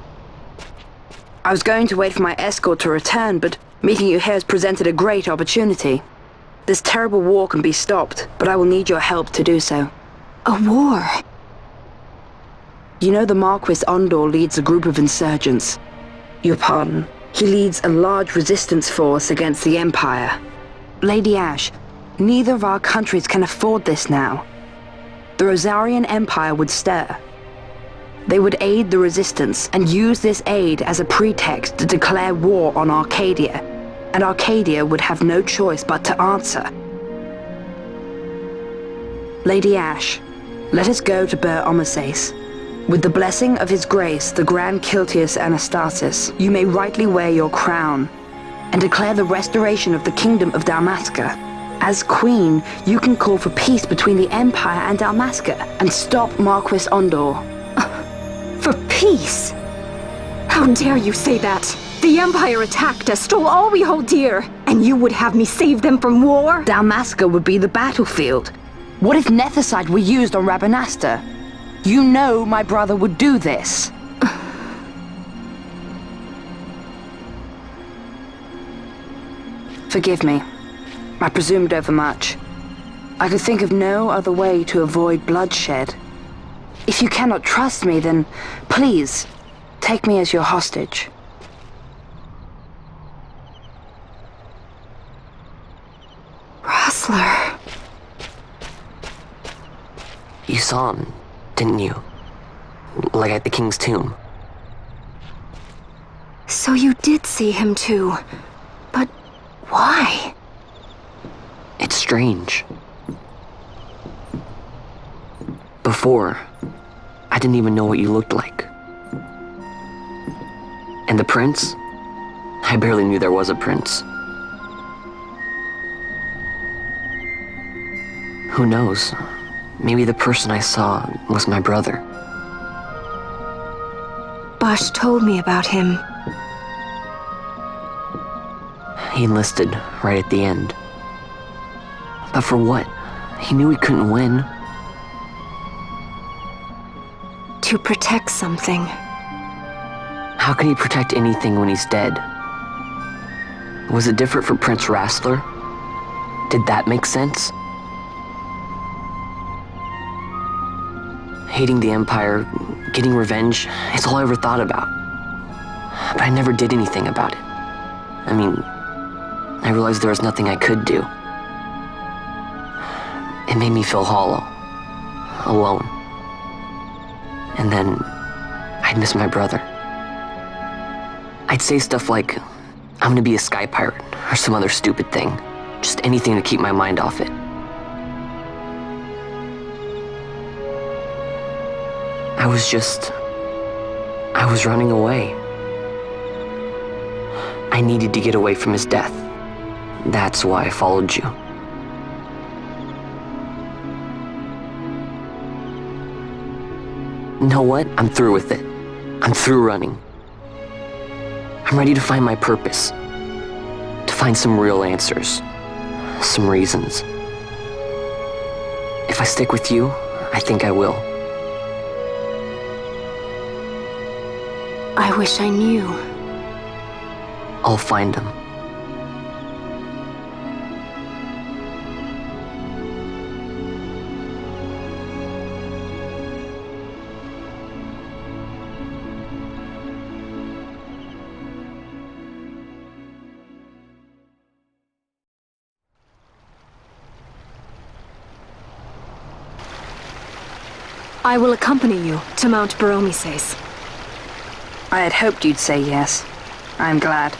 I was going to wait for my escort to return, but meeting you here has presented a great opportunity. This terrible war can be stopped, but I will need your help to do so. A war? You know the Marquis Ondor leads a group of insurgents. Your pardon. He leads a large resistance force against the Empire. Lady Ash, neither of our countries can afford this now. The Rosarian Empire would stir. They would aid the resistance and use this aid as a pretext to declare war on Arcadia, and Arcadia would have no choice but to answer. Lady Ash, let us go to Bur Omises. With the blessing of His Grace, the Grand Kiltius Anastasis, you may rightly wear your crown and declare the restoration of the Kingdom of Dalmasca. As Queen, you can call for peace between the Empire and Dalmasca and stop Marquis Ondor. For peace? How dare you say that? The Empire attacked us, stole all we hold dear, and you would have me save them from war? Dalmasca would be the battlefield. What if nethicite were used on Rabanasta? You know my brother would do this. Forgive me. I presumed overmuch. I could think of no other way to avoid bloodshed. If you cannot trust me, then please, take me as your hostage. Rustler. You saw him, didn't you? Like at the King's tomb. So you did see him too. But why? It's strange. Before, I didn't even know what you looked like. And the prince? I barely knew there was a prince. Who knows? Maybe the person I saw was my brother. Bash told me about him. He enlisted right at the end. But for what? He knew he couldn't win. To protect something. How can he protect anything when he's dead? Was it different for Prince Rastler? Did that make sense? Hating the Empire, getting revenge, it's all I ever thought about. But I never did anything about it. I mean, I realized there was nothing I could do. It made me feel hollow, alone. And then I'd miss my brother. I'd say stuff like, I'm gonna be a sky pirate, or some other stupid thing. Just anything to keep my mind off it. I was running away. I needed to get away from his death. That's why I followed you. You know what? I'm through with it. I'm through running. I'm ready to find my purpose. To find some real answers. Some reasons. If I stick with you, I think I will. I wish I knew. I'll find them. I will accompany you to Mount Baromises. I had hoped you'd say yes. I'm glad.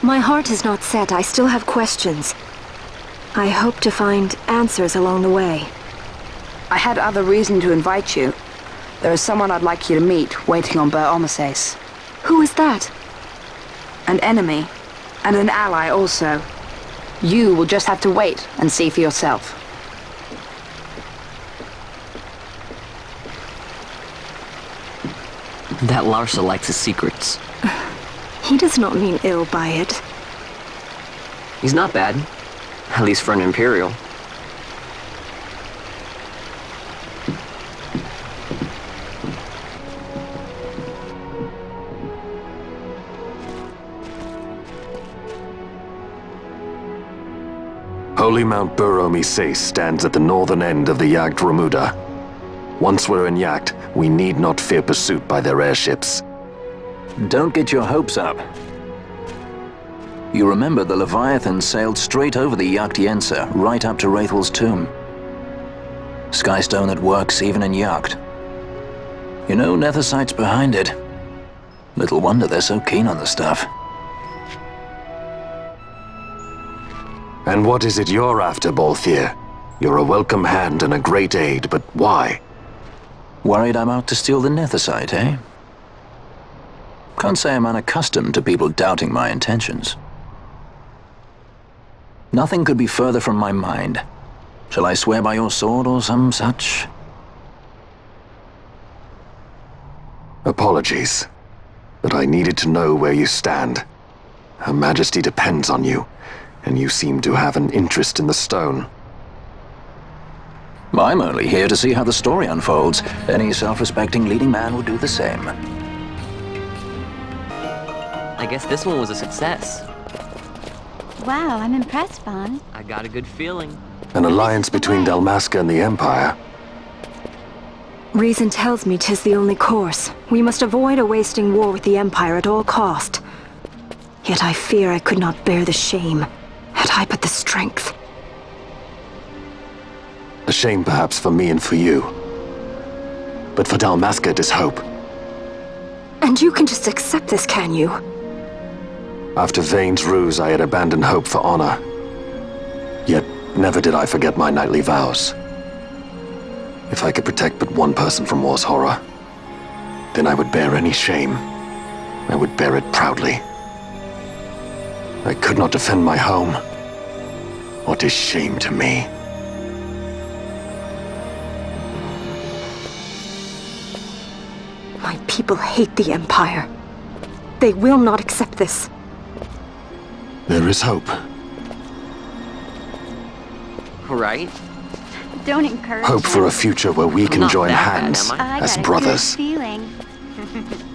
My heart is not set. I still have questions. I hope to find answers along the way. I had other reason to invite you. There is someone I'd like you to meet waiting on Baromises. Who is that? An enemy, and an ally also. You will just have to wait and see for yourself. That Larsa likes his secrets. He does not mean ill by it. He's not bad. At least for an Imperial. Holy Mount Baromises stands at the northern end of the Yacht Remuda. Once we're in Yacht, we need not fear pursuit by their airships. Don't get your hopes up. You remember the Leviathan sailed straight over the Yacht Yensa, right up to Wraithel's tomb. Skystone that works even in Yacht. You know, Nethersight's behind it. Little wonder they're so keen on the stuff. And what is it you're after, Balthier? You're a welcome hand and a great aid, but why? Worried I'm out to steal the Nethersight, eh? Can't say I'm unaccustomed to people doubting my intentions. Nothing could be further from my mind. Shall I swear by your sword or some such? Apologies, but I needed to know where you stand. Her Majesty depends on you, and you seem to have an interest in the stone. I'm only here to see how the story unfolds. Any self-respecting leading man would do the same. I guess this one was a success. Wow, I'm impressed, Vaughn. I got a good feeling. An alliance between Dalmasca and the Empire. Reason tells me 'tis the only course. We must avoid a wasting war with the Empire at all cost. Yet I fear I could not bear the shame, had I but the strength. A shame perhaps for me and for you. But for Dalmasca it is hope. And you can just accept this, can you? After Vane's ruse, I had abandoned hope for honor. Yet, never did I forget my knightly vows. If I could protect but one person from war's horror, then I would bear any shame. I would bear it proudly. I could not defend my home. What is shame to me? My people people hate the Empire. They will not accept this. There is hope. Right? Don't encourage Hope for a future where we can Not join that bad, hands am I? as brothers. Feeling.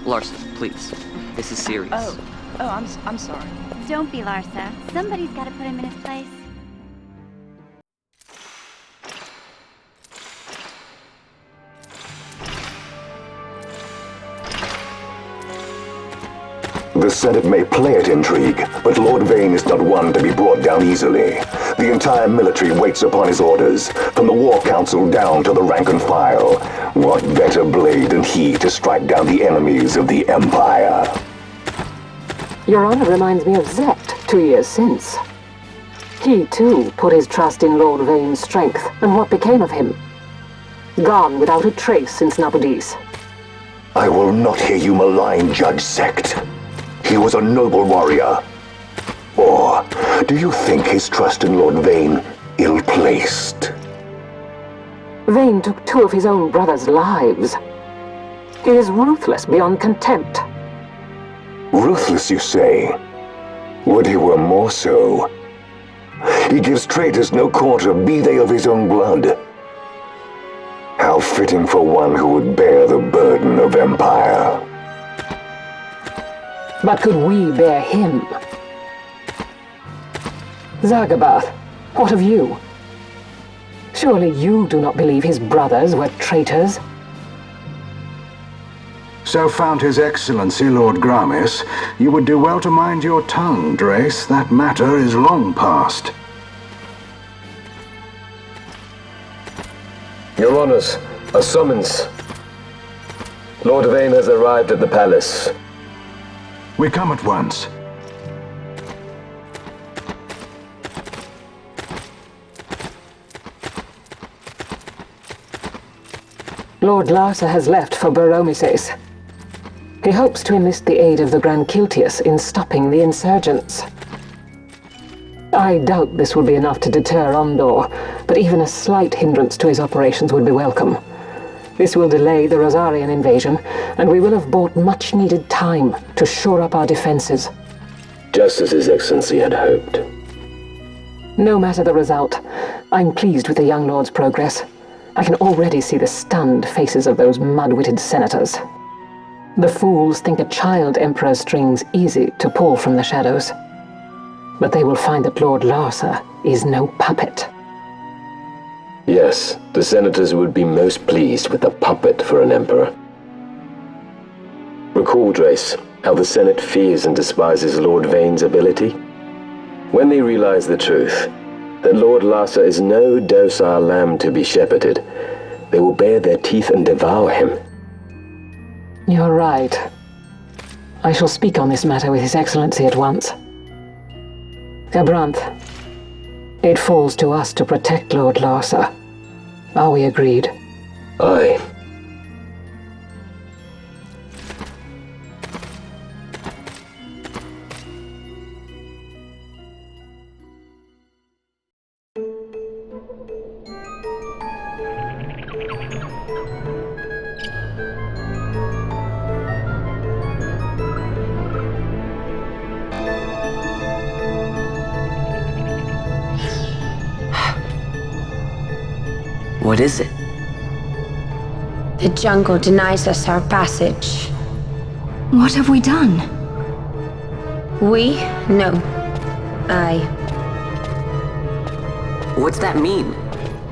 Larsa, please. This is serious. I'm sorry. Don't be Larsa. Somebody's got to put him in his place. The Senate may play at intrigue, but Lord Vane is not one to be brought down easily. The entire military waits upon his orders, from the War Council down to the rank and file. What better blade than he to strike down the enemies of the Empire? Your Honor reminds me of Zet 2 years since. He, too, put his trust in Lord Vane's strength, and what became of him? Gone without a trace since Nabudis. I will not hear you malign Judge Sect. He was a noble warrior. Or do you think his trust in Lord Vane ill-placed? Vane took 2 of his own brothers' lives. He is ruthless beyond contempt. Ruthless, you say? Would he were more so. He gives traitors no quarter, be they of his own blood. How fitting for one who would bear the burden of empire. But could we bear him? Zagabath, what of you? Surely you do not believe his brothers were traitors? So found His Excellency Lord Gramis, you would do well to mind your tongue, Drace. That matter is long past. Your Honors, a summons. Lord Vane has arrived at the palace. We come at once. Lord Larsa has left for Baromises. He hopes to enlist the aid of the Grand Kiltius in stopping the insurgents. I doubt this will be enough to deter Ondor, but even a slight hindrance to his operations would be welcome. This will delay the Rosarian invasion, and we will have bought much-needed time to shore up our defenses. Just as His Excellency had hoped. No matter the result, I'm pleased with the young lord's progress. I can already see the stunned faces of those mud-witted senators. The fools think a child emperor's strings easy to pull from the shadows. But they will find that Lord Larsa is no puppet. Yes, the senators would be most pleased with a puppet for an emperor. Recall, Drace, how the Senate fears and despises Lord Vane's ability. When they realize the truth, that Lord Larsa is no docile lamb to be shepherded, they will bare their teeth and devour him. You're right. I shall speak on this matter with His Excellency at once. Gabranth, it falls to us to protect Lord Larsa. Are we agreed? Aye. What is it? The jungle denies us our passage. What have we done? We? No. I. What's that mean?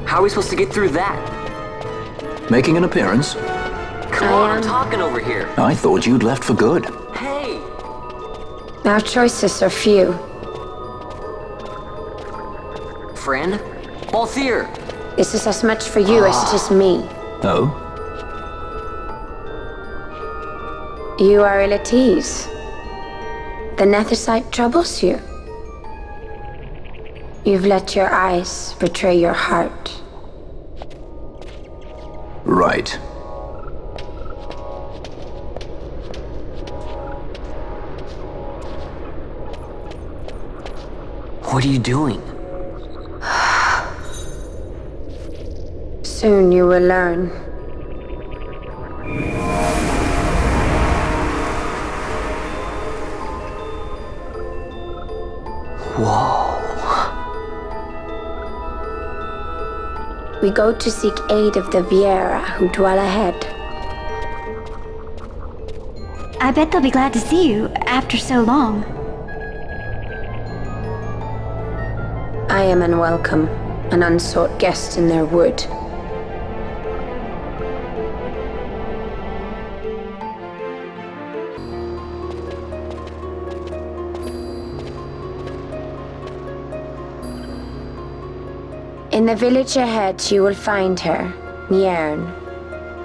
How are we supposed to get through that? Making an appearance? Come on, I'm talking over here. I thought you'd left for good. Hey! Our choices are few. Friend? Balthier! This is as much for you as it is me. Oh? You are ill at ease. The Nethersite troubles you. You've let your eyes betray your heart. Right. What are you doing? Soon you will learn. Whoa. We go to seek aid of the Viera who dwell ahead. I bet they'll be glad to see you after so long. I am unwelcome, an unsought guest in their wood. In the village ahead, you will find her, Mjern.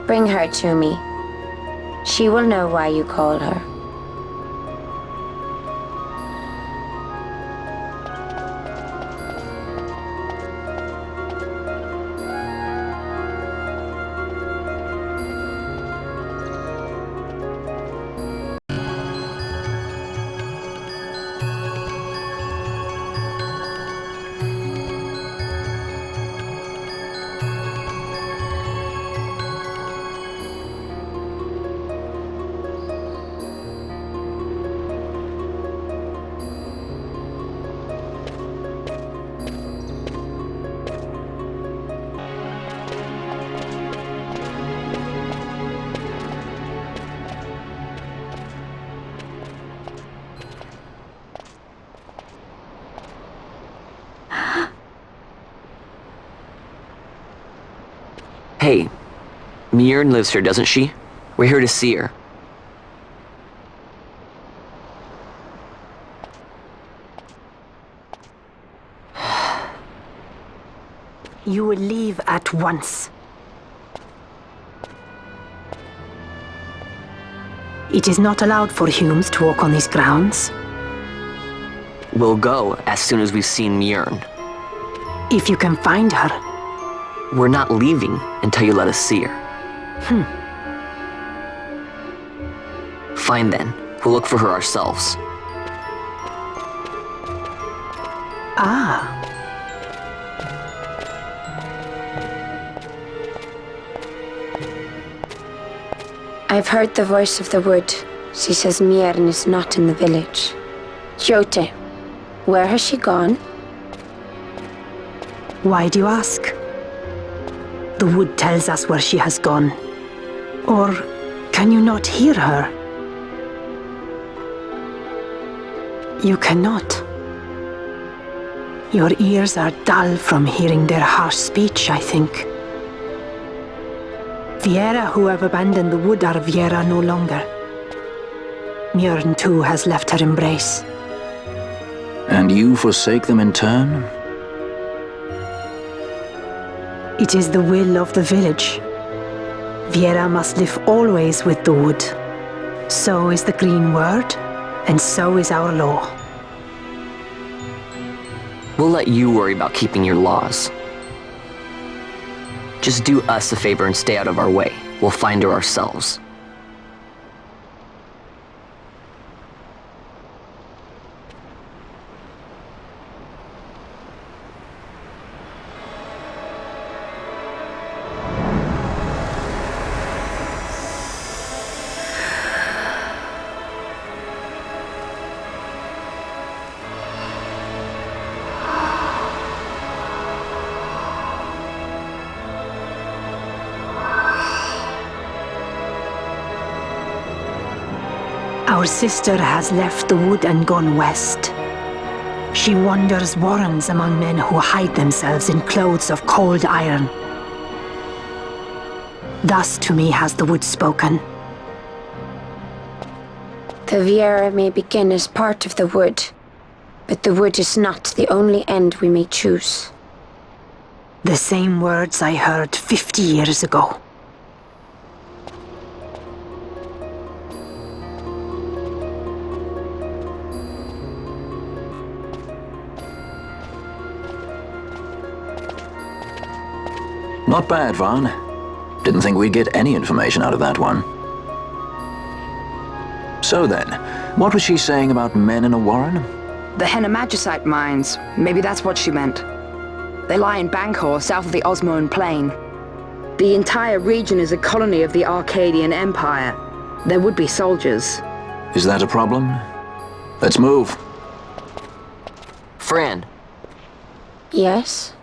Bring her to me. She will know why you call her. Hey, Mjern lives here, doesn't she? We're here to see her. You will leave at once. It is not allowed for humans to walk on these grounds. We'll go as soon as we've seen Mjern. If you can find her. We're not leaving until you let us see her. Fine then. We'll look for her ourselves. Ah. I've heard the voice of the wood. She says Mjern is not in the village. Jote, where has she gone? Why do you ask? The wood tells us where she has gone. Or can you not hear her? You cannot. Your ears are dull from hearing their harsh speech, I think. Viera who have abandoned the wood are Viera no longer. Mjern too has left her embrace. And you forsake them in turn? It is the will of the village. Viera must live always with the wood. So is the green word, and so is our law. We'll let you worry about keeping your laws. Just do us a favor and stay out of our way. We'll find her ourselves. Our sister has left the wood and gone west. She wanders warrens among men who hide themselves in clothes of cold iron. Thus to me has the wood spoken. The Viera may begin as part of the wood, but the wood is not the only end we may choose. The same words I heard 50 years ago. Not bad, Vaughn. Didn't think we'd get any information out of that one. So then, what was she saying about men in a warren? The Henna-Magicite mines. Maybe that's what she meant. They lie in Bangkor, south of the Osmoan Plain. The entire region is a colony of the Arcadian Empire. There would be soldiers. Is that a problem? Let's move. Fran. Yes?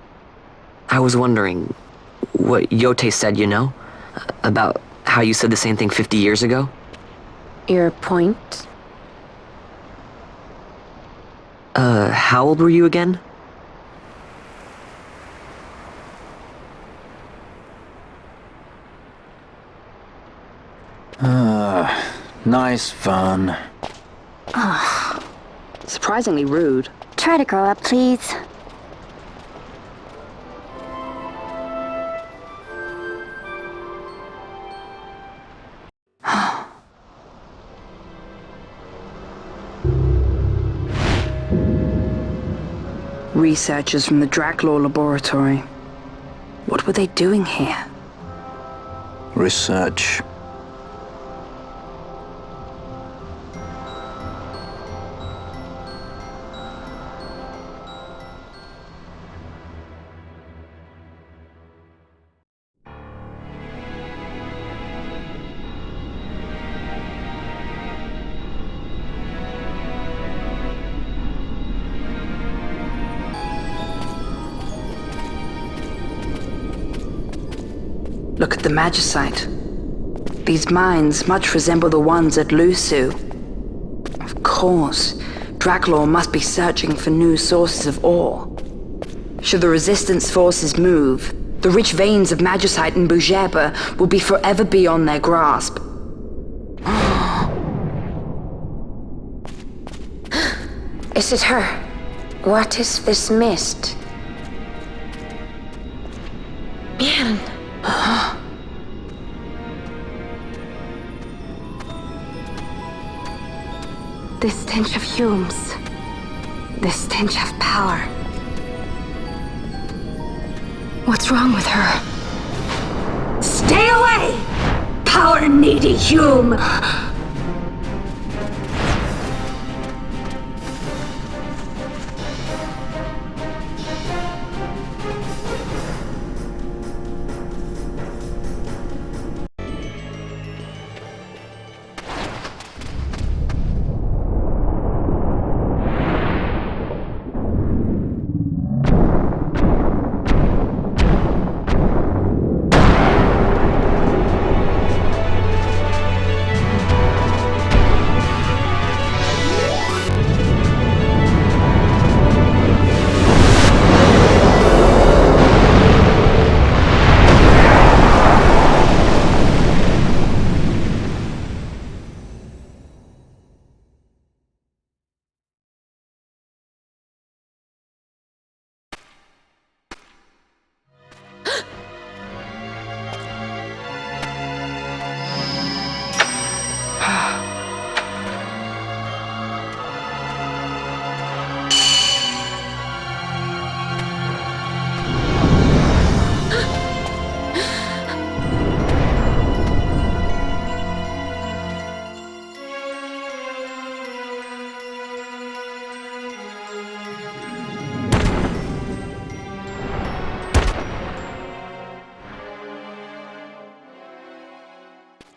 I was wondering what Yote said, you know? About how you said the same thing 50 years ago? Your point? How old were you again? Nice fun. Surprisingly rude. Try to grow up, please. Researchers from the Draclaw laboratory. What were they doing here? Research. Look at the magicite. These mines much resemble the ones at Lusu. Of course, Draclaw must be searching for new sources of ore. Should the resistance forces move, the rich veins of magicite in Bujeba will be forever beyond their grasp. Is it her? What is this mist? Man. The stench of fumes. The stench of power. What's wrong with her? Stay away! Power-needy Hume!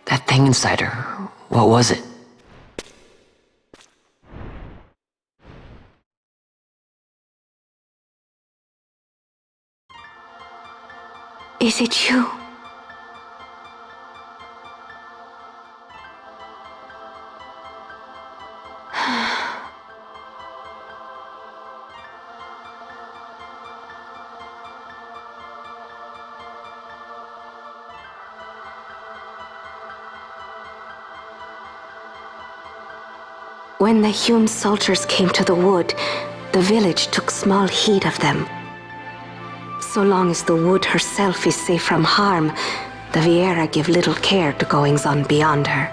That thing inside her, what was it? Is it you? When the Hume soldiers came to the wood, the village took small heed of them. So long as the wood herself is safe from harm, the Viera give little care to goings-on beyond her.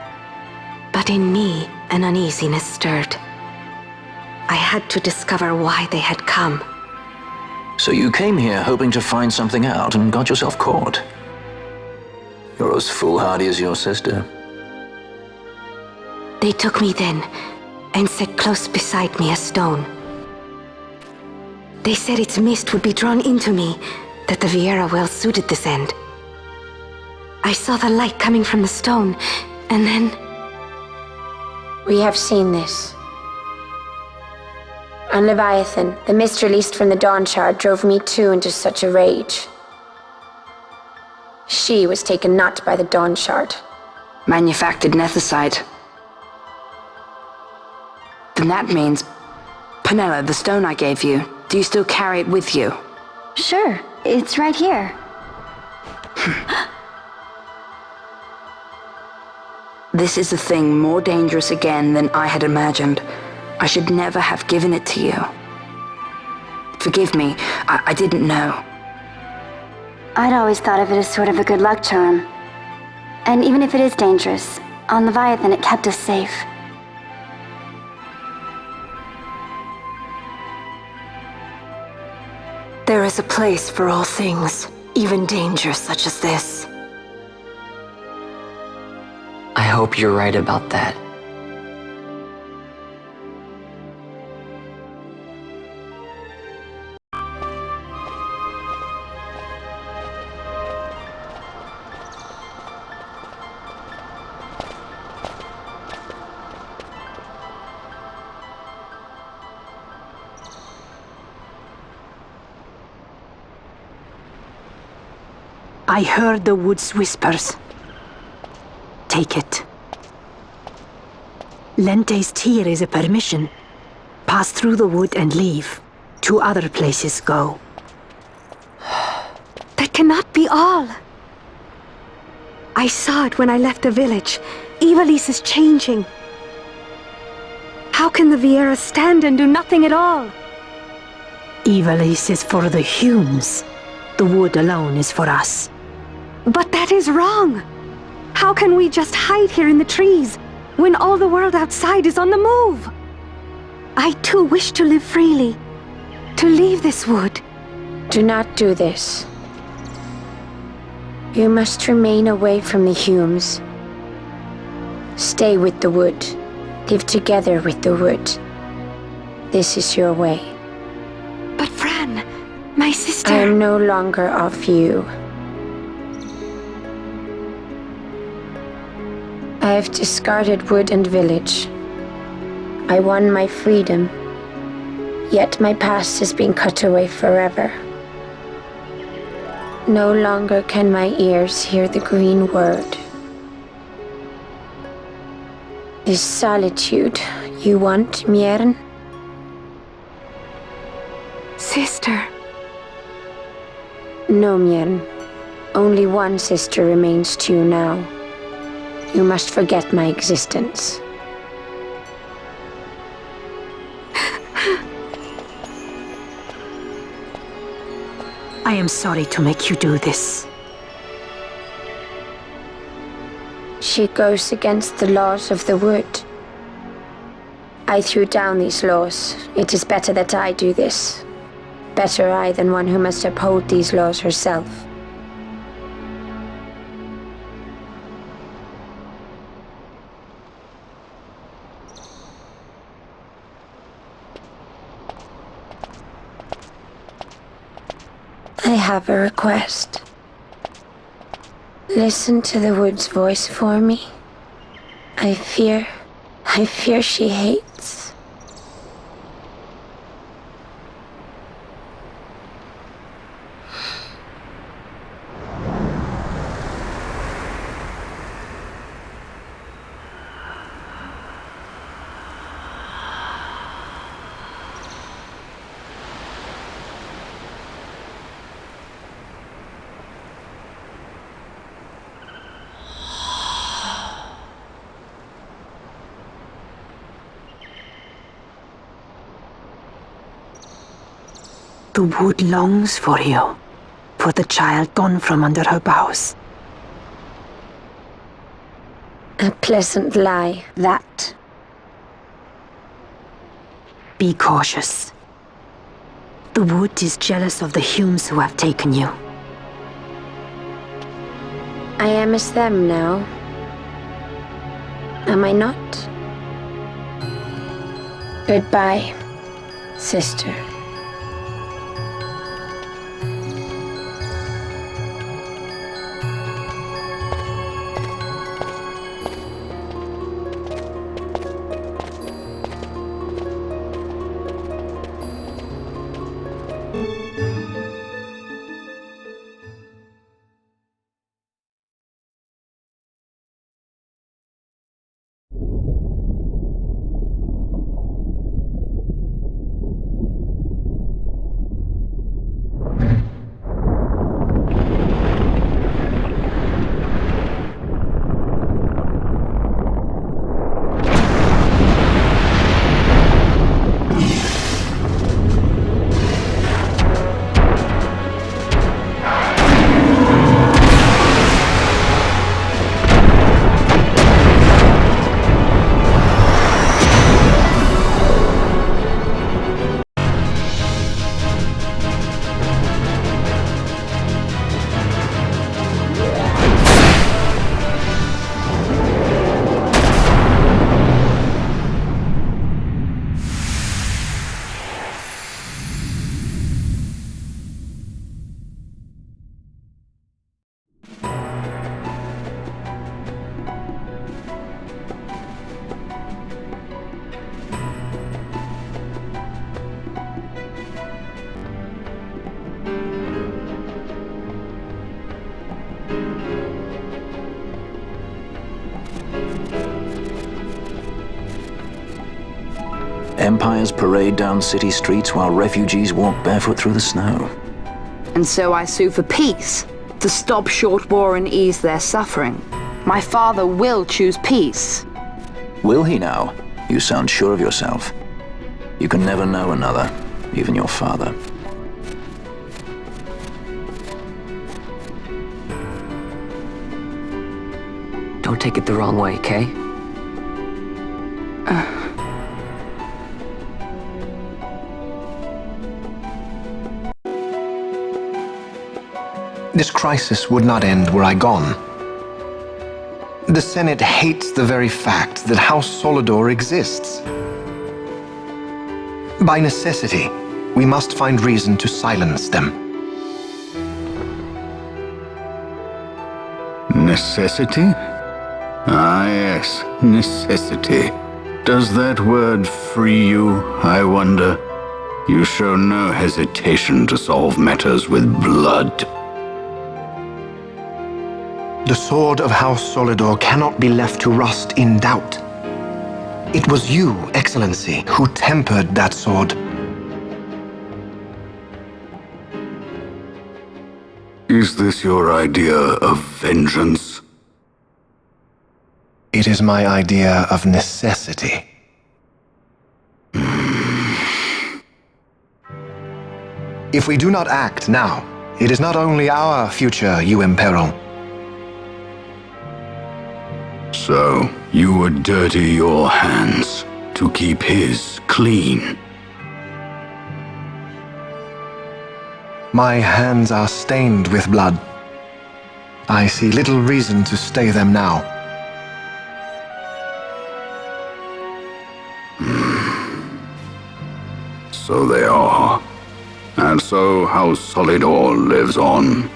But in me, an uneasiness stirred. I had to discover why they had come. So you came here hoping to find something out and got yourself caught. You're as foolhardy as your sister. They took me then, and set close beside me a stone. They said its mist would be drawn into me, that the Viera well suited this end. I saw the light coming from the stone, and then... We have seen this. And Leviathan, the mist released from the Dawn Shard, drove me too into such a rage. She was taken not by the Dawn Shard. Manufactured nethicite. Then that means... Penella, the stone I gave you, do you still carry it with you? Sure, it's right here. This is a thing more dangerous again than I had imagined. I should never have given it to you. Forgive me, I didn't know. I'd always thought of it as sort of a good luck charm. And even if it is dangerous, on Leviathan it kept us safe. There is a place for all things, even danger such as this. I hope you're right about that. I heard the wood's whispers. Take it. Lente's tear is a permission. Pass through the wood and leave. To other places go. That cannot be all. I saw it when I left the village. Ivalice is changing. How can the Viera stand and do nothing at all? Ivalice is for the Humes. The wood alone is for us. But that is wrong. How can we just hide here in the trees when all the world outside is on the move? I too wish to live freely, to leave this wood. Do not do this. You must remain away from the Humes. Stay with the wood. Live together with the wood. This is your way. But Fran, my sister... I am no longer of you. I have discarded wood and village. I won my freedom, yet my past has been cut away forever. No longer can my ears hear the green word. This solitude you want, Miern? Sister. No, Miern. Only one sister remains to you now. You must forget my existence. I am sorry to make you do this. She goes against the laws of the wood. I threw down these laws. It is better that I do this. Better I than one who must uphold these laws herself. I have a request. Listen to the wood's voice for me. I fear she hates. The wood longs for you, for the child gone from under her boughs. A pleasant lie, that. Be cautious. The wood is jealous of the Humes who have taken you. I am as them now. Am I not? Goodbye, sister. Empires parade down city streets while refugees walk barefoot through the snow. And so I sue for peace, to stop short war and ease their suffering. My father will choose peace. Will he now? You sound sure of yourself. You can never know another, even your father. Don't take it the wrong way, Kay? This crisis would not end were I gone. The Senate hates the very fact that House Solidor exists. By necessity, we must find reason to silence them. Necessity? Ah, yes, necessity. Does that word free you, I wonder? You show no hesitation to solve matters with blood. The sword of House Solidor cannot be left to rust in doubt. It was you, Excellency, who tempered that sword. Is this your idea of vengeance? It is my idea of necessity. If we do not act now, it is not only our future you imperil. So, you would dirty your hands to keep his clean? My hands are stained with blood. I see little reason to stay them now. So they are. And so House Solidor lives on.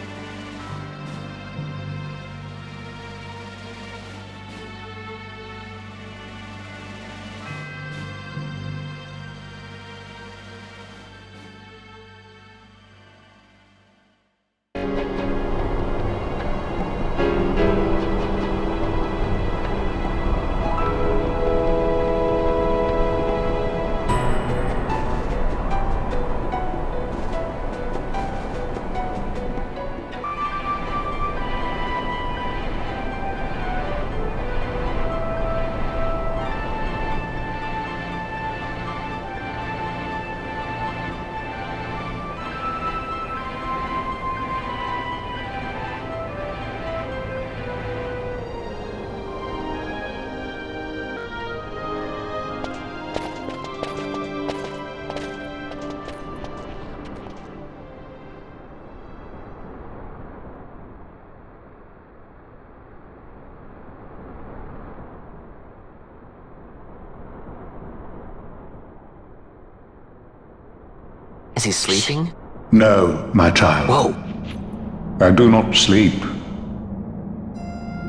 Is he sleeping? No, my child. Whoa. I do not sleep.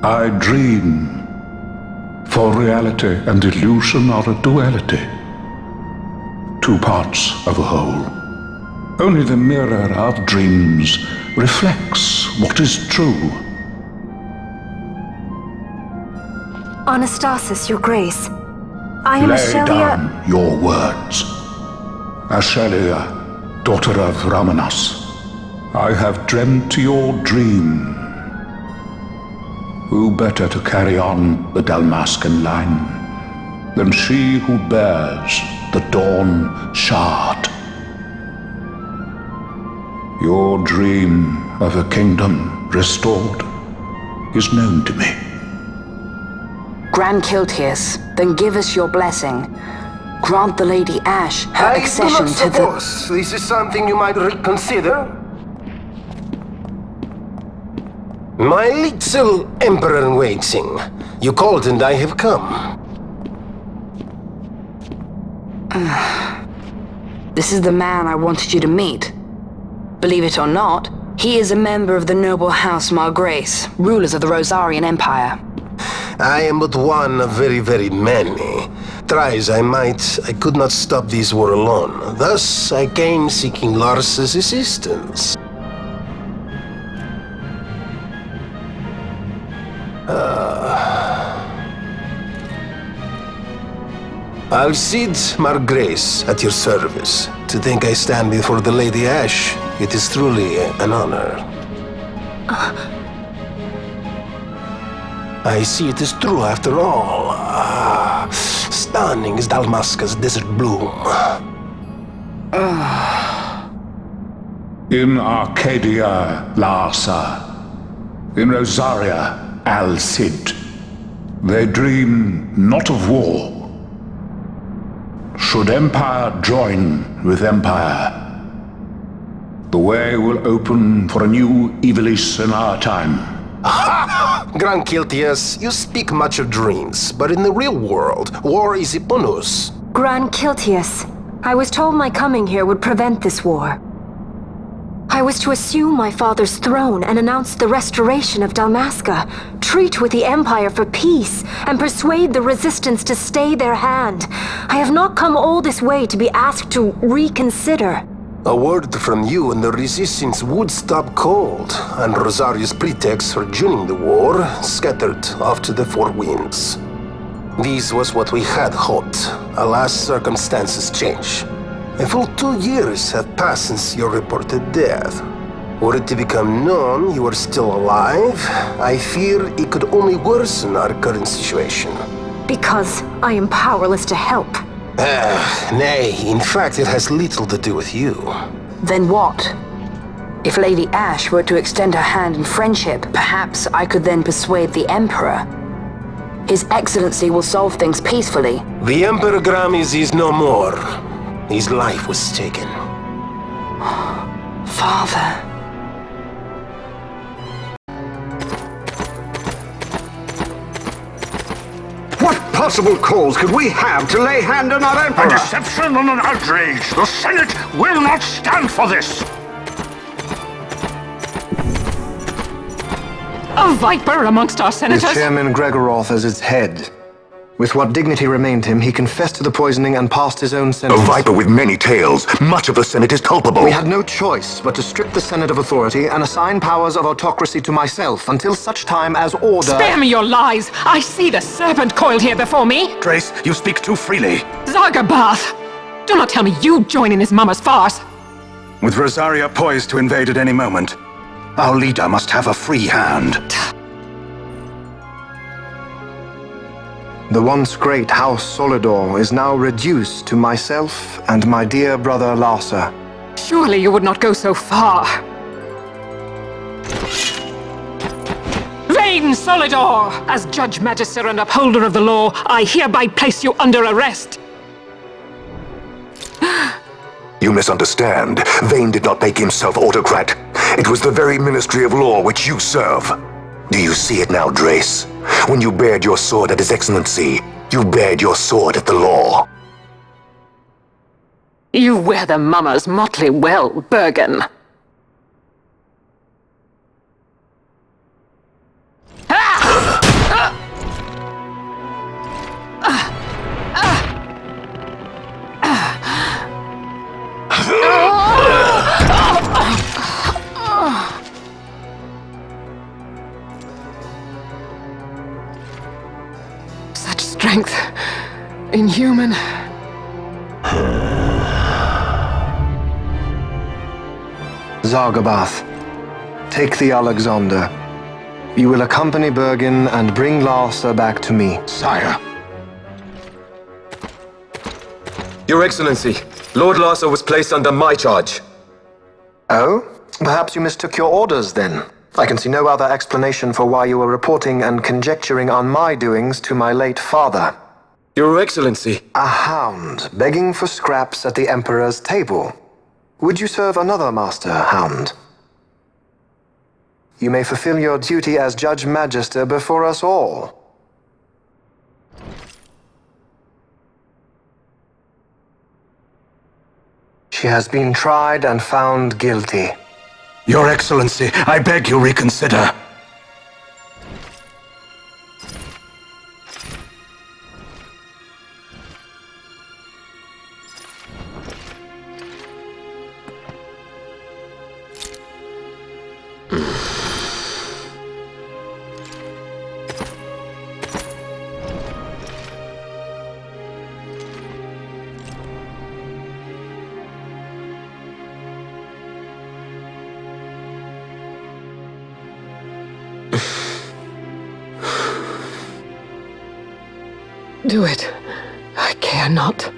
I dream. For reality and illusion are a duality. Two parts of a whole. Only the mirror of dreams reflects what is true. Anastasis, Your Grace. I am Lay Ashelia. down your words. Ashelia, daughter of Ramanas, I have dreamt your dream. Who better to carry on the Dalmascan line than she who bears the Dawn Shard? Your dream of a kingdom restored is known to me. Grand Kiltias, then give us your blessing. Grant the Lady Ash her accession to the... This is something you might reconsider. My little Emperor-in-Waiting. You called and I have come. This is the man I wanted you to meet. Believe it or not, he is a member of the noble House Margrace, rulers of the Rosarian Empire. I am but one of very, very many. Try as I might, I could not stop this war alone. Thus, I came seeking Lars's assistance. Alcide Margrace at your service. To think I stand before the Lady Ash, it is truly an honor. I see it is true after all. Stunning is Dalmasca's desert bloom. In Arcadia, Larsa. In Rosaria, Alcide. They dream not of war. Should Empire join with Empire, the way will open for a new Ivilis in our time. Grand Kiltias, you speak much of dreams, but in the real world, war is upon us. Gran Kiltias, I was told my coming here would prevent this war. I was to assume my father's throne and announce the restoration of Dalmasca, treat with the Empire for peace, and persuade the Resistance to stay their hand. I have not come all this way to be asked to reconsider. A word from you and the Resistance would stop cold, and Rosaria's pretext for joining the war scattered off to the four winds. This was what we had hoped. Alas, circumstances change. A full 2 years have passed since your reported death. Were it to become known you are still alive, I fear it could only worsen our current situation. Because I am powerless to help. Nay, in fact it has little to do with you. Then what? If Lady Ash were to extend her hand in friendship, perhaps I could then persuade the Emperor. His Excellency will solve things peacefully. The Emperor Gramis is no more. His life was taken. Father. What possible cause could we have to lay hand on our Emperor? A deception and an outrage! The Senate will not stand for this! A viper amongst our senators? With Chairman Gregoroth as its head. With what dignity remained him, he confessed to the poisoning and passed his own sentence. A viper with many tails. Much of the Senate is culpable. We had no choice but to strip the Senate of authority and assign powers of autocracy to myself until such time as order... Spare me your lies! I see the serpent coiled here before me! Trace, you speak too freely. Zargabath! Do not tell me you join in his mama's farce! With Rosaria poised to invade at any moment, our leader must have a free hand. The once great House Solidor is now reduced to myself and my dear brother Larsa. Surely you would not go so far. Vayne Solidor! As Judge Magister and upholder of the law, I hereby place you under arrest. You misunderstand. Vayne did not make himself autocrat. It was the very Ministry of Law which you serve. Do you see it now, Drace? When you bared your sword at His Excellency, you bared your sword at the law. You wear the mama's motley well, Bergen. Such strength. Inhuman. Zargabath, take the Alexander. You will accompany Bergen and bring Larsa back to me. Sire. Your Excellency, Lord Larsa was placed under my charge. Oh? Perhaps you mistook your orders then. I can see no other explanation for why you were reporting and conjecturing on my doings to my late father. Your Excellency. A hound begging for scraps at the Emperor's table. Would you serve another master, hound? You may fulfill your duty as Judge Magister before us all. She has been tried and found guilty. Your Excellency, I beg you reconsider. Do it. I care not.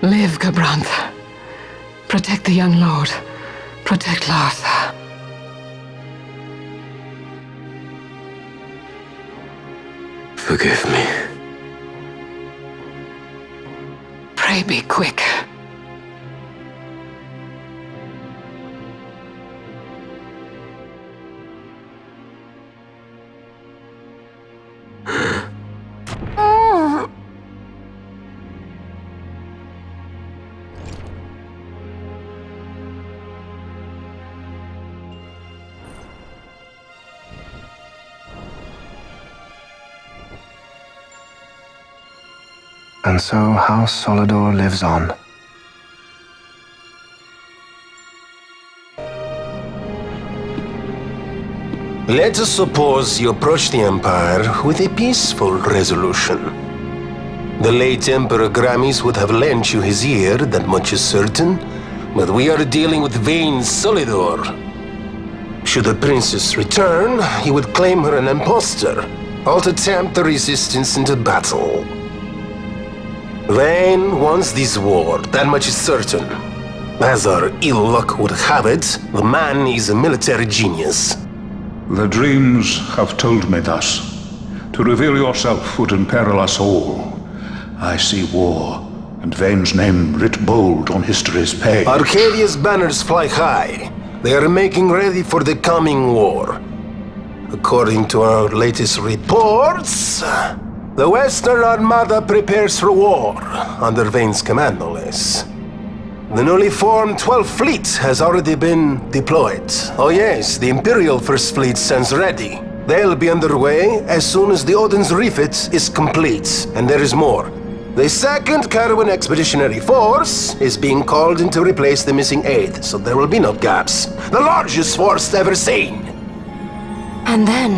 Live, Gabrantha. Protect the young lord. Protect Larsa. Forgive me. Pray be quick. And so House Solidor lives on. Let us suppose you approach the Empire with a peaceful resolution. The late Emperor Gramis would have lent you his ear, that much is certain, but we are dealing with Vayne Solidor. Should the princess return, he would claim her an impostor, or to tempt the resistance into battle. Vayne wants this war, that much is certain. As our ill luck would have it, the man is a military genius. The dreams have told me thus. To reveal yourself would imperil us all. I see war, and Vayne's name writ bold on history's page. Arcadia's banners fly high. They are making ready for the coming war. According to our latest reports, the Western Armada prepares for war, under Vayne's command, no less. The newly formed 12th Fleet has already been deployed. Oh yes, the Imperial First Fleet stands ready. They'll be underway as soon as the Odin's refit is complete. And there is more. The 2nd Carwin Expeditionary Force is being called in to replace the missing 8th, so there will be no gaps. The largest force ever seen! And then,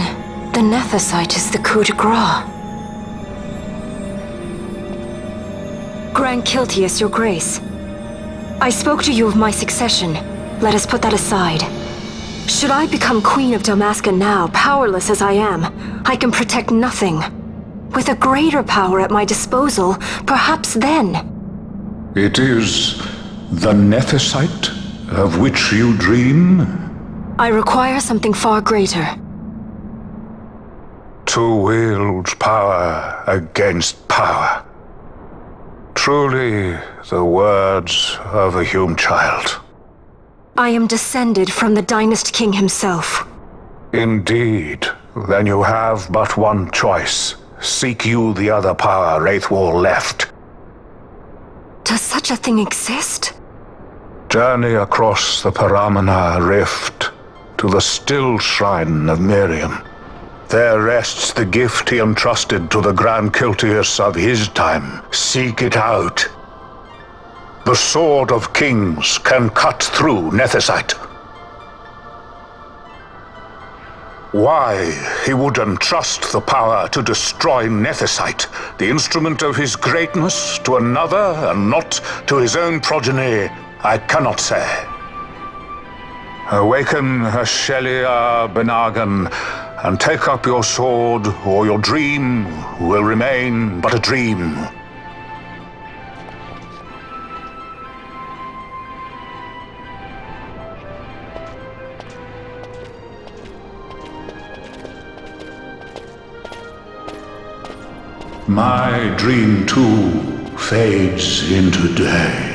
the Nethicite is the coup de grace. Grand Kiltius, your grace. I spoke to you of my succession. Let us put that aside. Should I become Queen of Dalmasca now, powerless as I am, I can protect nothing. With a greater power at my disposal, perhaps then. It is the Nethicite of which you dream? I require something far greater. To wield power against power. Truly, the words of a human child. I am descended from the Dynast King himself. Indeed. Then you have but one choice. Seek you the other power Wraithwall left. Does such a thing exist? Journey across the Paramana Rift to the still shrine of Miriam. There rests the gift he entrusted to the Grand Kiltius of his time. Seek it out. The Sword of Kings can cut through Nethicite. Why he would entrust the power to destroy Nethicite, the instrument of his greatness, to another and not to his own progeny, I cannot say. Awaken Ashelia Benagan, and take up your sword, or your dream will remain but a dream. My dream too fades into day.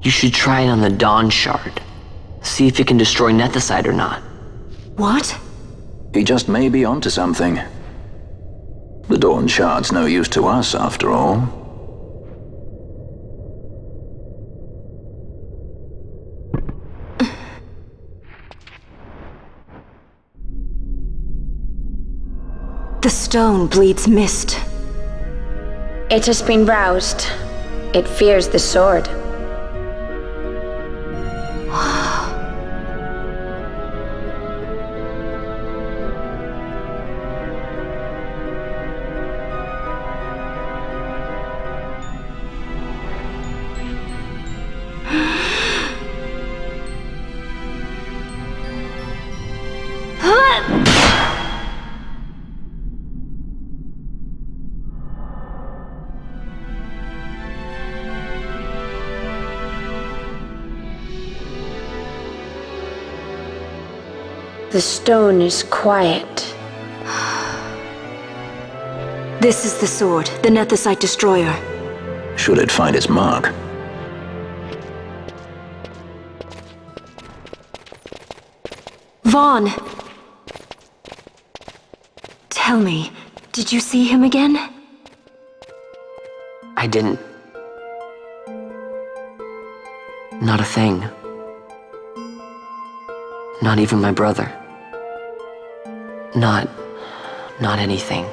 You should try it on the Dawn Shard. See if it can destroy Nethicite or not. What? He just may be onto something. The Dawn Shard's no use to us, after all. The stone bleeds mist. It has been roused. It fears the sword. The stone is quiet. This is the sword, the Nethicite destroyer. Should it find its mark? Vaughn! Tell me, did you see him again? I didn't. Not a thing. Not even my brother. Not anything.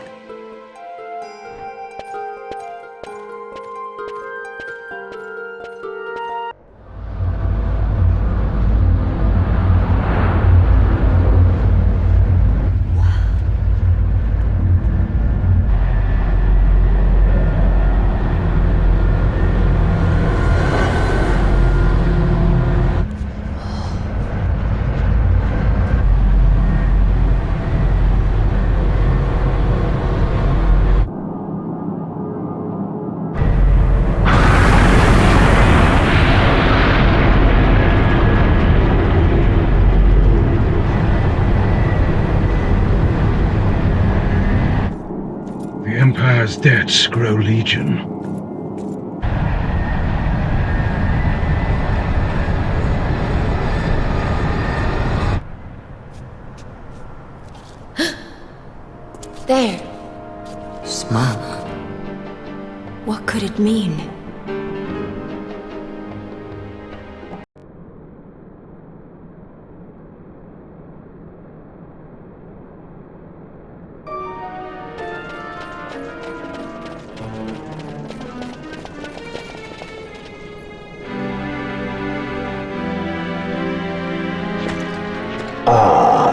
The Empire's debts grow legion. There. Smoke. What could it mean?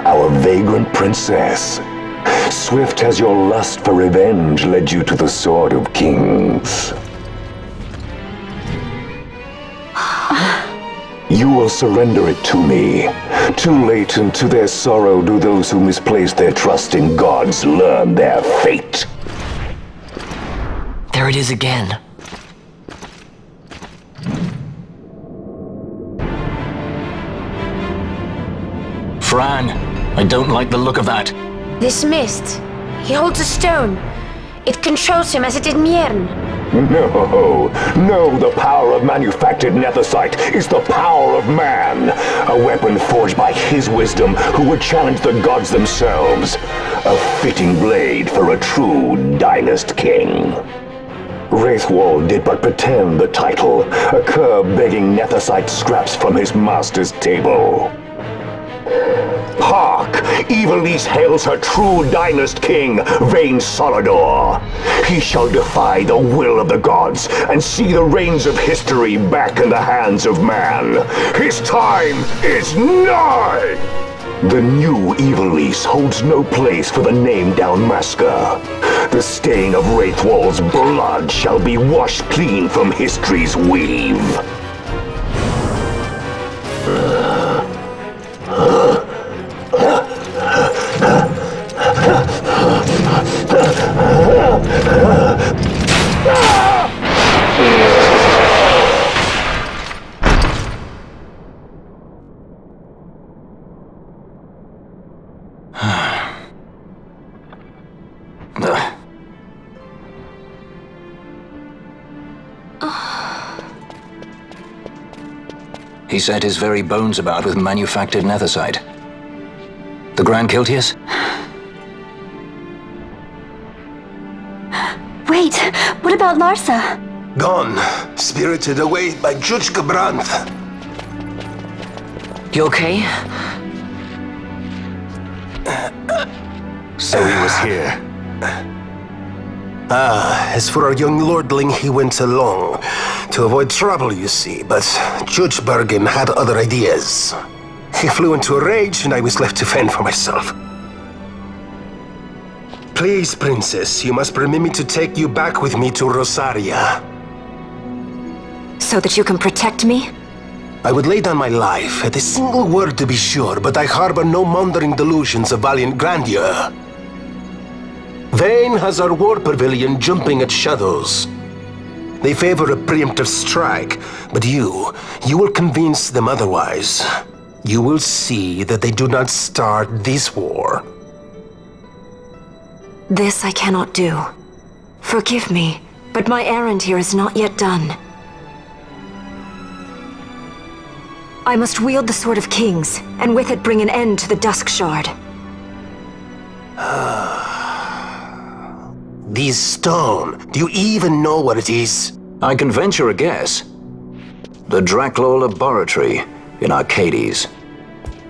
Our vagrant princess. Swift has your lust for revenge led you to the Sword of Kings. You will surrender it to me. Too late, and to their sorrow do those who misplace their trust in gods learn their fate. There it is again. Fran, I don't like the look of that. This mist. He holds a stone. It controls him as it did Mjern. No, the power of manufactured nethicite is the power of man. A weapon forged by his wisdom who would challenge the gods themselves. A fitting blade for a true dynast king. Wraithwall did but pretend the title, a cur begging nethicite scraps from his master's table. Hark! Evilise hails her true dynast king, Vayne Solidor. He shall defy the will of the gods and see the reins of history back in the hands of man. His time is nigh! The new Evilise holds no place for the name Dalmasca. The stain of Wraithwall's blood shall be washed clean from history's weave. He set his very bones about with manufactured nethersite. The Grand Kiltius? Wait, what about Larsa? Gone. Spirited away by Judge Gabranth. You okay? So he was here. As for our young lordling, he went along. To avoid trouble, you see, but Judge Bergen had other ideas. He flew into a rage, and I was left to fend for myself. Please, Princess, you must permit me to take you back with me to Rosaria. So that you can protect me? I would lay down my life, at a single word to be sure, but I harbor no maundering delusions of valiant grandeur. Vane has our war pavilion jumping at shadows. They favor a preemptive strike, but you will convince them otherwise. You will see that they do not start this war. This I cannot do. Forgive me, but my errand here is not yet done. I must wield the Sword of Kings, and with it bring an end to the Dusk Shard. This stone, do you even know what it is? I can venture a guess. The Draclaw Laboratory in Arcades.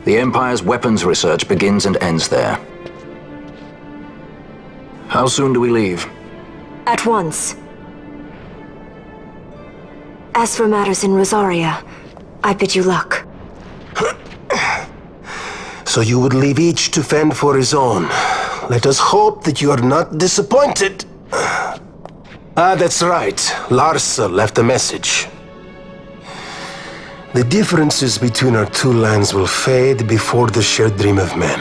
The Empire's weapons research begins and ends there. How soon do we leave? At once. As for matters in Rosaria, I bid you luck. So you would leave each to fend for his own. Let us hope that you are not disappointed. That's right. Larsa left a message. The differences between our two lands will fade before the shared dream of men.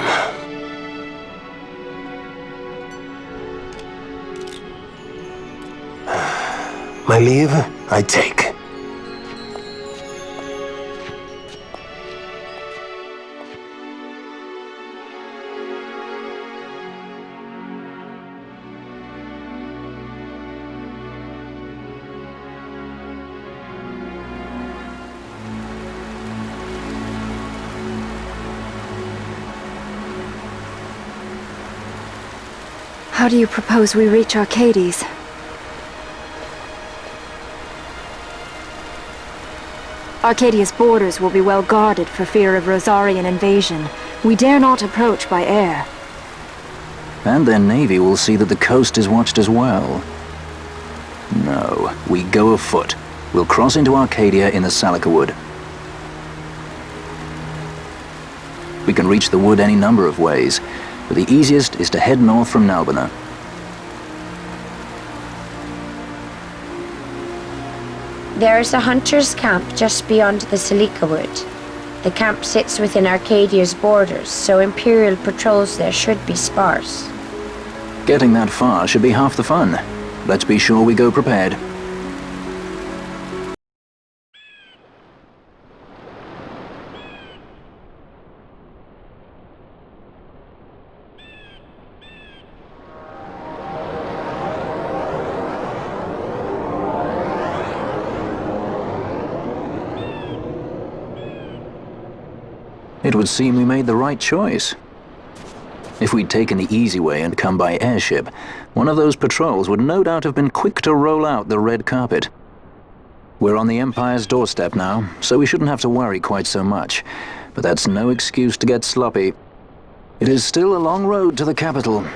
My leave, I take. How do you propose we reach Arcades? Arcadia's borders will be well guarded for fear of Rosarian invasion. We dare not approach by air. And their navy will see that the coast is watched as well. No, we go afoot. We'll cross into Arcadia in the Salika Wood. We can reach the wood any number of ways, but the easiest is to head north from Nalbina. There is a hunter's camp just beyond the Salika Wood. The camp sits within Arcadia's borders, so Imperial patrols there should be sparse. Getting that far should be half the fun. Let's be sure we go prepared. It would seem we made the right choice. If we'd taken the easy way and come by airship, one of those patrols would no doubt have been quick to roll out the red carpet. We're on the Empire's doorstep now, so we shouldn't have to worry quite so much. But that's no excuse to get sloppy. It is still a long road to the capital.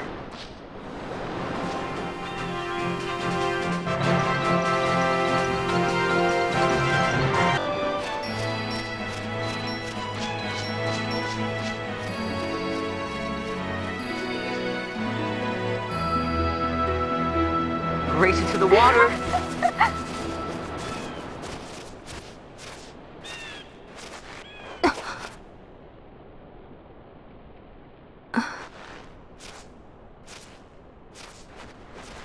Race into the water.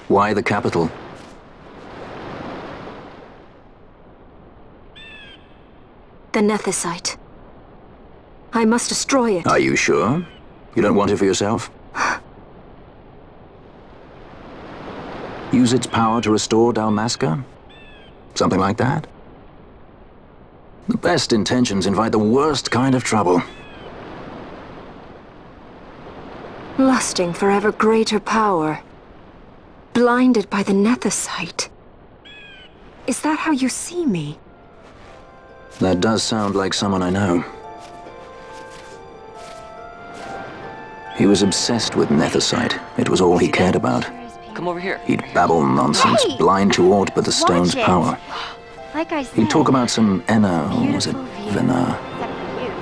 Why the capital? The Nethersite. I must destroy it. Are you sure? You don't want it for yourself? Use its power to restore Dalmasca? Something like that? The best intentions invite the worst kind of trouble. Lusting for ever greater power. Blinded by the Nethicite. Is that how you see me? That does sound like someone I know. He was obsessed with Nethicite. It was all he cared about. Come over here. He'd babble nonsense, blind to aught but the stone's power. Like I said, He'd talk about some Enna, or was it Vena?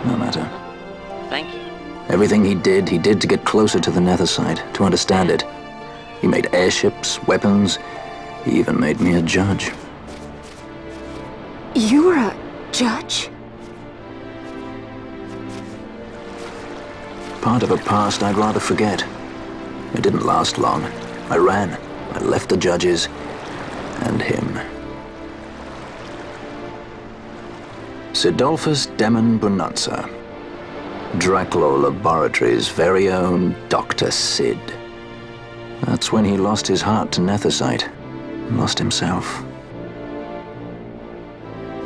No matter. Thank you. Everything he did to get closer to the Nethicite, to understand it. He made airships, weapons. He even made me a judge. You were a judge? Part of a past I'd rather forget. It didn't last long. I ran. I left the judges and him. Sidolphus Demon Bonanza. Draculaur Laboratories' very own Dr. Sid. That's when he lost his heart to Nethicite. Lost himself.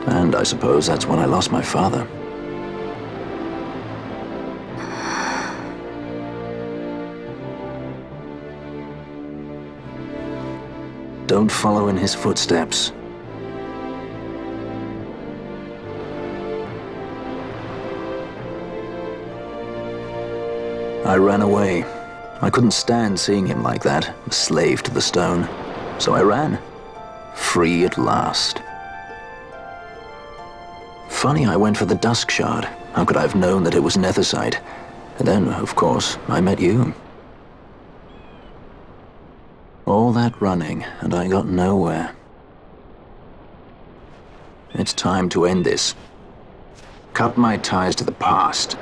And I suppose that's when I lost my father. Don't follow in his footsteps. I ran away. I couldn't stand seeing him like that, a slave to the stone. So I ran. Free at last. Funny I went for the Dusk Shard. How could I have known that it was Nethicite? And then, of course, I met you. All that running, and I got nowhere. It's time to end this. Cut my ties to the past.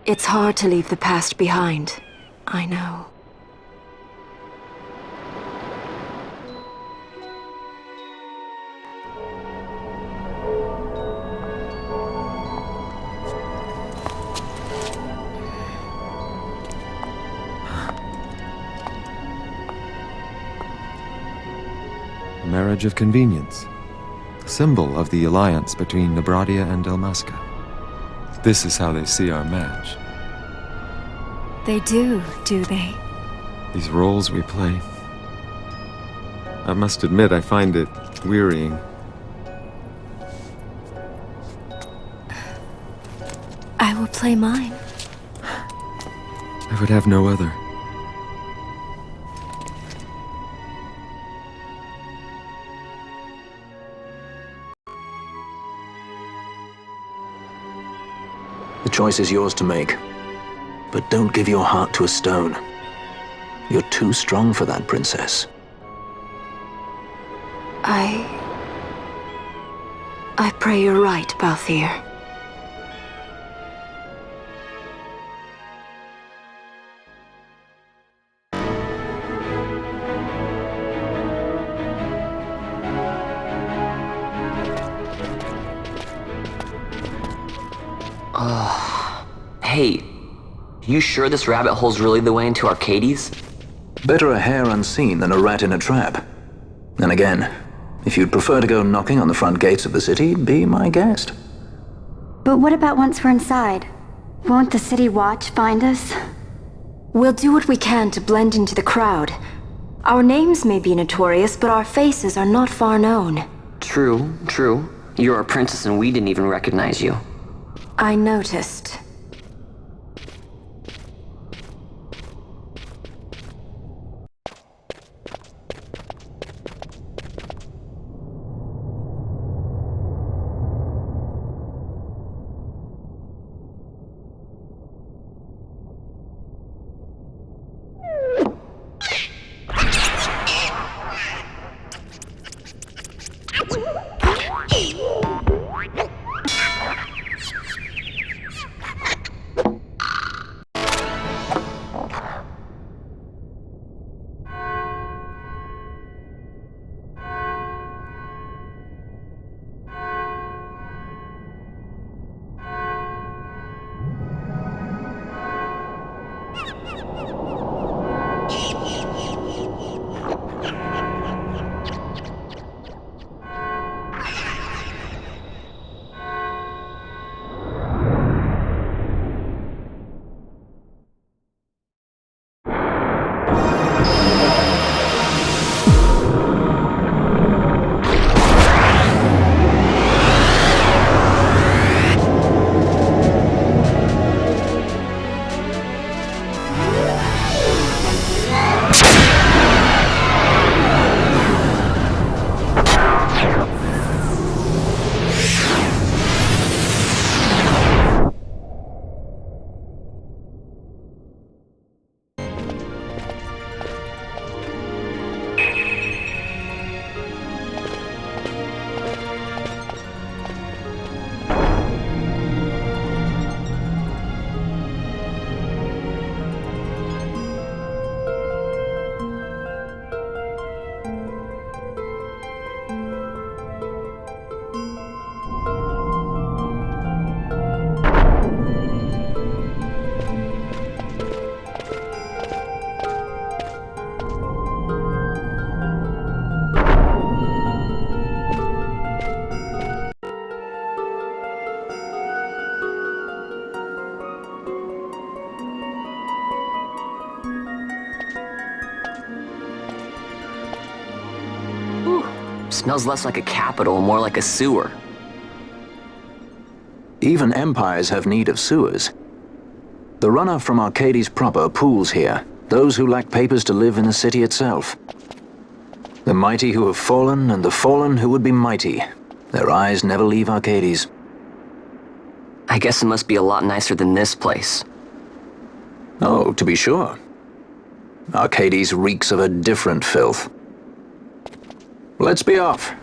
It's hard to leave the past behind. I know. Marriage of convenience. Symbol of the alliance between Nebradia and Dalmasca. This is how they see our match. They do they? These roles we play. I must admit, I find it wearying. I will play mine. I would have no other. The choice is yours to make. But don't give your heart to a stone. You're too strong for that, princess. I pray you're right, Balthier. Hey, you sure this rabbit hole's really the way into Arcades? Better a hare unseen than a rat in a trap. And again, if you'd prefer to go knocking on the front gates of the city, be my guest. But what about once we're inside? Won't the city watch find us? We'll do what we can to blend into the crowd. Our names may be notorious, but our faces are not far known. True. You're a princess and we didn't even recognize you. I noticed. Smells less like a capital, more like a sewer. Even empires have need of sewers. The runoff from Arcades proper pools here, those who lack papers to live in the city itself. The mighty who have fallen, and the fallen who would be mighty. Their eyes never leave Arcades. I guess it must be a lot nicer than this place. Oh, to be sure. Arcades reeks of a different filth. Let's be off.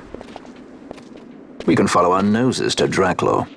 We can follow our noses to Draclaw.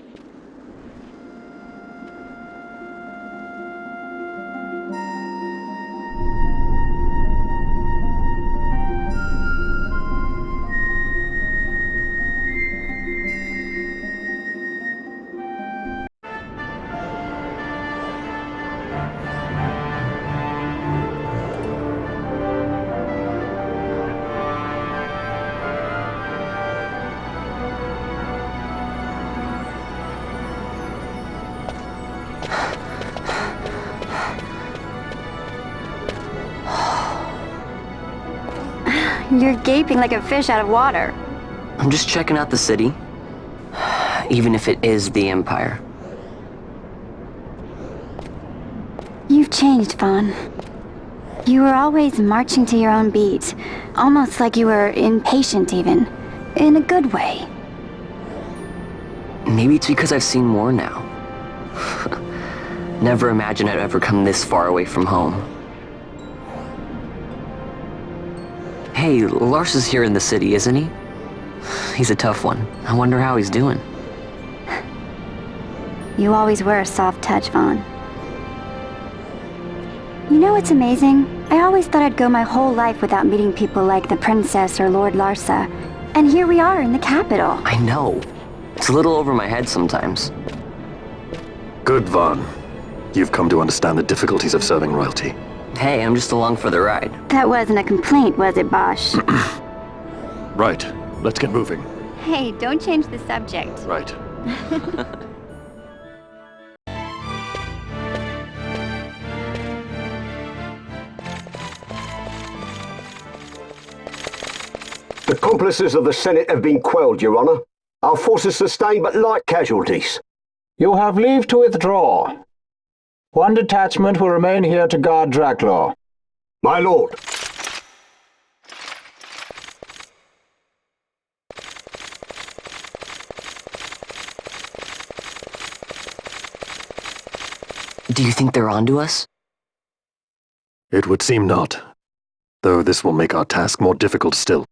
You're gaping like a fish out of water. I'm just checking out the city. Even if it is the Empire. You've changed, Vaughn. You were always marching to your own beat. Almost like you were impatient even. In a good way. Maybe it's because I've seen more now. Never imagined I'd ever come this far away from home. Hey, Lars is here in the city, isn't he? He's a tough one. I wonder how he's doing. You always were a soft touch, Vaughn. You know what's amazing? I always thought I'd go my whole life without meeting people like the Princess or Lord Larsa. And here we are in the capital. I know. It's a little over my head sometimes. Good, Vaughn. You've come to understand the difficulties of serving royalty. Hey, I'm just along for the ride. That wasn't a complaint, was it, Bosch? Right. Let's get moving. Hey, don't change the subject. Right. The accomplices of the Senate have been quelled, Your Honor. Our forces sustained but light casualties. You have leave to withdraw. One detachment will remain here to guard Draclaw. My lord. Do you think they're onto us? It would seem not. Though this will make our task more difficult still.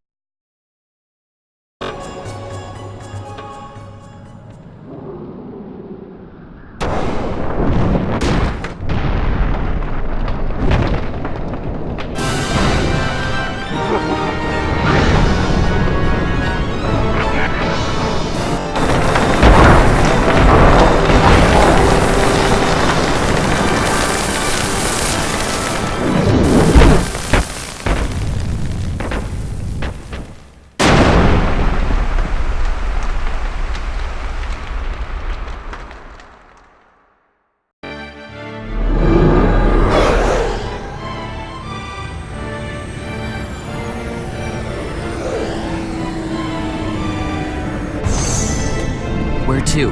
Where to?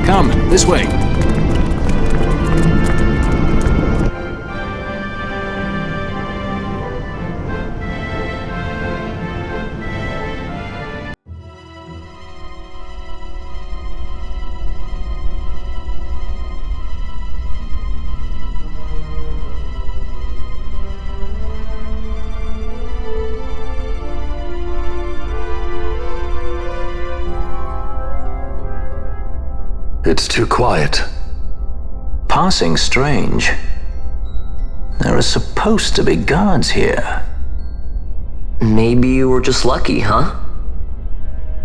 Come, this way. It's too quiet. Passing strange. There are supposed to be guards here. Maybe you were just lucky, huh?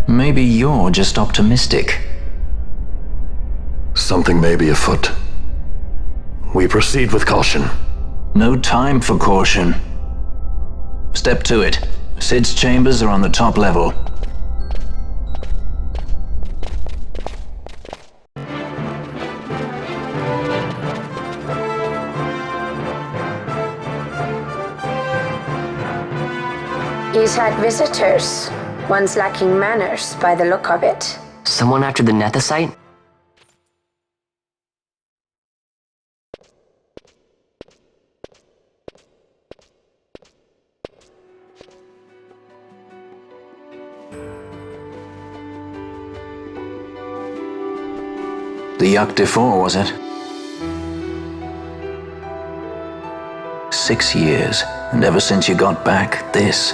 Maybe you're just optimistic. Something may be afoot. We proceed with caution. No time for caution. Step to it. Sid's chambers are on the top level. He's had visitors. One's lacking manners by the look of it. Someone after the Nethicite? The Yuck Defour, was it? 6 years, and ever since you got back, this.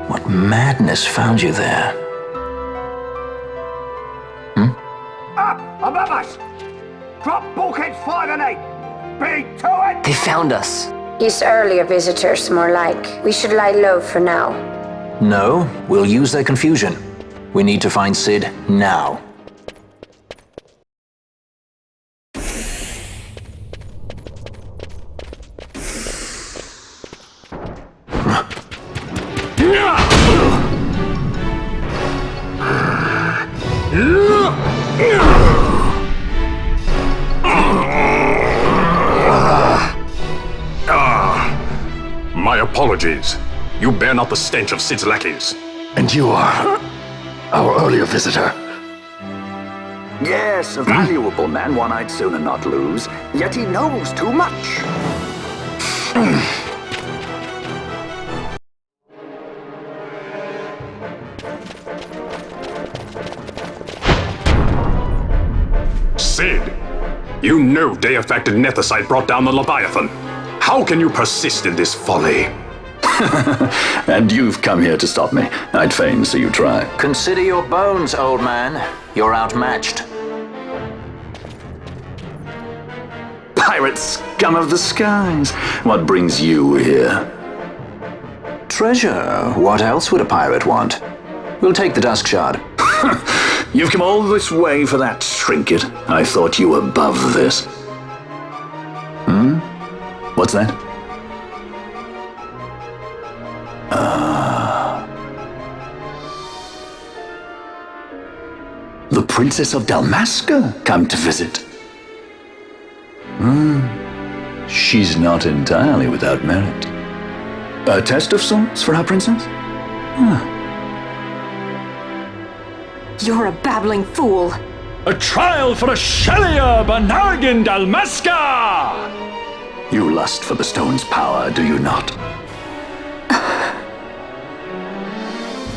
What madness found you there? Above us! Drop bulkheads 5 and 8! Be to it! They found us! His earlier visitors, more like. We should lie low for now. No, we'll use their confusion. We need to find Sid now. My apologies. You bear not the stench of Sid's lackeys. And you are our earlier visitor. Yes, a valuable man, one I'd sooner not lose, yet he knows too much. Sid, you know Deifacted Nethicite brought down the Leviathan. How can you persist in this folly? And you've come here to stop me. I'd fain see you try. Consider your bones, old man. You're outmatched. Pirate scum of the skies. What brings you here? Treasure. What else would a pirate want? We'll take the Dusk Shard. You've come all this way for that trinket. I thought you were above this. What's that? The Princess of Dalmasca come to visit. She's not entirely without merit. A test of sorts for our princess? You're a babbling fool. A trial for Ashelia Banargan Dalmasca! You lust for the stone's power, do you not?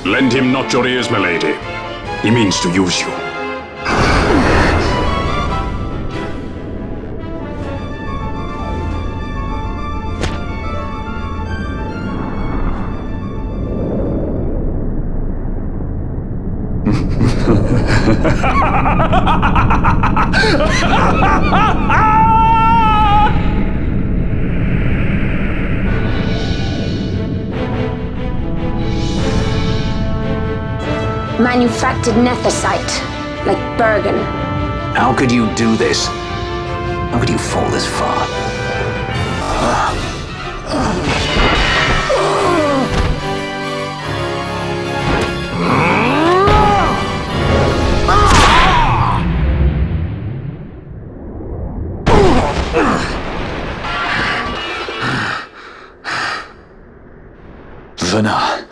Lend him not your ears, milady. He means to use you. Manufactured nethicite, like Bergen. How could you do this? How could you fall this far? Vana,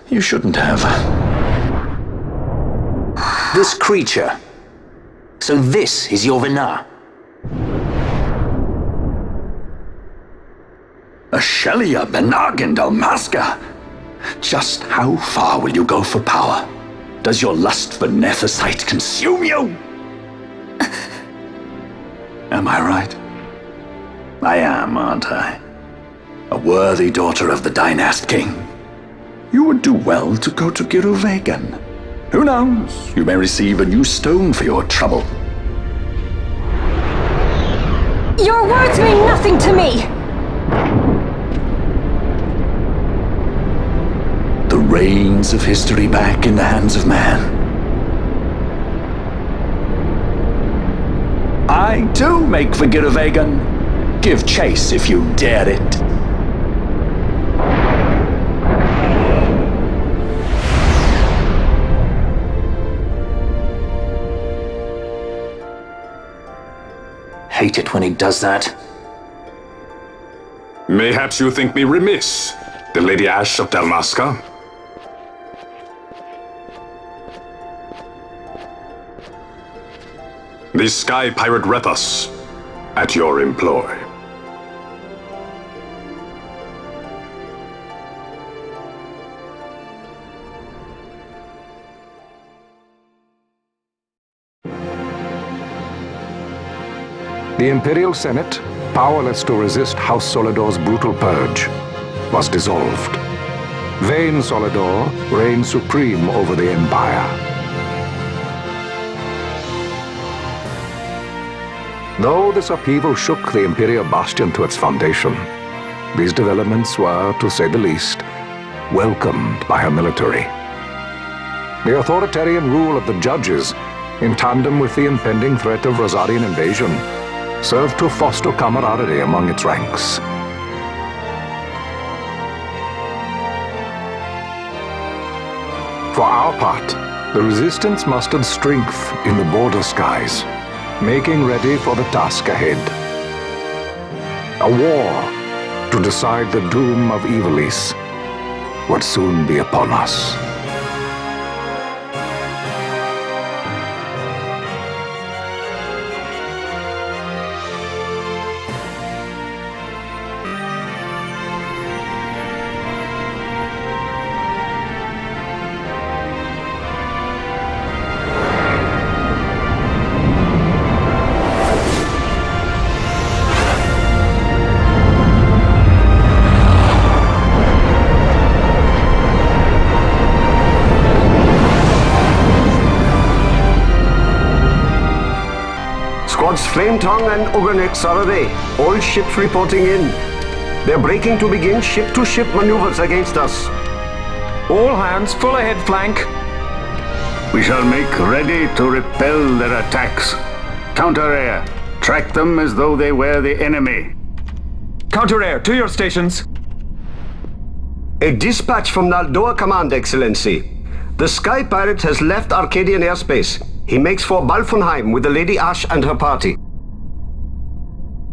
you shouldn't have. This creature. So this is your Vana. Ashelia Banargan Dalmasca. Just how far will you go for power? Does your lust for nethicite consume you? Am I right? I am, aren't I? A worthy daughter of the Dynast King. You would do well to go to Giruvegan. Who knows? You may receive a new stone for your trouble. Your words mean nothing to me! The reins of history back in the hands of man. I too make for Giruvegan. Give chase if you dare it. Hate it when he does that. Mayhaps you think me remiss, the Lady Ash of Dalmasca? The Sky Pirate Rethus, at your employ. The Imperial Senate, powerless to resist House Solidor's brutal purge, was dissolved. Vayne Solidor reigned supreme over the Empire. Though this upheaval shook the Imperial Bastion to its foundation, these developments were, to say the least, welcomed by her military. The authoritarian rule of the judges, in tandem with the impending threat of Rosarian invasion, served to foster camaraderie among its ranks. For our part, the Resistance mustered strength in the border skies, making ready for the task ahead. A war to decide the doom of Ivalice would soon be upon us. Flametongue and Ogrenex are away. All ships reporting in. They're breaking to begin ship-to-ship maneuvers against us. All hands, full ahead flank. We shall make ready to repel their attacks. Counter-air. Track them as though they were the enemy. Counter-air, to your stations. A dispatch from Naldor Command, Excellency. The Sky Pirate has left Arcadian airspace. He makes for Balfonheim with the Lady Ash and her party.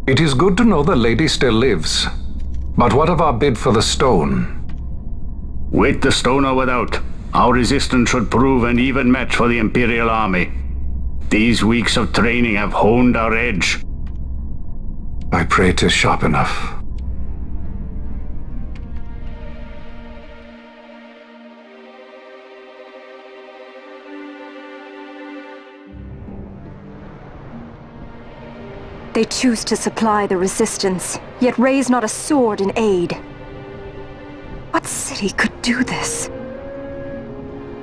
It is good to know the lady still lives. But what of our bid for the stone? With the stone or without, our resistance should prove an even match for the Imperial army. These weeks of training have honed our edge. I pray 'tis sharp enough. They choose to supply the resistance, yet raise not a sword in aid. What city could do this?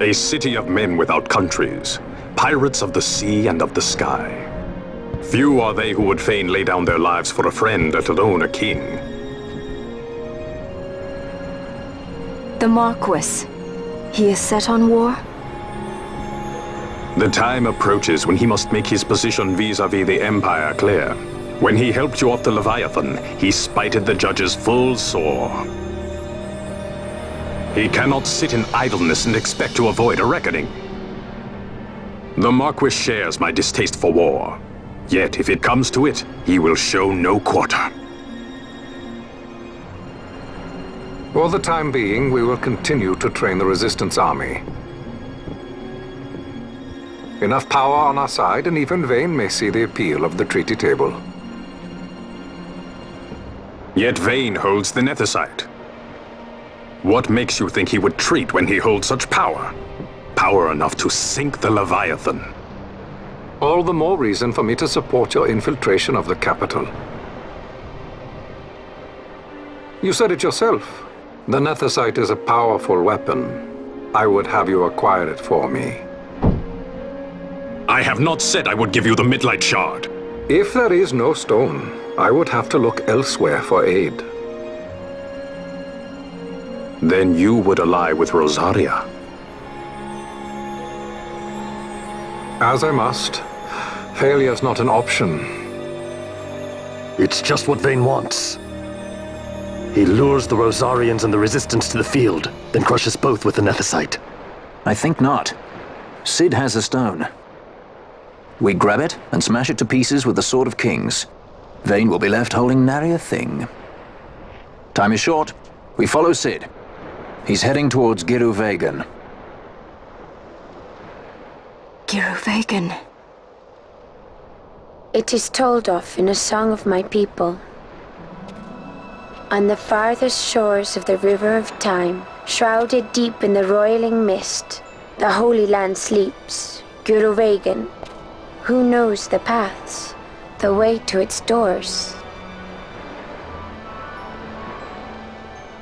A city of men without countries, pirates of the sea and of the sky. Few are they who would fain lay down their lives for a friend, let alone a king. The Marquis. He is set on war? The time approaches when he must make his position vis-à-vis the Empire clear. When he helped you off the Leviathan, he spited the judges full sore. He cannot sit in idleness and expect to avoid a reckoning. The Marquis shares my distaste for war. Yet, if it comes to it, he will show no quarter. For the time being, we will continue to train the Resistance army. Enough power on our side, and even Vayne may see the appeal of the treaty table. Yet Vayne holds the Nethicite. What makes you think he would treat when he holds such power? Power enough to sink the Leviathan. All the more reason for me to support your infiltration of the capital. You said it yourself. The Nethicite is a powerful weapon. I would have you acquire it for me. I have not said I would give you the Midlight Shard. If there is no stone, I would have to look elsewhere for aid. Then you would ally with Rosaria. As I must. Failure's not an option. It's just what Vayne wants. He lures the Rosarians and the Resistance to the field, then crushes both with the Nethicite. I think not. Cid has the stone. We grab it and smash it to pieces with the Sword of Kings. Vayne will be left holding nary a thing. Time is short. We follow Cid. He's heading towards Giruvegan. Giruvegan. It is told of in a song of my people. On the farthest shores of the river of time, shrouded deep in the roiling mist, the Holy Land sleeps, Guruvegan. Who knows the paths, the way to its doors?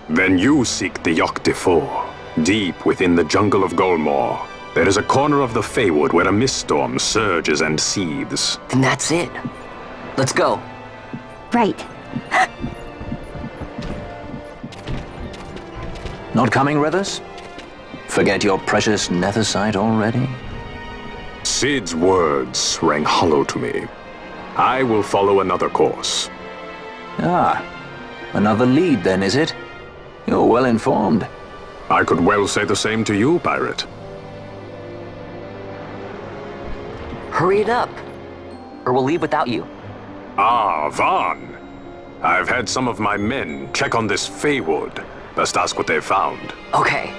Then you seek the Yogg-Defour, deep within the jungle of Golmore. There is a corner of the Feywood where a mist storm surges and seethes. Then that's it. Let's go. Right. Not coming with us? Forget your precious netherite already? Sid's words rang hollow to me. I will follow another course. Ah, another lead then, is it? You're well informed. I could well say the same to you, pirate. Hurry it up, or we'll leave without you. Ah, Vaughn. I've had some of my men check on this Feywood. Best ask what they've found. Okay.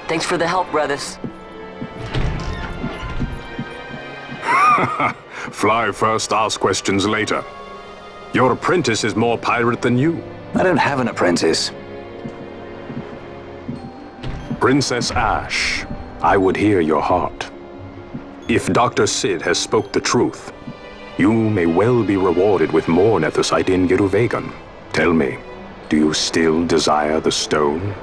Thanks for the help, brothers. Fly first, ask questions later. Your apprentice is more pirate than you. I don't have an apprentice. Princess Ash, I would hear your heart. If Dr. Sid has spoke the truth, you may well be rewarded with more netherite in Giruvegan. Tell me, do you still desire the stone?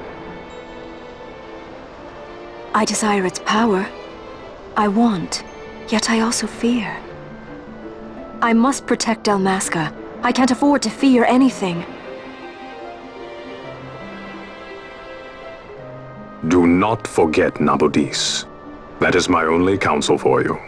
I desire its power. I want, yet I also fear. I must protect Dalmasca. I can't afford to fear anything. Do not forget Nabudis. That is my only counsel for you.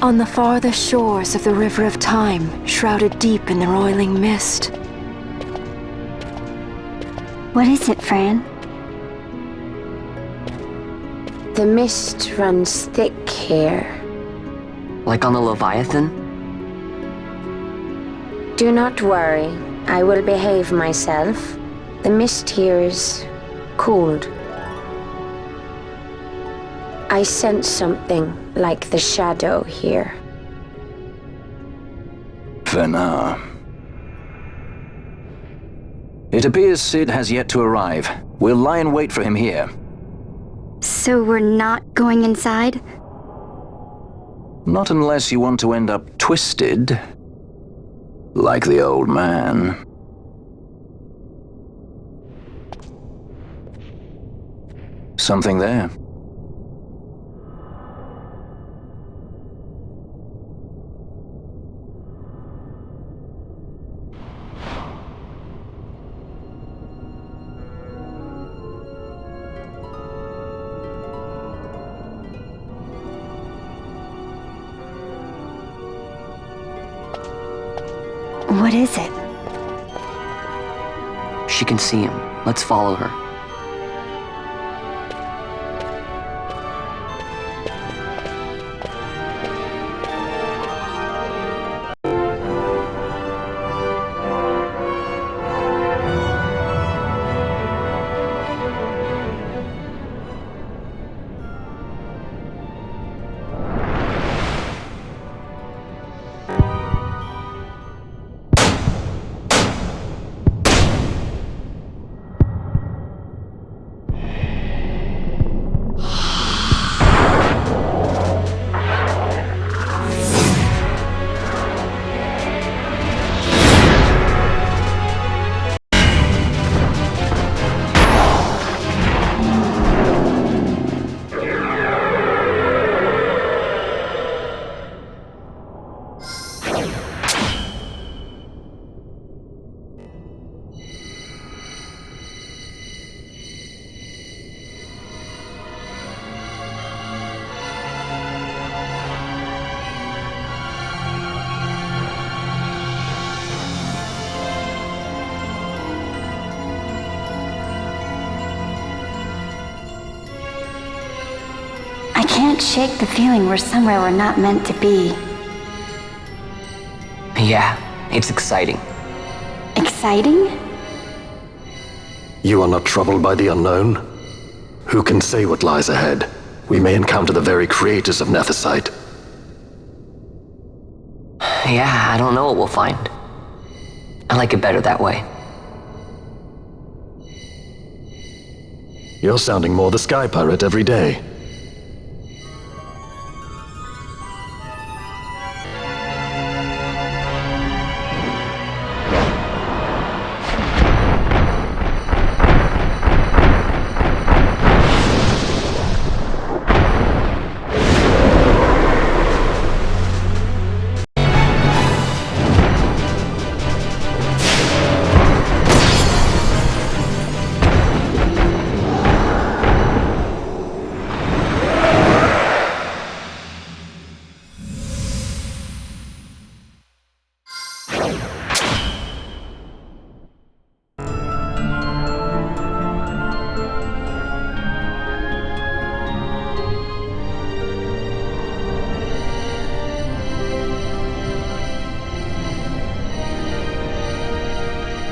On the farther shores of the River of Time, shrouded deep in the roiling mist. What is it, Fran? The mist runs thick here. Like on the Leviathan? Do not worry. I will behave myself. The mist here is cooled. I sense something like the shadow here. Venar. It appears Cid has yet to arrive. We'll lie in wait for him here. So we're not going inside? Not unless you want to end up twisted. Like the old man. Something there. What is it? She can see him. Let's follow her. I can't shake the feeling we're somewhere we're not meant to be. Yeah, it's exciting. Exciting? You are not troubled by the unknown? Who can say what lies ahead? We may encounter the very creators of Nethicite. Yeah, I don't know what we'll find. I like it better that way. You're sounding more the Sky Pirate every day.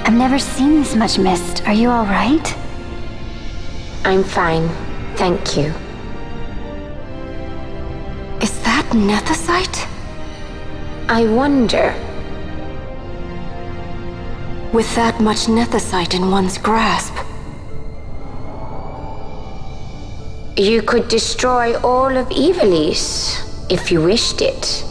I've never seen this much mist. Are you all right? I'm fine, thank you. Is that Nethicite? I wonder. With that much Nethicite in one's grasp. You could destroy all of Ivalice, if you wished it.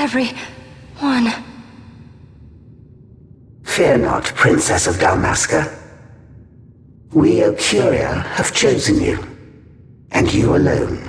everyone? Fear not, Princess of Dalmasca. We, Ocuria, have chosen you, and you alone.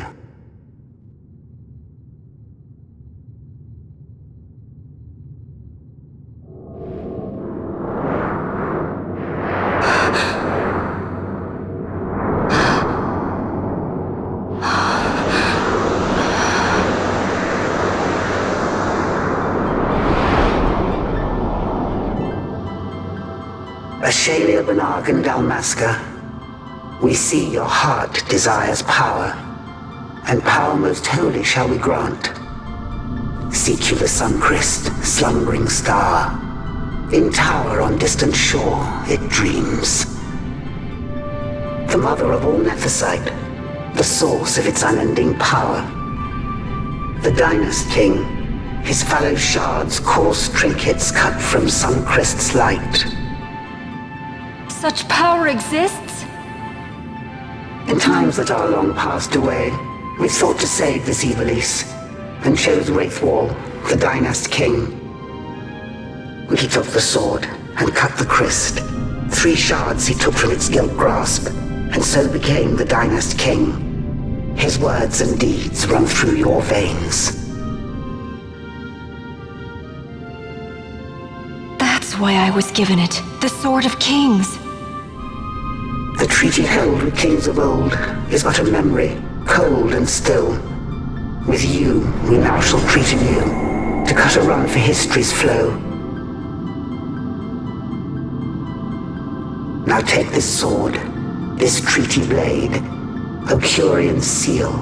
Ashalia Benargan Dalmasca, we see your heart desires power, and power most holy shall we grant. Seek you the sun-crest, slumbering star. In tower on distant shore, it dreams. The mother of all Nethersite, the source of its unending power. The Dynast King, his fallow shards coarse trinkets cut from sun-crest's light. Such power exists? In times that are long passed away, we sought to save this Evilise, and chose Wraithwall, the Dynast King. He took the sword and cut the crest. 3 shards he took from its gilt grasp, and so became the Dynast King. His words and deeds run through your veins. That's why I was given it, the Sword of Kings. The treaty held with kings of old is but a memory, cold and still. With you, we now shall treat anew, to cut a run for history's flow. Now take this sword, this treaty blade, Ocurian seal,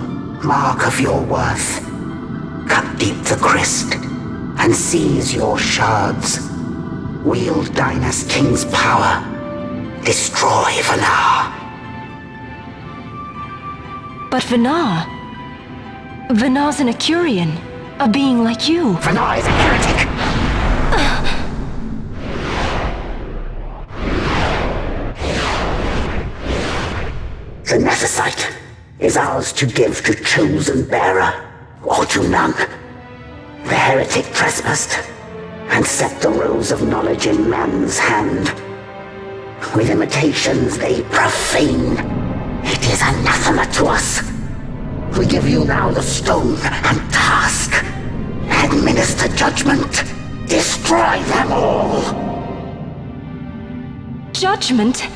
mark of your worth. Cut deep the crest, and seize your shards. Wield Dynast King's power. Destroy Vanar. But Vanar? Vanar's an Ocurian, a being like you. Vanar is a heretic. The Nethersite is ours to give to chosen bearer, or to none. The heretic trespassed, and set the rose of knowledge in man's hand. With imitations they profane. It is anathema to us. We give you now the stone and task. Administer judgment. Destroy them all. Judgment?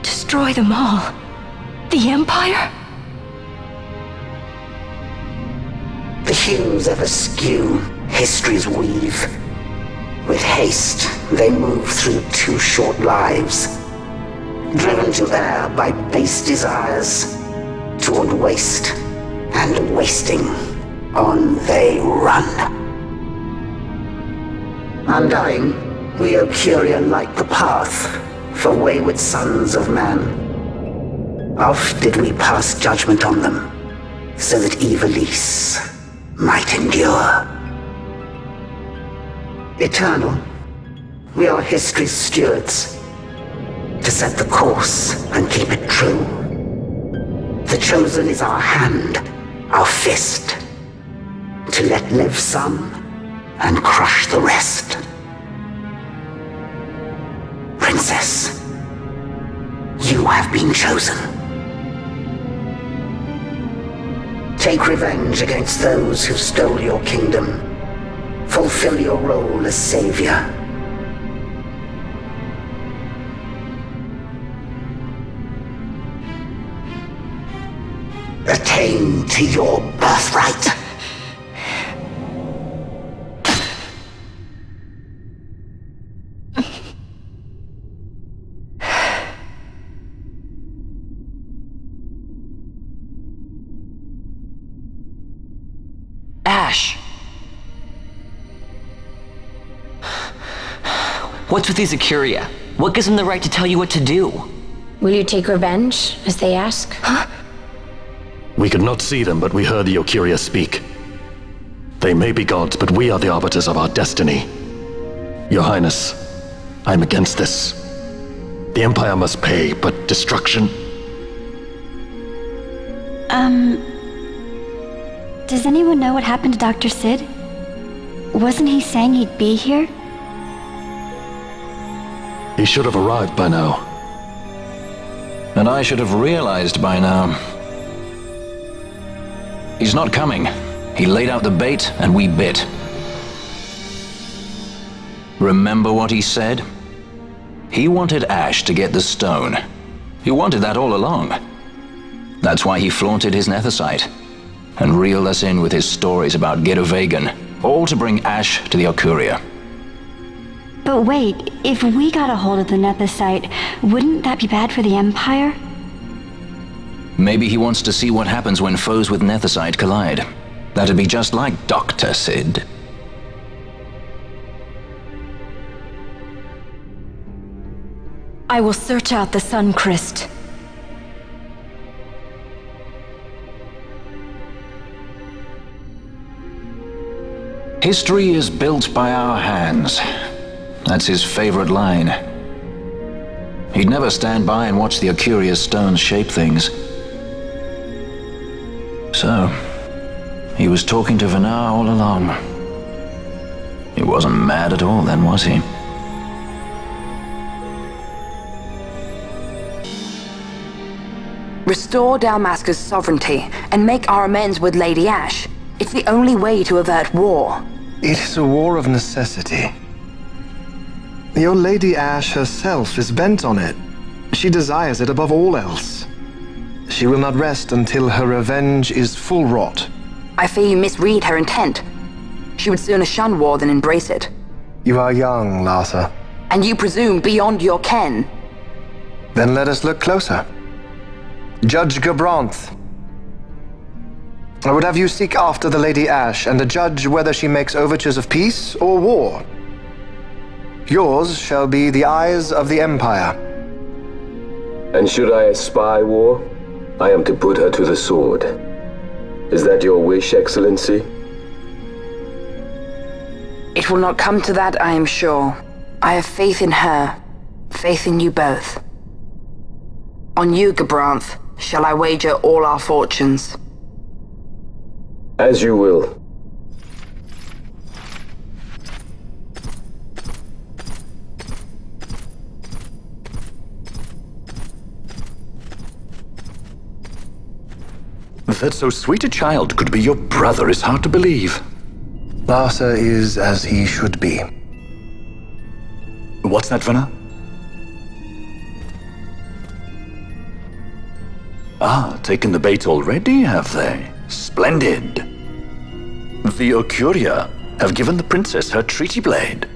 Destroy them all? The Empire? The hues ever skew history's weave. With haste, they move through 2 short lives. Driven to err by base desires, toward waste, and wasting, on they run. Undying, we Ocurian light the path for wayward sons of man. Oft did we pass judgment on them, so that Evilise might endure. Eternal, we are history's stewards, to set the course and keep it true. The chosen is our hand, our fist, to let live some and crush the rest. Princess, you have been chosen. Take revenge against those who stole your kingdom. Fulfill your role as savior. Attain to your birthright. Ash! What's with these Ocuria? What gives them the right to tell you what to do? Will you take revenge, as they ask? Huh? We could not see them, but we heard the Ocuria speak. They may be gods, but we are the arbiters of our destiny. Your Highness, I'm against this. The Empire must pay, but destruction? Does anyone know what happened to Dr. Sid? Wasn't he saying he'd be here? He should have arrived by now. And I should have realized by now. He's not coming. He laid out the bait, and we bit. Remember what he said? He wanted Ash to get the stone. He wanted that all along. That's why he flaunted his nethicite, and reeled us in with his stories about Gedovagan, all to bring Ash to the Okuria. But wait, if we got a hold of the nethicite, wouldn't that be bad for the Empire? Maybe he wants to see what happens when foes with nethicite collide. That'd be just like Dr. Sid. I will search out the Sun Crest. History is built by our hands. That's his favorite line. He'd never stand by and watch the Okuria's stones shape things. So, he was talking to Vanar all along. He wasn't mad at all then, was he? Restore Dalmasca's sovereignty and make our amends with Lady Ash. It's the only way to avert war. It is a war of necessity. Your Lady Ash herself is bent on it. She desires it above all else. She will not rest until her revenge is full wrought. I fear you misread her intent. She would sooner shun war than embrace it. You are young, Larsa. And you presume beyond your ken. Then let us look closer. Judge Gabranth. I would have you seek after the Lady Ash and judge whether she makes overtures of peace or war. Yours shall be the eyes of the Empire. And should I espy war, I am to put her to the sword. Is that your wish, Excellency? It will not come to that, I am sure. I have faith in her, faith in you both. On you, Gabranth, shall I wager all our fortunes? As you will. That so sweet a child could be your brother is hard to believe. Larsa is as he should be. What's that, Vanar? Ah, taken the bait already, have they? Splendid. The Okuria have given the princess her treaty blade.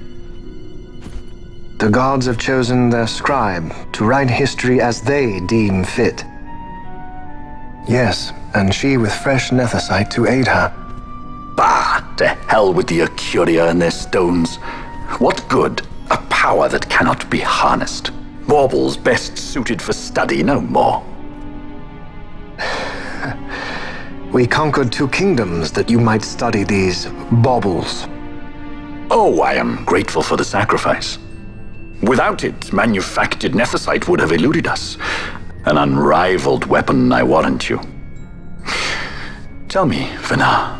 The gods have chosen their scribe to write history as they deem fit. Yes, and she with fresh nethicite to aid her. Bah! To hell with the Okuria and their stones. What good? A power that cannot be harnessed. Baubles best suited for study, no more. We conquered 2 kingdoms that you might study these baubles. Oh, I am grateful for the sacrifice. Without it, manufactured nethicite would have eluded us. An unrivaled weapon, I warrant you. Tell me, Vanar,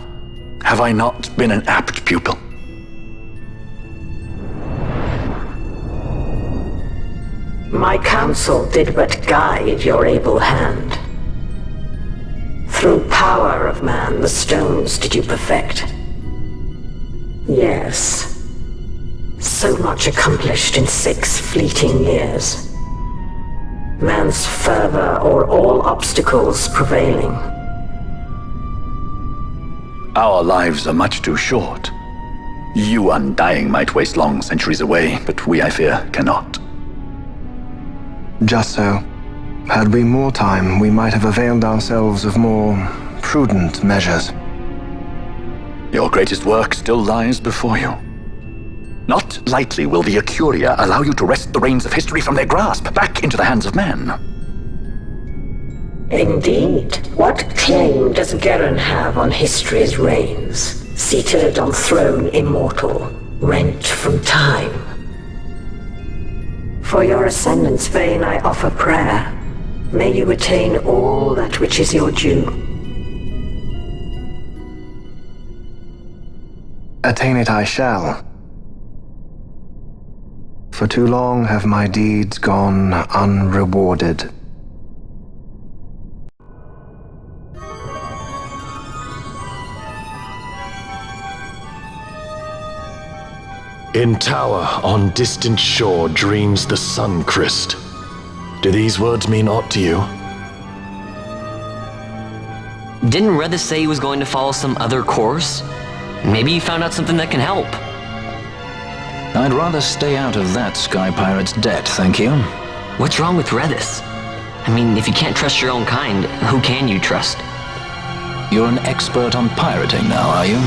have I not been an apt pupil? My counsel did but guide your able hand. Through power of man, the stones did you perfect. Yes. So much accomplished in 6 fleeting years. Man's fervor o'er all obstacles prevailing. Our lives are much too short. You undying might waste long centuries away, but we, I fear, cannot. Just so. Had we more time, we might have availed ourselves of more prudent measures. Your greatest work still lies before you. Not lightly will the Okuria allow you to wrest the reins of history from their grasp, back into the hands of men. Indeed. What claim does Garen have on history's reins, seated on throne immortal, rent from time? For your ascendant's vein I offer prayer. May you attain all that which is your due. attain it I shall. For too long have my deeds gone unrewarded. In tower on distant shore dreams the sun Christ. Do these words mean aught to you? Didn't Redis say he was going to follow some other course? Maybe he found out something that can help. I'd rather stay out of that Sky Pirate's debt, thank you. What's wrong with Redis? I mean, if you can't trust your own kind, who can you trust? You're an expert on pirating now, are you?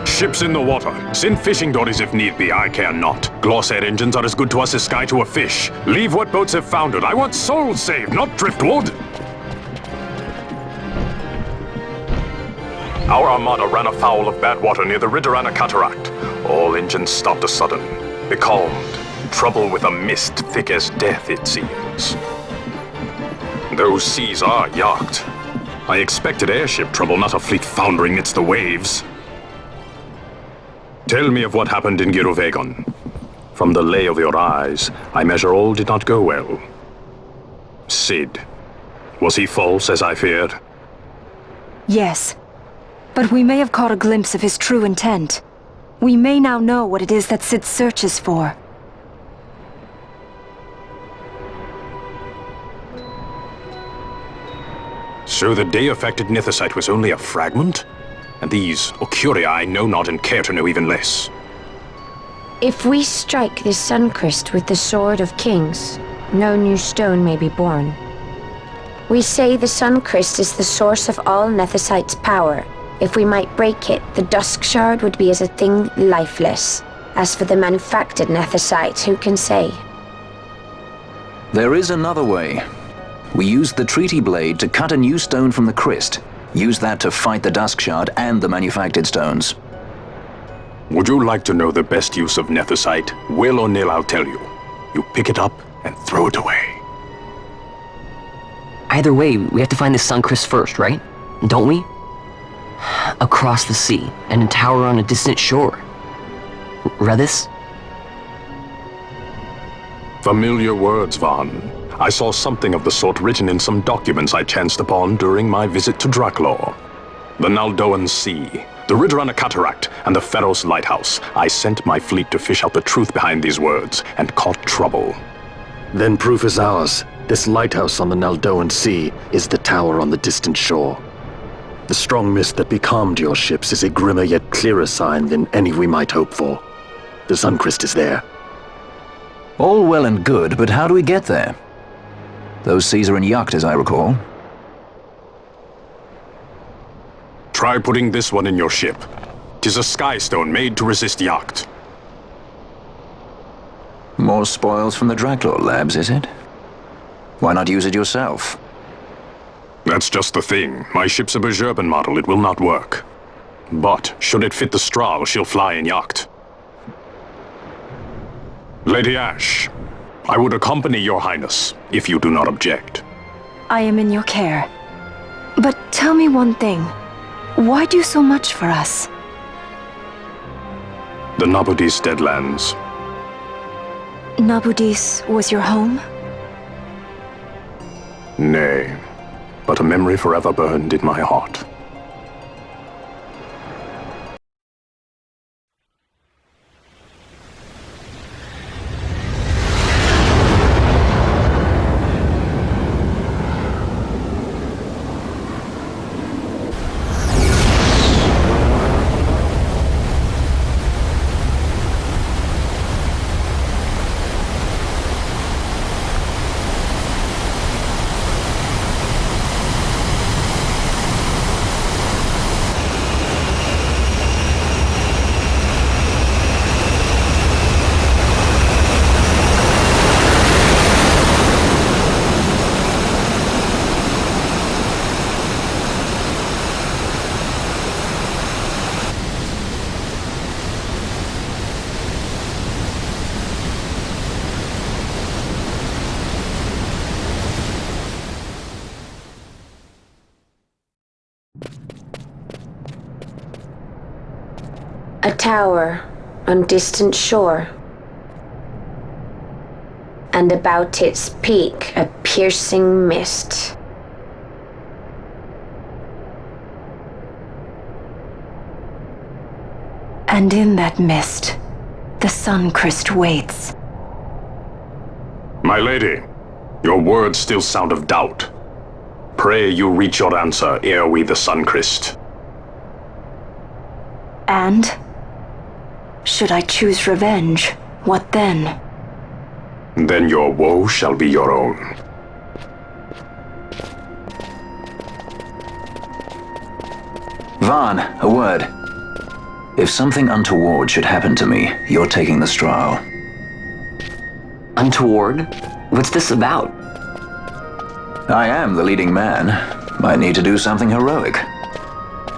Ships in the water. Send fishing dories if need be, I care not. Glossair engines are as good to us as sky to a fish. Leave what boats have foundered. I want souls saved, not driftwood. Our armada ran afoul of bad water near the Ridorana Cataract. All engines stopped a sudden. Becalmed. Trouble with a mist thick as death, it seems. Those seas are yacht. I expected airship trouble, not a fleet foundering amidst the waves. Tell me of what happened in Giruvegon. From the lay of your eyes, I measure all did not go well. Cid. Was he false, as I feared? Yes. But we may have caught a glimpse of his true intent. We may now know what it is that Cid searches for. So the day-affected Nethicite was only a fragment? And these Ocuria I know not and care to know even less. If we strike this Suncrest with the Sword of Kings, no new stone may be born. We say the Suncrest is the source of all Nethicite's power. If we might break it, the Dusk Shard would be as a thing lifeless. As for the manufactured Nethicite, who can say? There is another way. We used the Treaty Blade to cut a new stone from the Crest. Use that to fight the Dusk Shard and the manufactured stones. Would you like to know the best use of Nethicite? Will or nil, I'll tell you. You pick it up and throw it away. Either way, we have to find the Suncrest first, right? Don't we? Across the sea, and a tower on a distant shore. Redis? Familiar words, Vaughn. I saw something of the sort written in some documents I chanced upon during my visit to Draklor. The Naldoan Sea, the Ridorana Cataract, and the Pharos Lighthouse. I sent my fleet to fish out the truth behind these words, and caught trouble. Then proof is ours. This lighthouse on the Naldoan Sea is the tower on the distant shore. The strong mist that becalmed your ships is a grimmer yet clearer sign than any we might hope for. The Suncrest is there. All well and good, but how do we get there? Those seas are in yacht, as I recall. Try putting this one in your ship. 'Tis a skystone made to resist yacht. More spoils from the Draklor labs, is it? Why not use it yourself? That's just the thing. My ship's a Bergerben model, it will not work. But, should it fit the Strahl, she'll fly in yacht. Lady Ash, I would accompany your highness, if you do not object. I am in your care. But tell me one thing. Why do so much for us? The Nabudis Deadlands. Nabudis was your home? Nay, but a memory forever burned in my heart. A tower on distant shore. And about its peak, a piercing mist. And in that mist, the Suncrest waits. My lady, your words still sound of doubt. Pray you reach your answer ere we the Suncrest. And? Should I choose revenge, what then? Then your woe shall be your own. Vaughn, a word. If something untoward should happen to me, you're taking the straw. Untoward? What's this about? I am the leading man. Might need to do something heroic.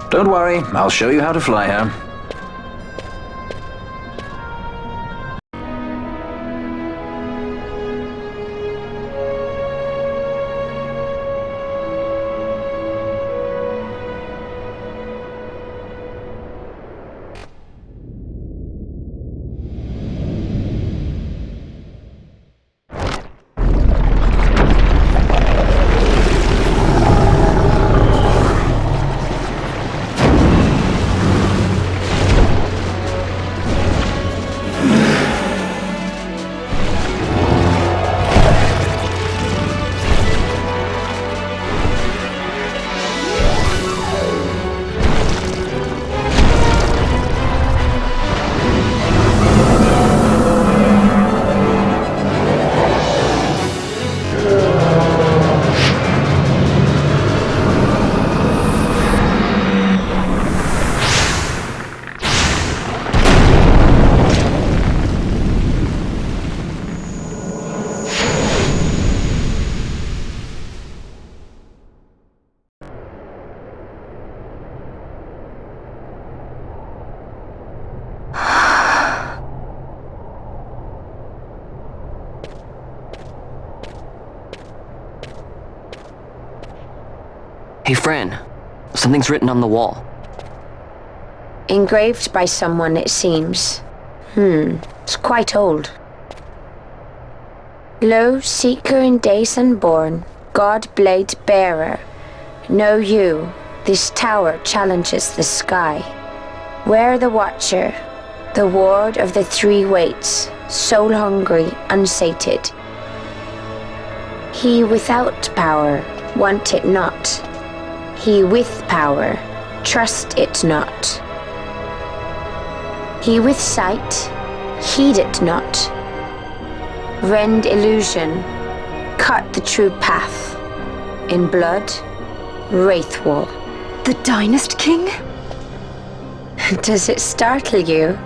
Don't worry, I'll show you how to fly her. Hey, Fran. Something's written on the wall. Engraved by someone, it seems. It's quite old. Lo, seeker in days unborn, God-blade bearer. Know you, this tower challenges the sky. Where the watcher, the ward of the three waits, soul-hungry, unsated. He without power, want it not. He with power, trust it not. He with sight, heed it not. Rend illusion, cut the true path. In blood, Wraithwall. The Dynast King? Does it startle you?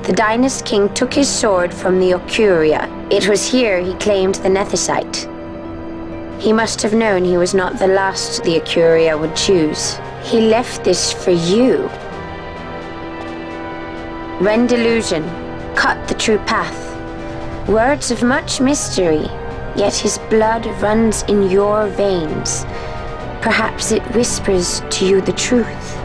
The Dynast King took his sword from the Ocuria. It was here he claimed the Nethicite. He must have known he was not the last the Ocuria would choose. He left this for you. Rend illusion, cut the true path. Words of much mystery, yet his blood runs in your veins. Perhaps it whispers to you the truth.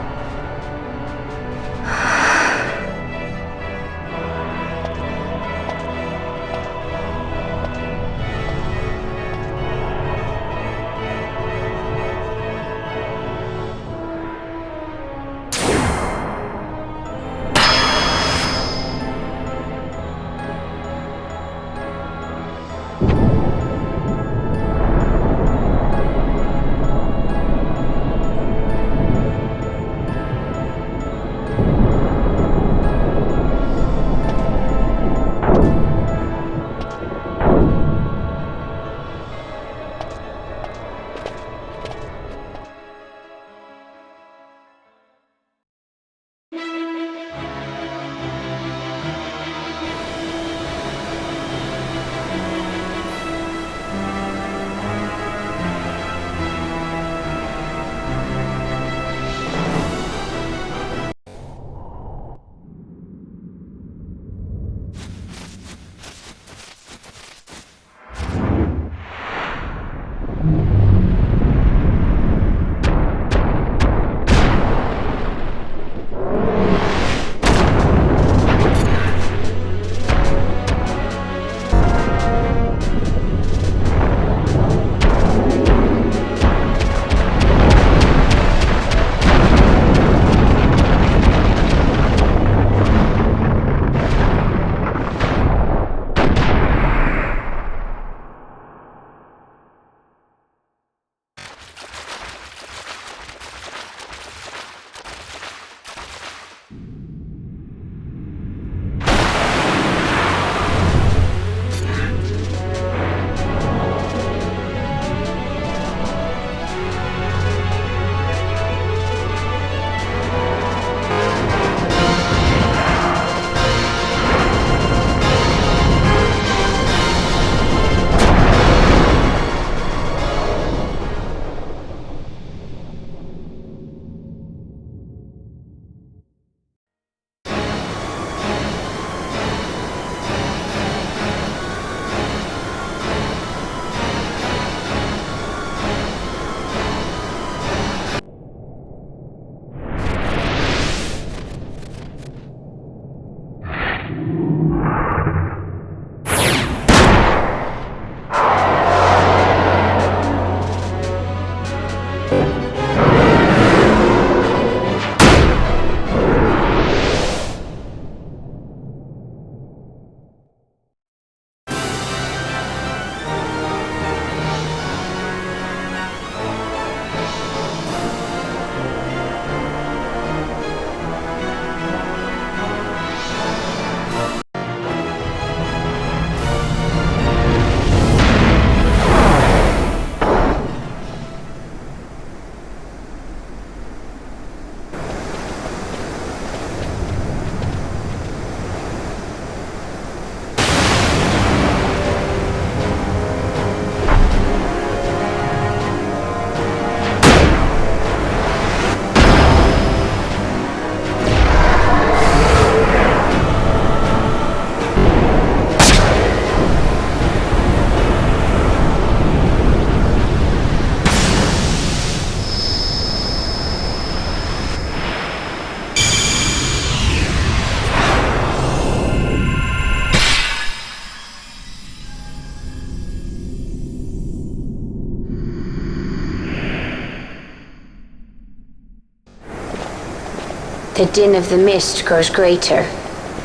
The din of the mist grows greater.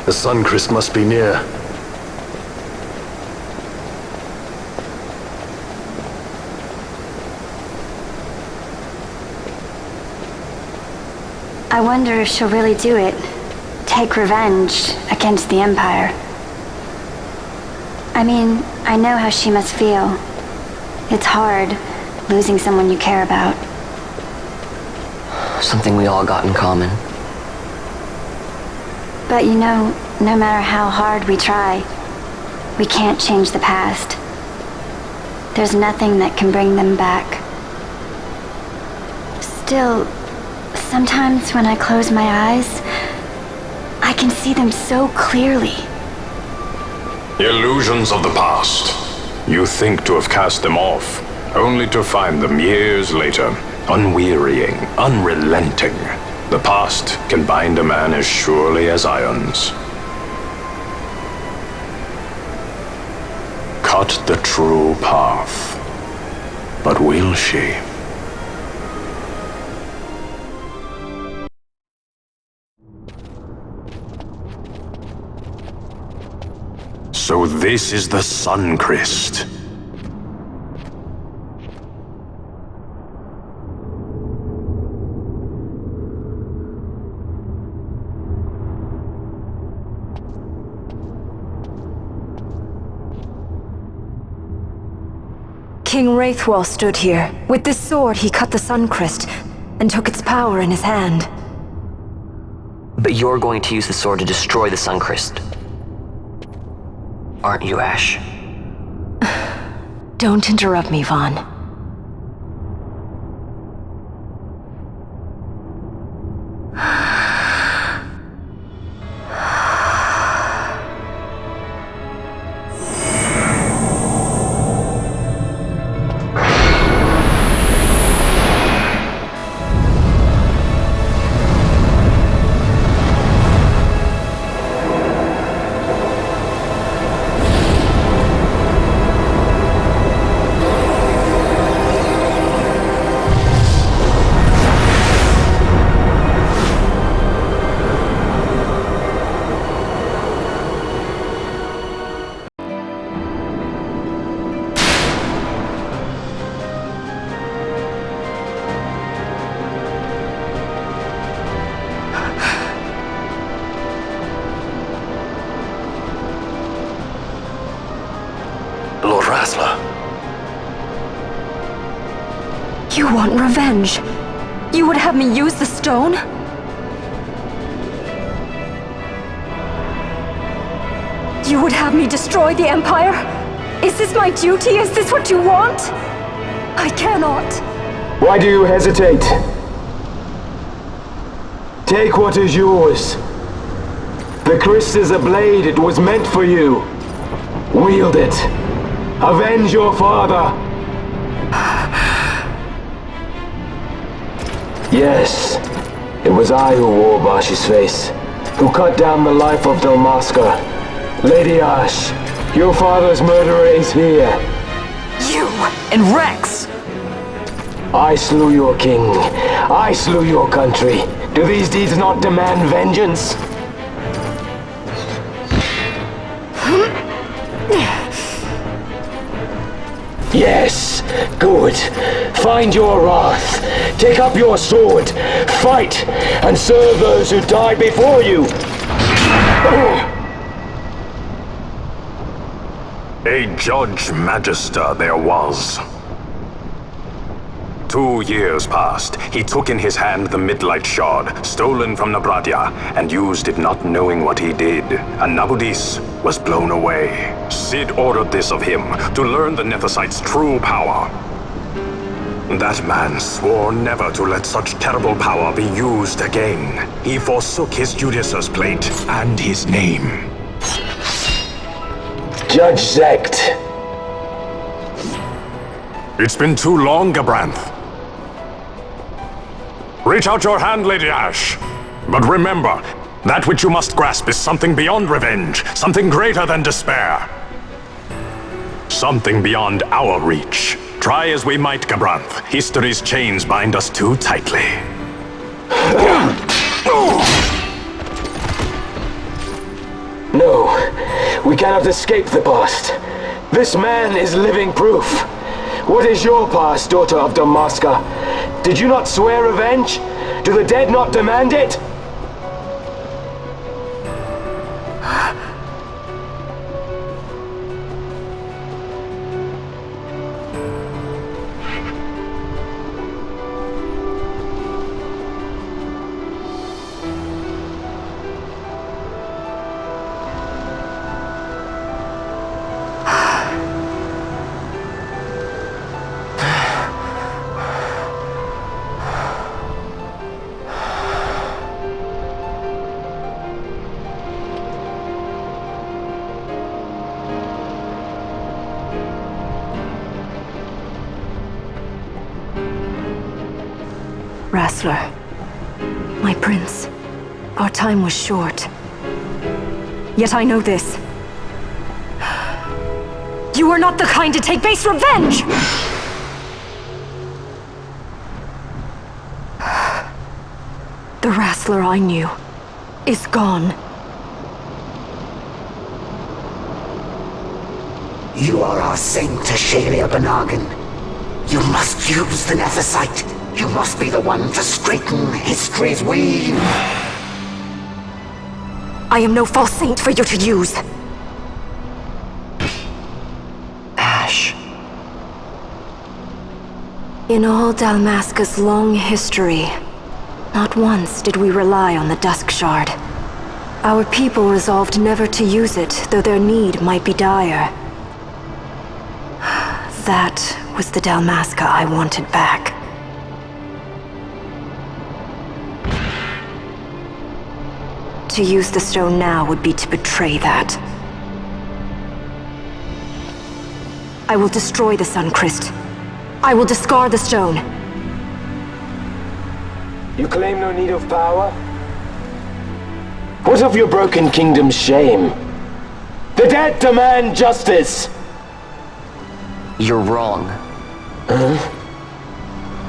The Suncrest must be near. I wonder if she'll really do it. Take revenge against the Empire. I mean, I know how she must feel. It's hard, losing someone you care about. Something we all got in common. But you know, no matter how hard we try, we can't change the past. There's nothing that can bring them back. Still, sometimes when I close my eyes, I can see them so clearly. Illusions of the past. You think to have cast them off, only to find them years later, unwearying, unrelenting. The past can bind a man as surely as irons. Cut the true path. But will she? So this is the Suncrest. King Wraithwall stood here. With this sword, he cut the Suncrest and took its power in his hand. But you're going to use the sword to destroy the Suncrest. Aren't you, Ash? Don't interrupt me, Vaughn. You want revenge? You would have me use the stone? You would have me destroy the Empire? Is this my duty? Is this what you want? I cannot. Why do you hesitate? Take what is yours. The Christ is a blade. It was meant for you. Wield it. Avenge your father. Yes, it was I who wore Bashi's face, who cut down the life of Dalmasca. Lady Ash, your father's murderer is here. You and Rex! I slew your king. I slew your country. Do these deeds not demand vengeance? Yes, good. Find your wrath. Take up your sword. Fight, and serve those who died before you. A Judge Magister there was. 2 years passed. He took in his hand the Midlight Shard, stolen from Nabradia, and used it not knowing what he did. And Nabudis was blown away. Sid ordered this of him, to learn the Nethicite's true power. That man swore never to let such terrible power be used again. He forsook his Judicer's plate and his name. Judge Zect. It's been too long, Gabranth. Reach out your hand, Lady Ash. But remember, that which you must grasp is something beyond revenge, something greater than despair. Something beyond our reach. Try as we might, Gabranth, history's chains bind us too tightly. We cannot escape the past. This man is living proof. What is your past, daughter of Damaska? Did you not swear revenge? Do the dead not demand it? Rassler, my prince, our time was short. Yet I know this. You are not the kind to take base revenge! The Rassler I knew is gone. You are our saint, Ashalia Benagan. You must use the Nethicite. You must be the one to straighten history's weave. I am no false saint for you to use. Ash. In all Dalmasca's long history, not once did we rely on the Dusk Shard. Our people resolved never to use it, though their need might be dire. That was the Dalmasca I wanted back. To use the stone now would be to betray that. I will destroy the Sun Christ. I will discard the stone. You claim no need of power? What of your broken kingdom's shame? The dead demand justice! You're wrong.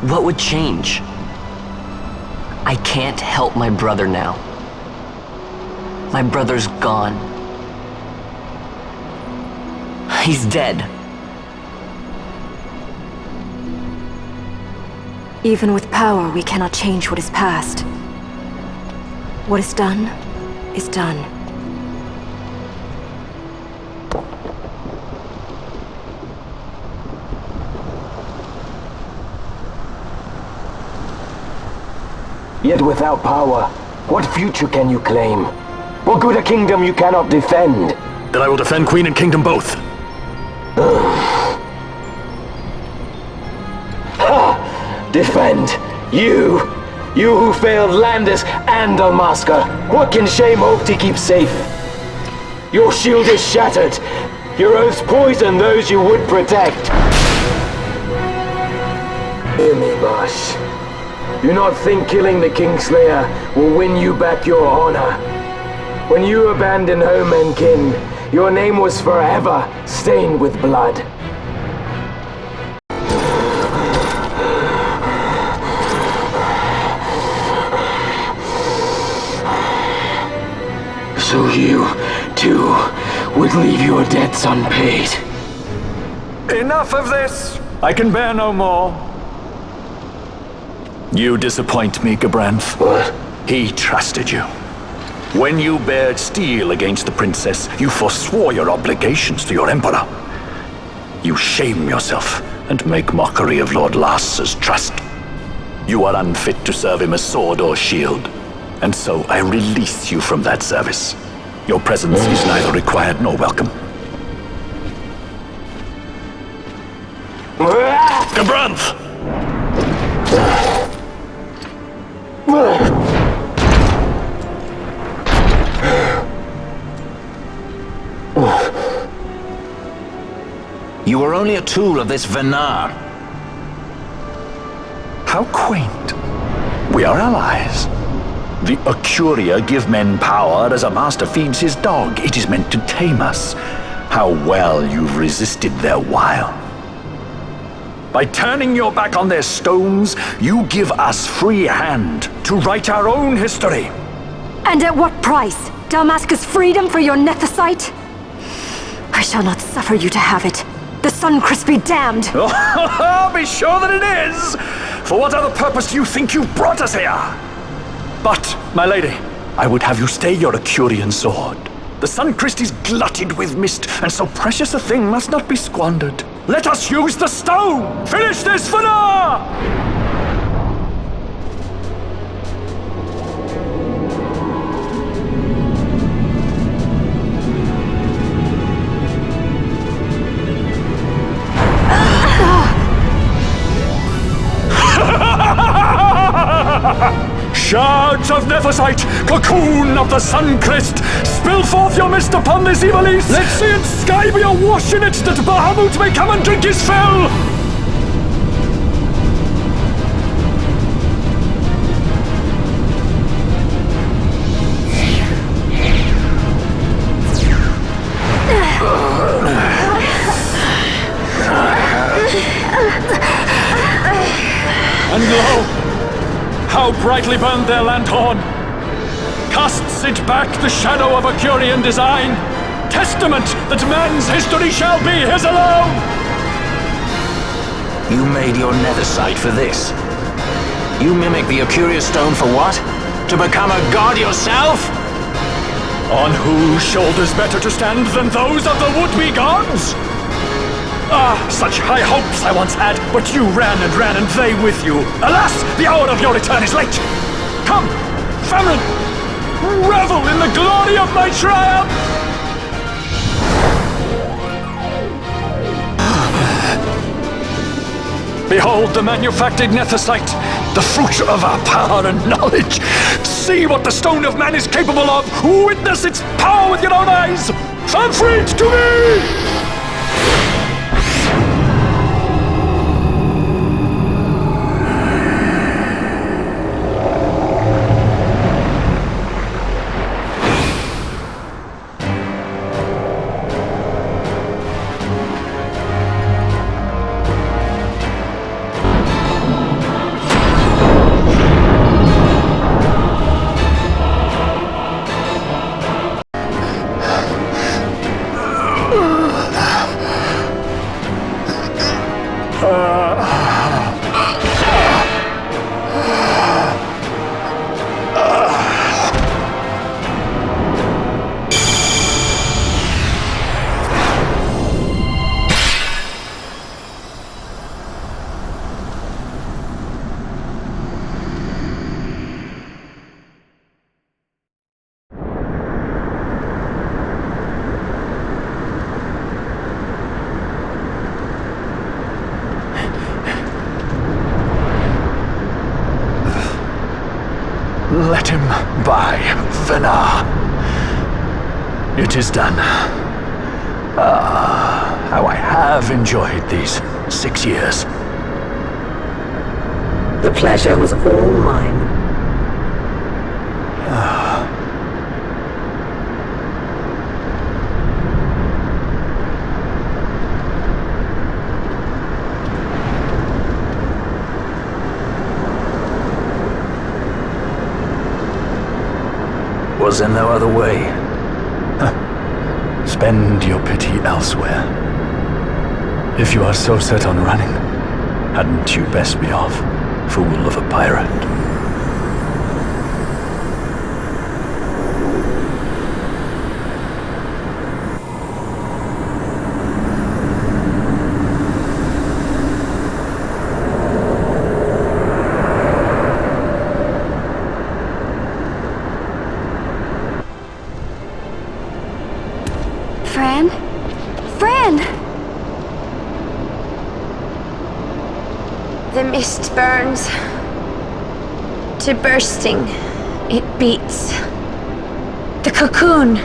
What would change? I can't help my brother now. My brother's gone. He's dead. Even with power, we cannot change what is past. What is done, is done. Yet without power, what future can you claim? What good a kingdom you cannot defend? Then I will defend Queen and Kingdom both. Defend? You who failed Landis and Dalmasca. What can shame hope to keep safe? Your shield is shattered. Your oaths poison those you would protect. Hear me, Bash. Do not think killing the Kingslayer will win you back your honor. When you abandoned home and kin, your name was forever stained with blood. So you, too, would leave your debts unpaid. Enough of this! I can bear no more. You disappoint me, Gabranth. What? He trusted you. When you bared steel against the princess, you forswore your obligations to your emperor. You shame yourself and make mockery of Lord Lars's trust. You are unfit to serve him as sword or shield, and so I release you from that service. Your presence is neither required nor welcome. Gabranth! You were only a tool of this Venar. How quaint. We are allies. The Ocuria give men power as a master feeds his dog. It is meant to tame us. How well you've resisted their wile. By turning your back on their stones, you give us free hand to write our own history. And at what price? Dalmasca's freedom for your Nethicite? I shall not suffer you to have it. The Suncrest be damned! Oh, be sure that it is! For what other purpose do you think you brought us here? But, my lady, I would have you stay your Acurian sword. The Suncrest is glutted with mist, and so precious a thing must not be squandered. Let us use the stone! Finish this for now! Shards of Nephesite, cocoon of the Suncrest, spill forth your mist upon this evil east! Let sea and sky be awash in it, that Bahamut may come and drink his fill! And lo! How brightly burned their lanthorn! Casts it back the shadow of Acurian design, testament that man's history shall be his alone! You made your Nethersite for this? You mimic the Acurian stone for what? To become a god yourself? On whose shoulders better to stand than those of the would-be gods? Ah, such high hopes I once had, but you ran, and they with you. Alas, the hour of your return is late. Come, family, revel in the glory of my triumph! Behold the manufactured Nethersite, the fruit of our power and knowledge. See what the stone of man is capable of. Witness its power with your own eyes. Offer it to me! Let him by, Venar. It is done. Ah, how I have enjoyed these 6 years. The pleasure was all mine. Was there no other way? Spend your pity elsewhere. If you are so set on running, hadn't you best be off, fool of a pirate? Fran? Fran! The mist burns to bursting. It beats. The cocoon!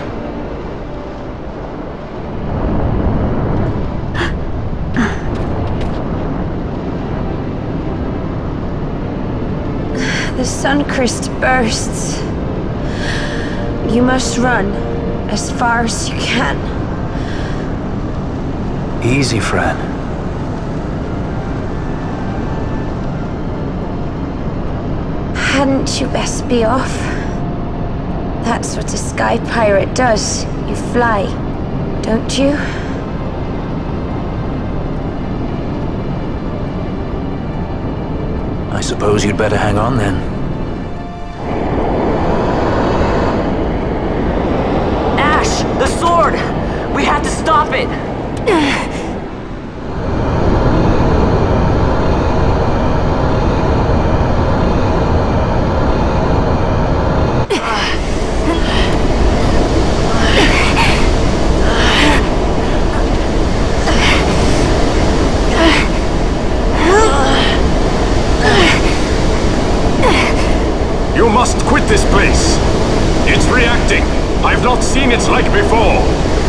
The Suncrest bursts. You must run as far as you can. Easy, Fran. Hadn't you best be off? That's what a sky pirate does. You fly. Don't you? I suppose you'd better hang on then. Ash! The sword! We have to stop it! You must quit this place. It's reacting. I've not seen its like before.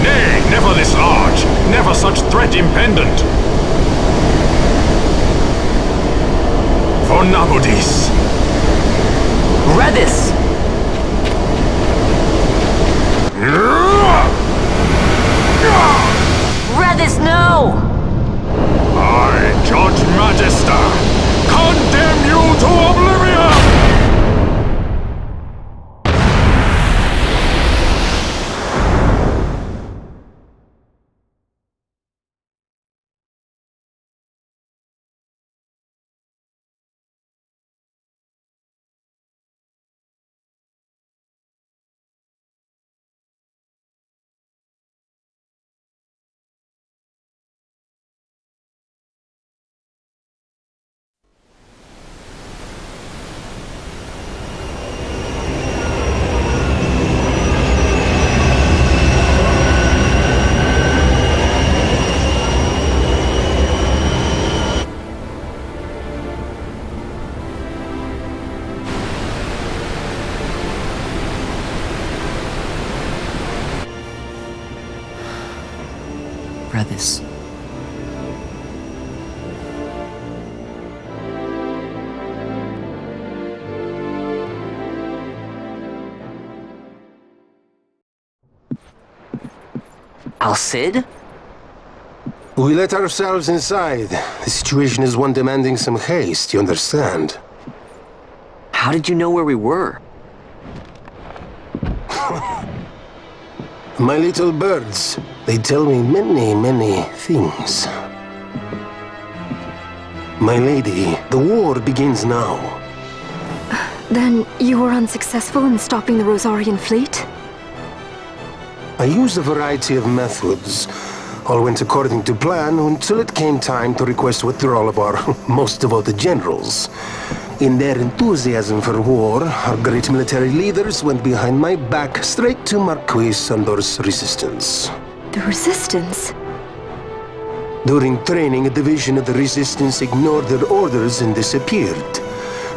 Nay, never this large. Never such threat impendent. For Nabudis. Redis! Redis, no! I, Judge Magister, condemn you to oblivion! Redis. Al-Cid? We let ourselves inside. The situation is one demanding some haste, you understand? How did you know where we were? My little birds, they tell me many, many things. My lady, the war begins now. Then you were unsuccessful in stopping the Rosarian fleet? I used a variety of methods. All went according to plan until it came time to request withdrawal of our most devoted generals. In their enthusiasm for war, our great military leaders went behind my back straight to Marquis Sandor's resistance. The Resistance? During training, a division of the Resistance ignored their orders and disappeared.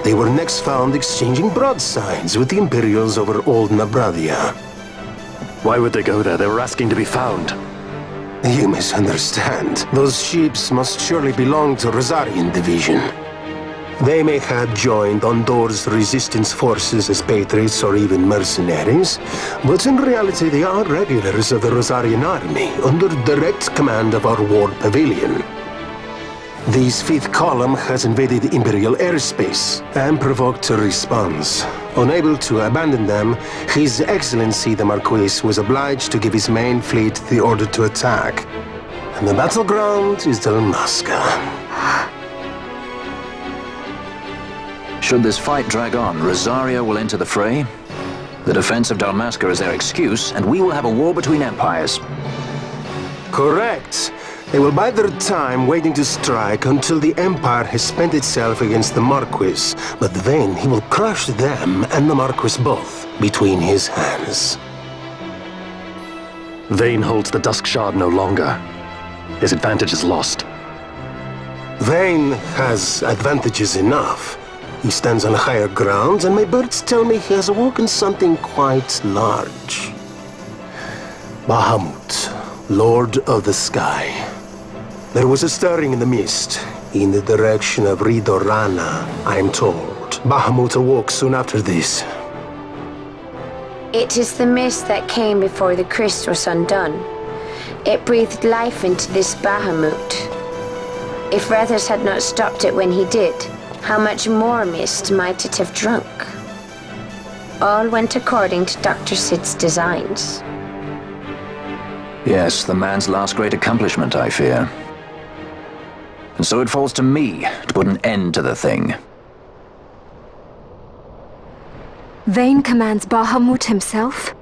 They were next found exchanging broadsides with the Imperials over Old Nabradia. Why would they go there? They were asking to be found. You misunderstand. Those ships must surely belong to Rosarian Division. They may have joined Ondor's resistance forces as patriots or even mercenaries, but in reality they are regulars of the Rosarian army, under direct command of our war pavilion. This fifth column has invaded Imperial airspace and provoked a response. Unable to abandon them, His Excellency the Marquis was obliged to give his main fleet the order to attack. And the battleground is Dalmasca. Should this fight drag on, Rosaria will enter the fray. The defense of Dalmasca is their excuse, and we will have a war between empires. Correct. They will bide their time waiting to strike until the Empire has spent itself against the Marquis. But then he will crush them and the Marquis both between his hands. Vayne holds the Dusk Shard no longer. His advantage is lost. Vayne has advantages enough. He stands on higher ground, and my birds tell me he has awoken something quite large. Bahamut, Lord of the Sky. There was a stirring in the mist, in the direction of Ridorana, I'm told. Bahamut awoke soon after this. It is the mist that came before the Christ was undone. It breathed life into this Bahamut. If Rethers had not stopped it when he did, how much more mist might it have drunk? All went according to Dr. Sid's designs. Yes, the man's last great accomplishment, I fear. And so it falls to me to put an end to the thing. Vayne commands Bahamut himself?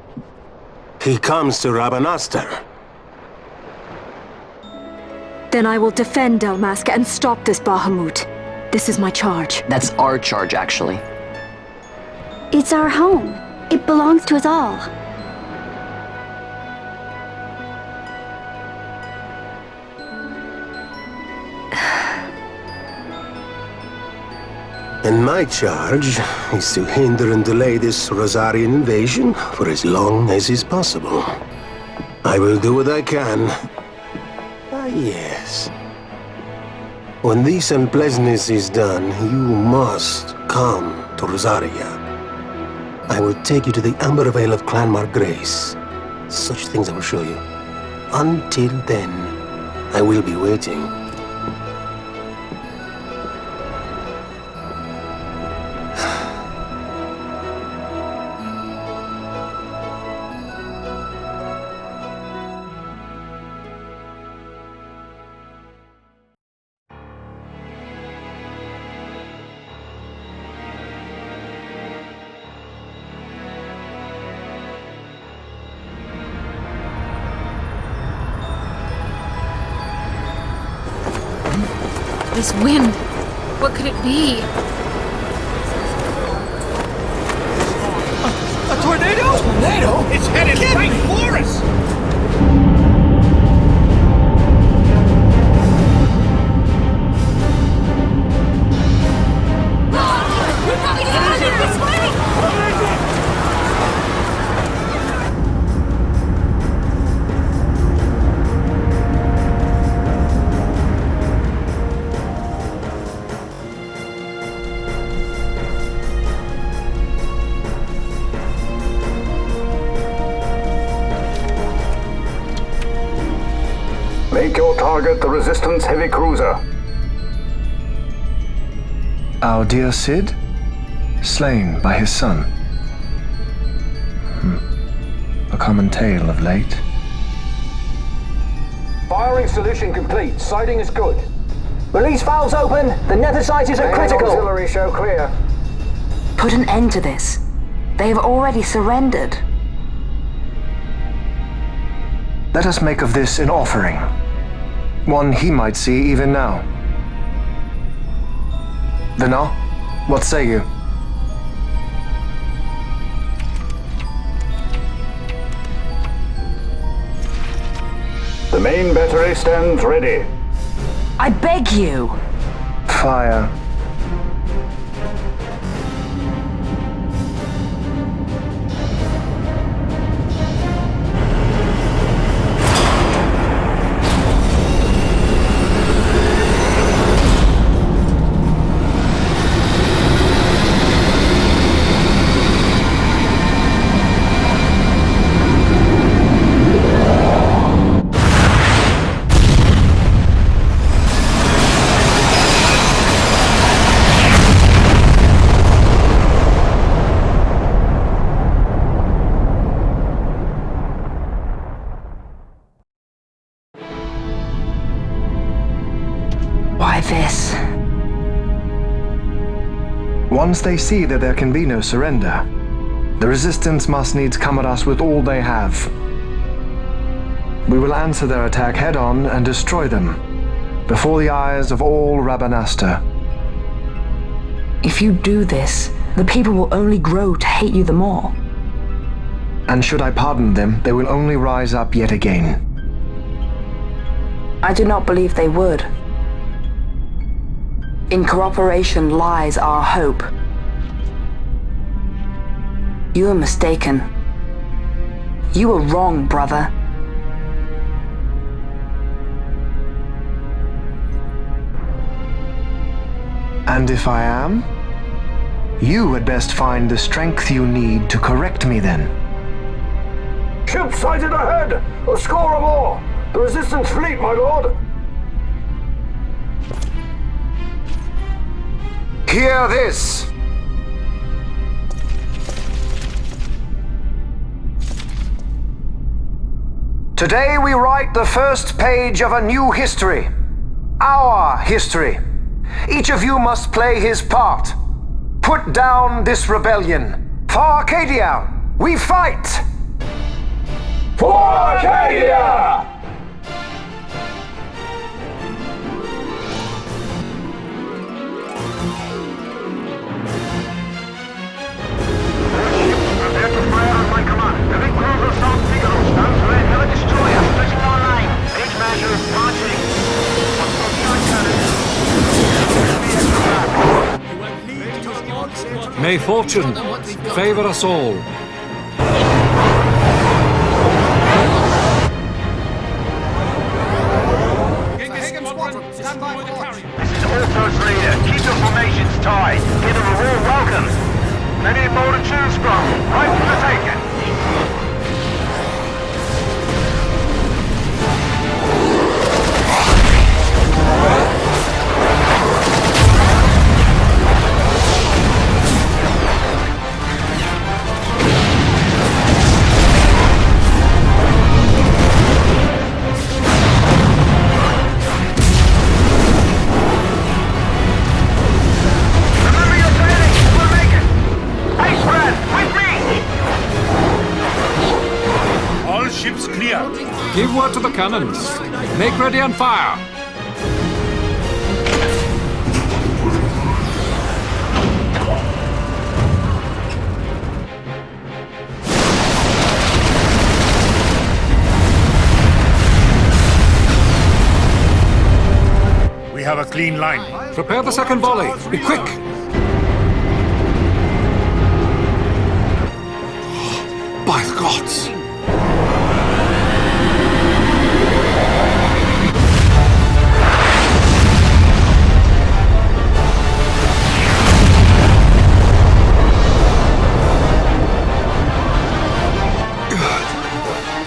He comes to Rabanastre. Then I will defend Dalmasca and stop this Bahamut. This is my charge. That's our charge, actually. It's our home. It belongs to us all. And my charge is to hinder and delay this Rosarian invasion for as long as is possible. I will do what I can. Ah, yes. When this unpleasantness is done, you must come to Rosaria. I will take you to the Amber Vale of Clan Margrace. Such things I will show you. Until then, I will be waiting. This wind, what could it be? A tornado? Tornado? It's headed right for us! We gotta get out of here this way! Make your target the Resistance heavy cruiser. Our dear Cid? Slain by his son. A common tale of late. Firing solution complete. Sighting is good. Release valves open. The nether sites are critical. Auxiliary show clear. Put an end to this. They have already surrendered. Let us make of this an offering. One he might see even now. Venat, what say you? The main battery stands ready. I beg you! Fire. Why this? Once they see that there can be no surrender, the Resistance must needs come at us with all they have. We will answer their attack head-on and destroy them, before the eyes of all Rabanastre. If you do this, the people will only grow to hate you the more. And should I pardon them, they will only rise up yet again. I do not believe they would. In cooperation lies our hope. You are mistaken. You are wrong, brother. And if I am? You had best find the strength you need to correct me then. Ship sighted ahead! A score or more! The Resistance fleet, my lord! Hear this! Today we write the first page of a new history. Our history. Each of you must play his part. Put down this rebellion. For Arcadia, we fight! For Arcadia! May fortune favor us all. Orthos leader, keep your formations tight. Give them a warm welcome. Many more to choose from. Right for the taking. Give word to the cannons. Make ready and fire. We have a clean line. Prepare the second volley. Be quick. By the gods.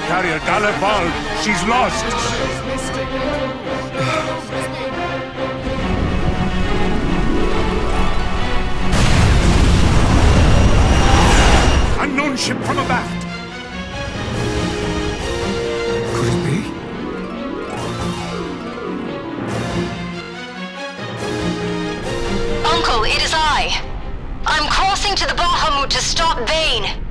Carrier Gallivald, she's lost. Unknown ship from abaft. Could it be? Uncle, it is I. I'm crossing to the Bahamut to stop Vane.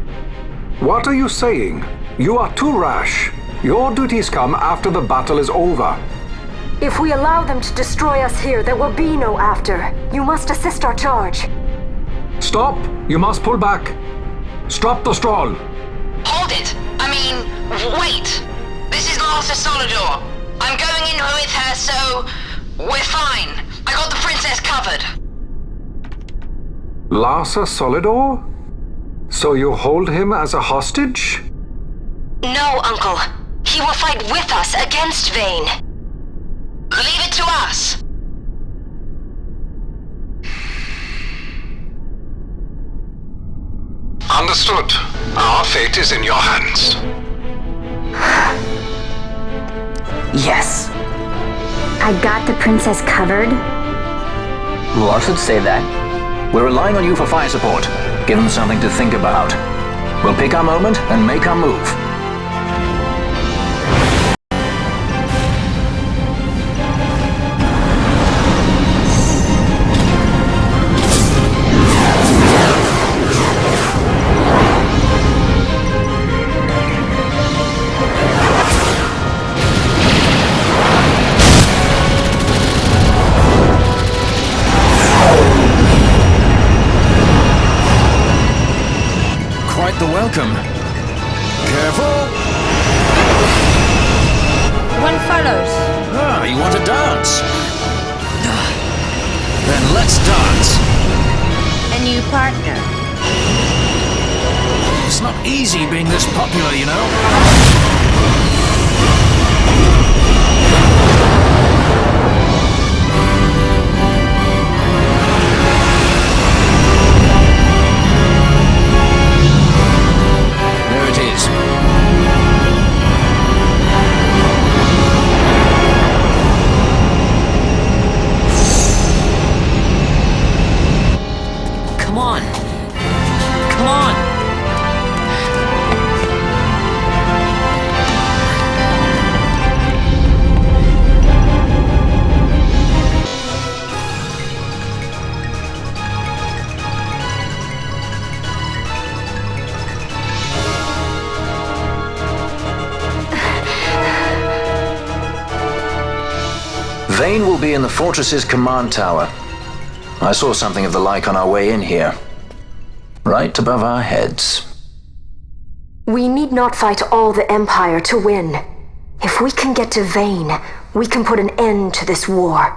What are you saying? You are too rash. Your duties come after the battle is over. If we allow them to destroy us here, there will be no after. You must assist our charge. Stop! You must pull back. Stop the stroll. Hold it! Wait! This is Master Solidor. I'm going in with her, so we're fine. I got the princess covered. Larsa Solidor? So you hold him as a hostage? No, Uncle. He will fight with us against Vane. Leave it to us. Understood. Our fate is in your hands. Yes. I got the princess covered? Lars would say that. We're relying on you for fire support. Give them something to think about. We'll pick our moment and make our move. The welcome. Careful! One follows. Ah, you want to dance? Then let's dance. A new partner. It's not easy being this popular, you know? Vane will be in the fortress's command tower. I saw something of the like on our way in here. Right above our heads. We need not fight all the Empire to win. If we can get to Vane, we can put an end to this war.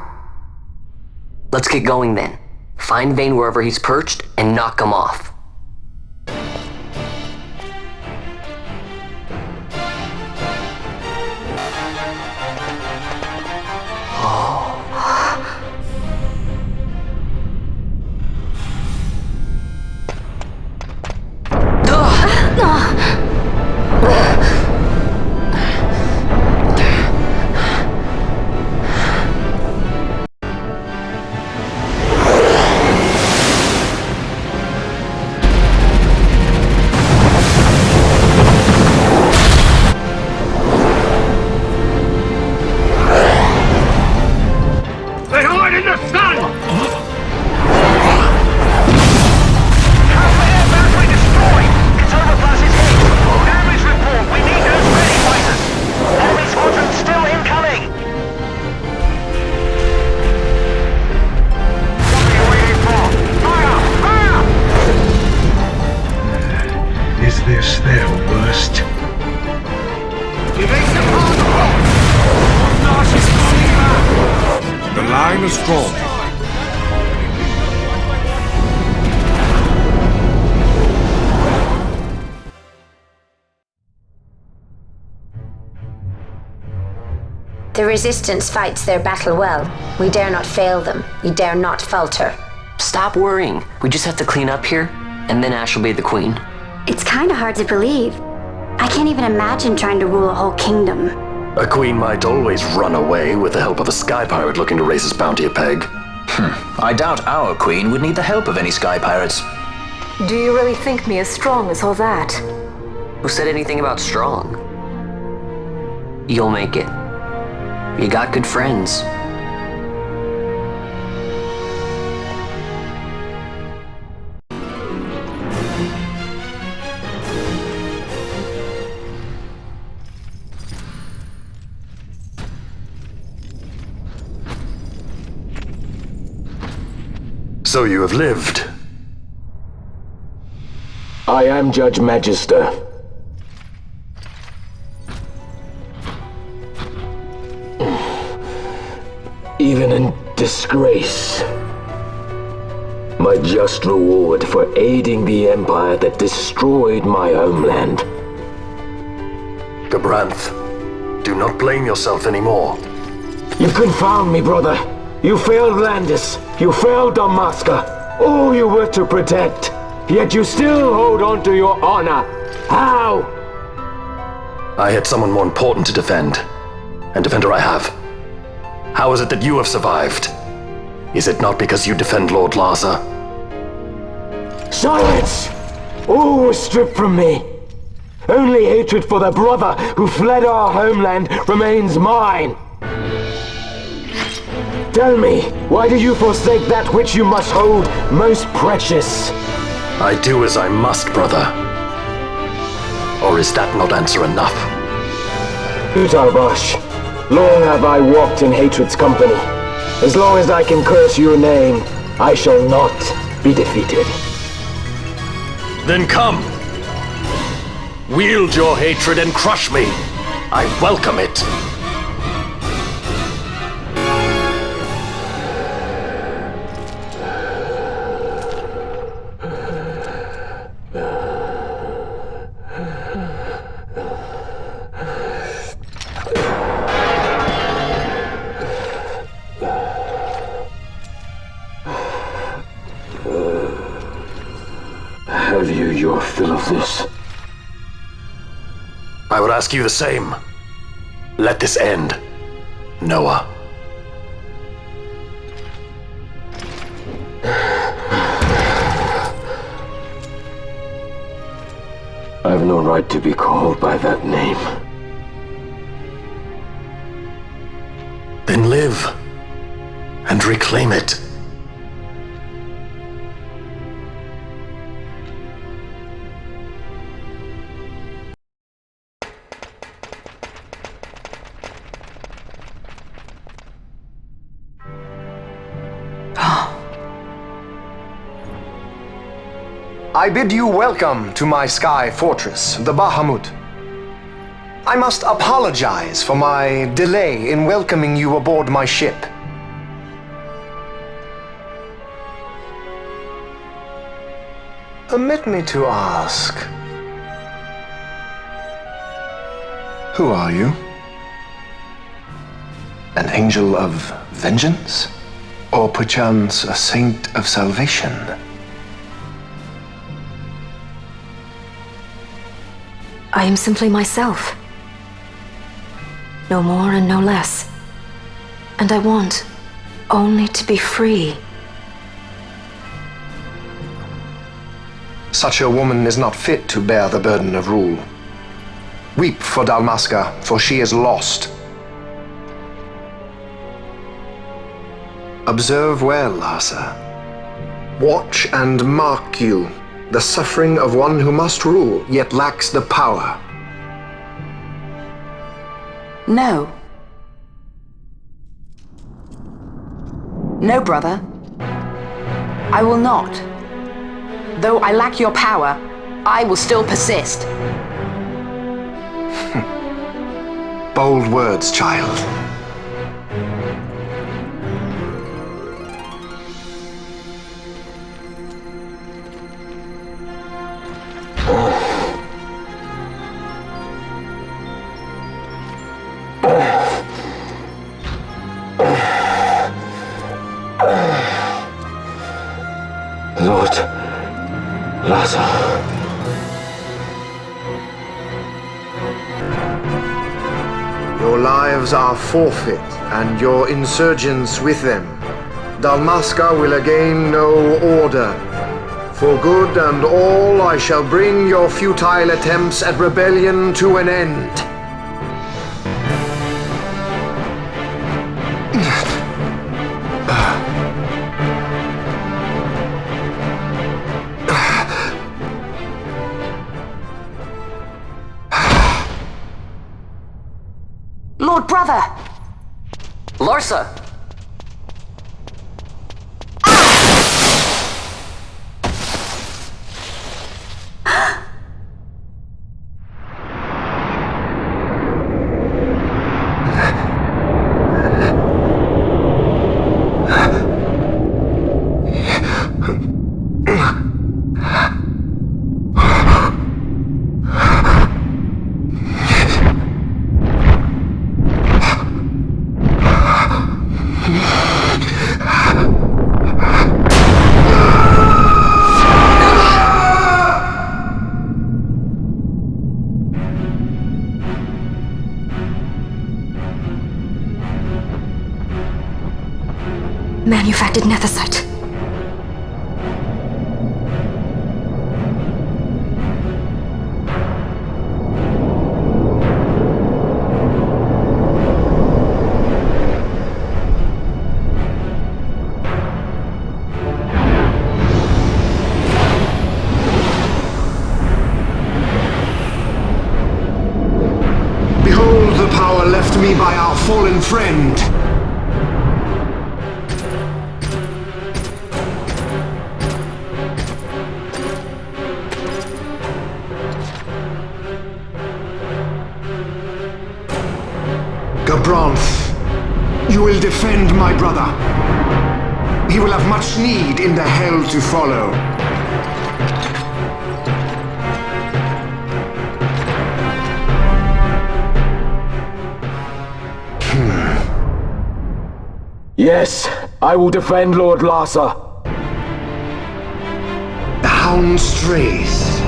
Let's get going then. Find Vane wherever he's perched and knock him off. The Resistance fights their battle well. We dare not fail them. We dare not falter. Stop worrying. We just have to clean up here, and then Ash will be the queen. It's kinda hard to believe. I can't even imagine trying to rule a whole kingdom. A queen might always run away with the help of a sky pirate looking to raise his bounty a peg. I doubt our queen would need the help of any sky pirates. Do you really think me as strong as all that? Who said anything about strong? You'll make it. You got good friends. So you have lived. I am Judge Magister. Even in disgrace, my just reward for aiding the Empire that destroyed my homeland. Gabranth, do not blame yourself anymore. You confound me, brother. You failed Landis. You failed Damaska. All you were to protect. Yet you still hold on to your honor. How? I had someone more important to defend. And defender I have. How is it that you have survived? Is it not because you defend Lord Larsa? Silence! All was stripped from me. Only hatred for the brother who fled our homeland remains mine. Tell me, why do you forsake that which you must hold most precious? I do as I must, brother. Or is that not answer enough? Utarbash, long have I walked in hatred's company. As long as I can curse your name, I shall not be defeated. Then come! Wield your hatred and crush me! I welcome it! Have you your fill of this? I would ask you the same. Let this end, Noah. I've no right to be called by that name. Then live and reclaim it. I bid you welcome to my sky fortress, the Bahamut. I must apologize for my delay in welcoming you aboard my ship. Permit me to ask, who are you? An angel of vengeance? Or perchance a saint of salvation? I am simply myself. No more and no less. And I want only to be free. Such a woman is not fit to bear the burden of rule. Weep for Dalmasca, for she is lost. Observe well, Asa. Watch and mark you the suffering of one who must rule, yet lacks the power. No. No, brother. I will not. Though I lack your power, I will still persist. Bold words, child. Lord Lhasa. Your lives are forfeit, and your insurgents with them. Dalmasca will again know order. For good and all, I shall bring your futile attempts at rebellion to an end. Lord Brother! Larsa! Manufactured nethicite. Behold the power left me by our fallen friend. Gabranth, you will defend my brother. He will have much need in the hell to follow. Yes, I will defend Lord Lhasa. The hound strays.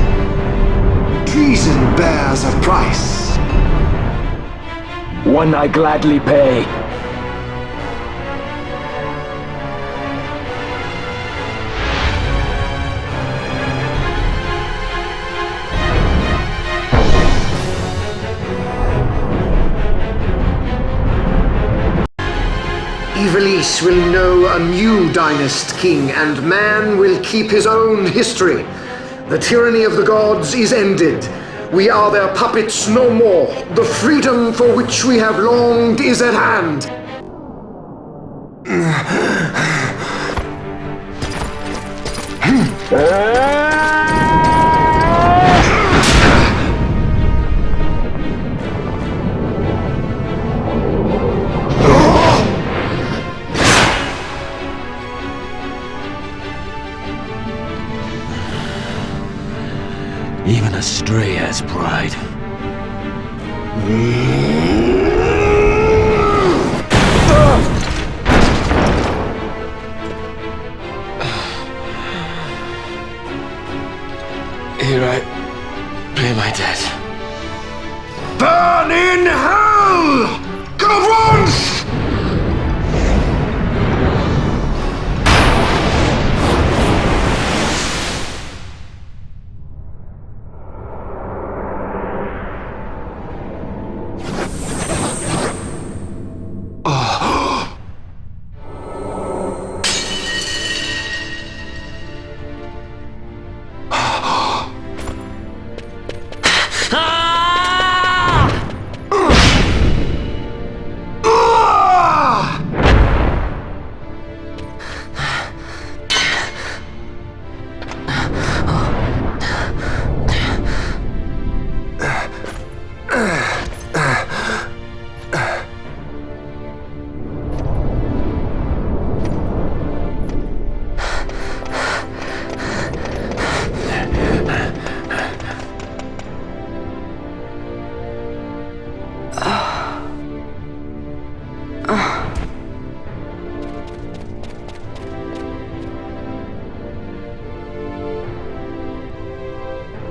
Treason bears a price. One I gladly pay. Ivalice will know a new dynast king, and man will keep his own history. The tyranny of the gods is ended. We are their puppets no more. The freedom for which we have longed is at hand. Even a stray has pride. Here I pay my debt. Burn in hell! Govrons!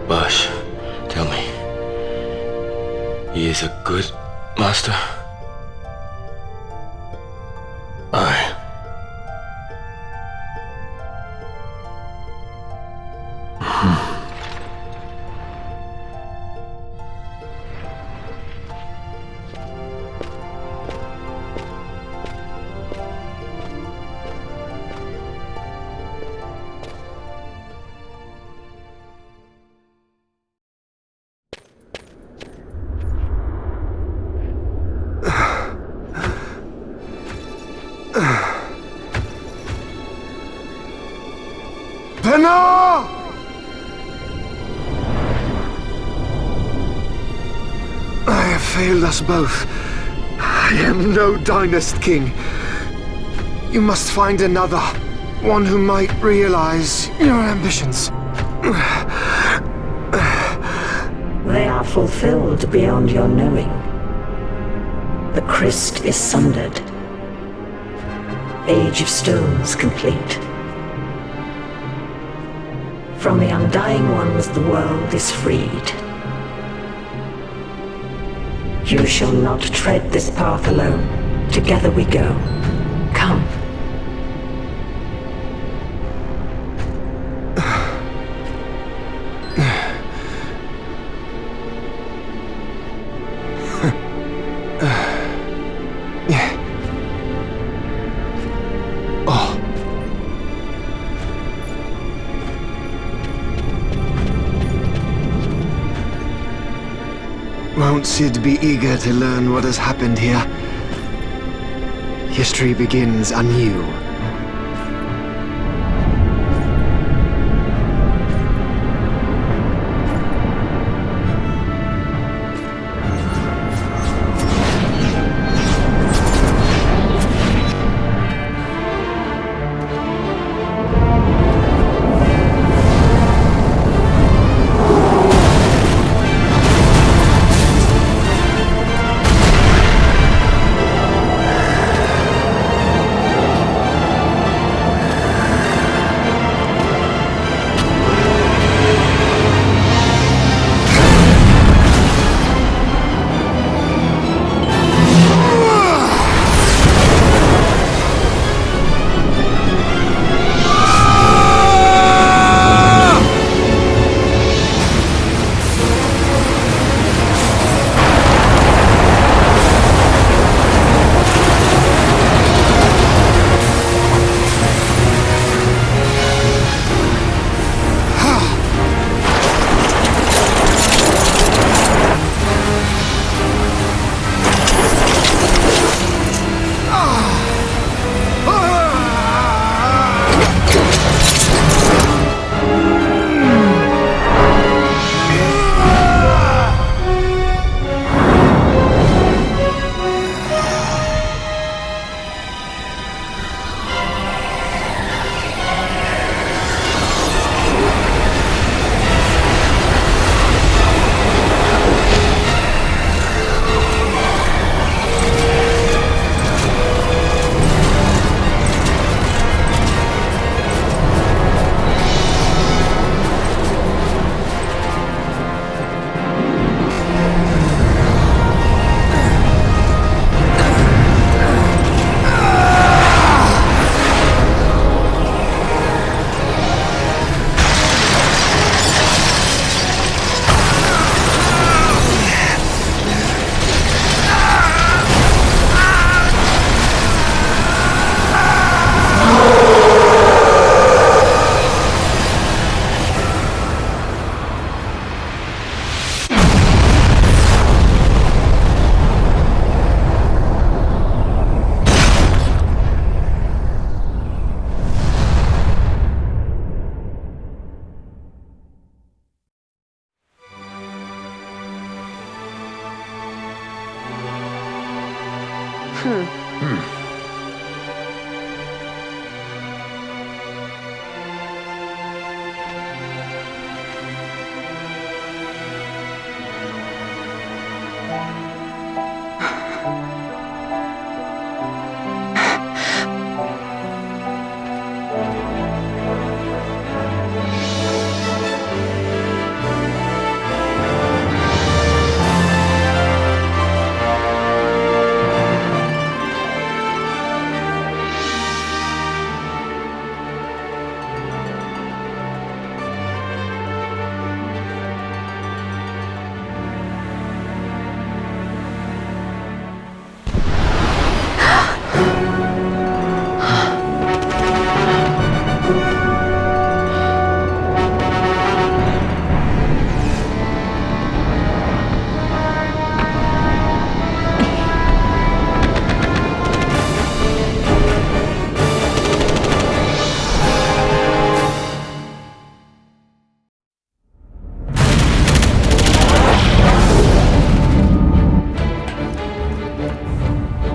Bush, tell me, he is a good master? Aye. Venna! I have failed us both. I am no Dynast king. You must find another, one who might realize your ambitions. They are fulfilled beyond your knowing. The Christ is sundered. Age of Stones complete. From the Undying Ones the world is freed. You shall not tread this path alone. Together we go. Come. Won't Sid be eager to learn what has happened here? History begins anew.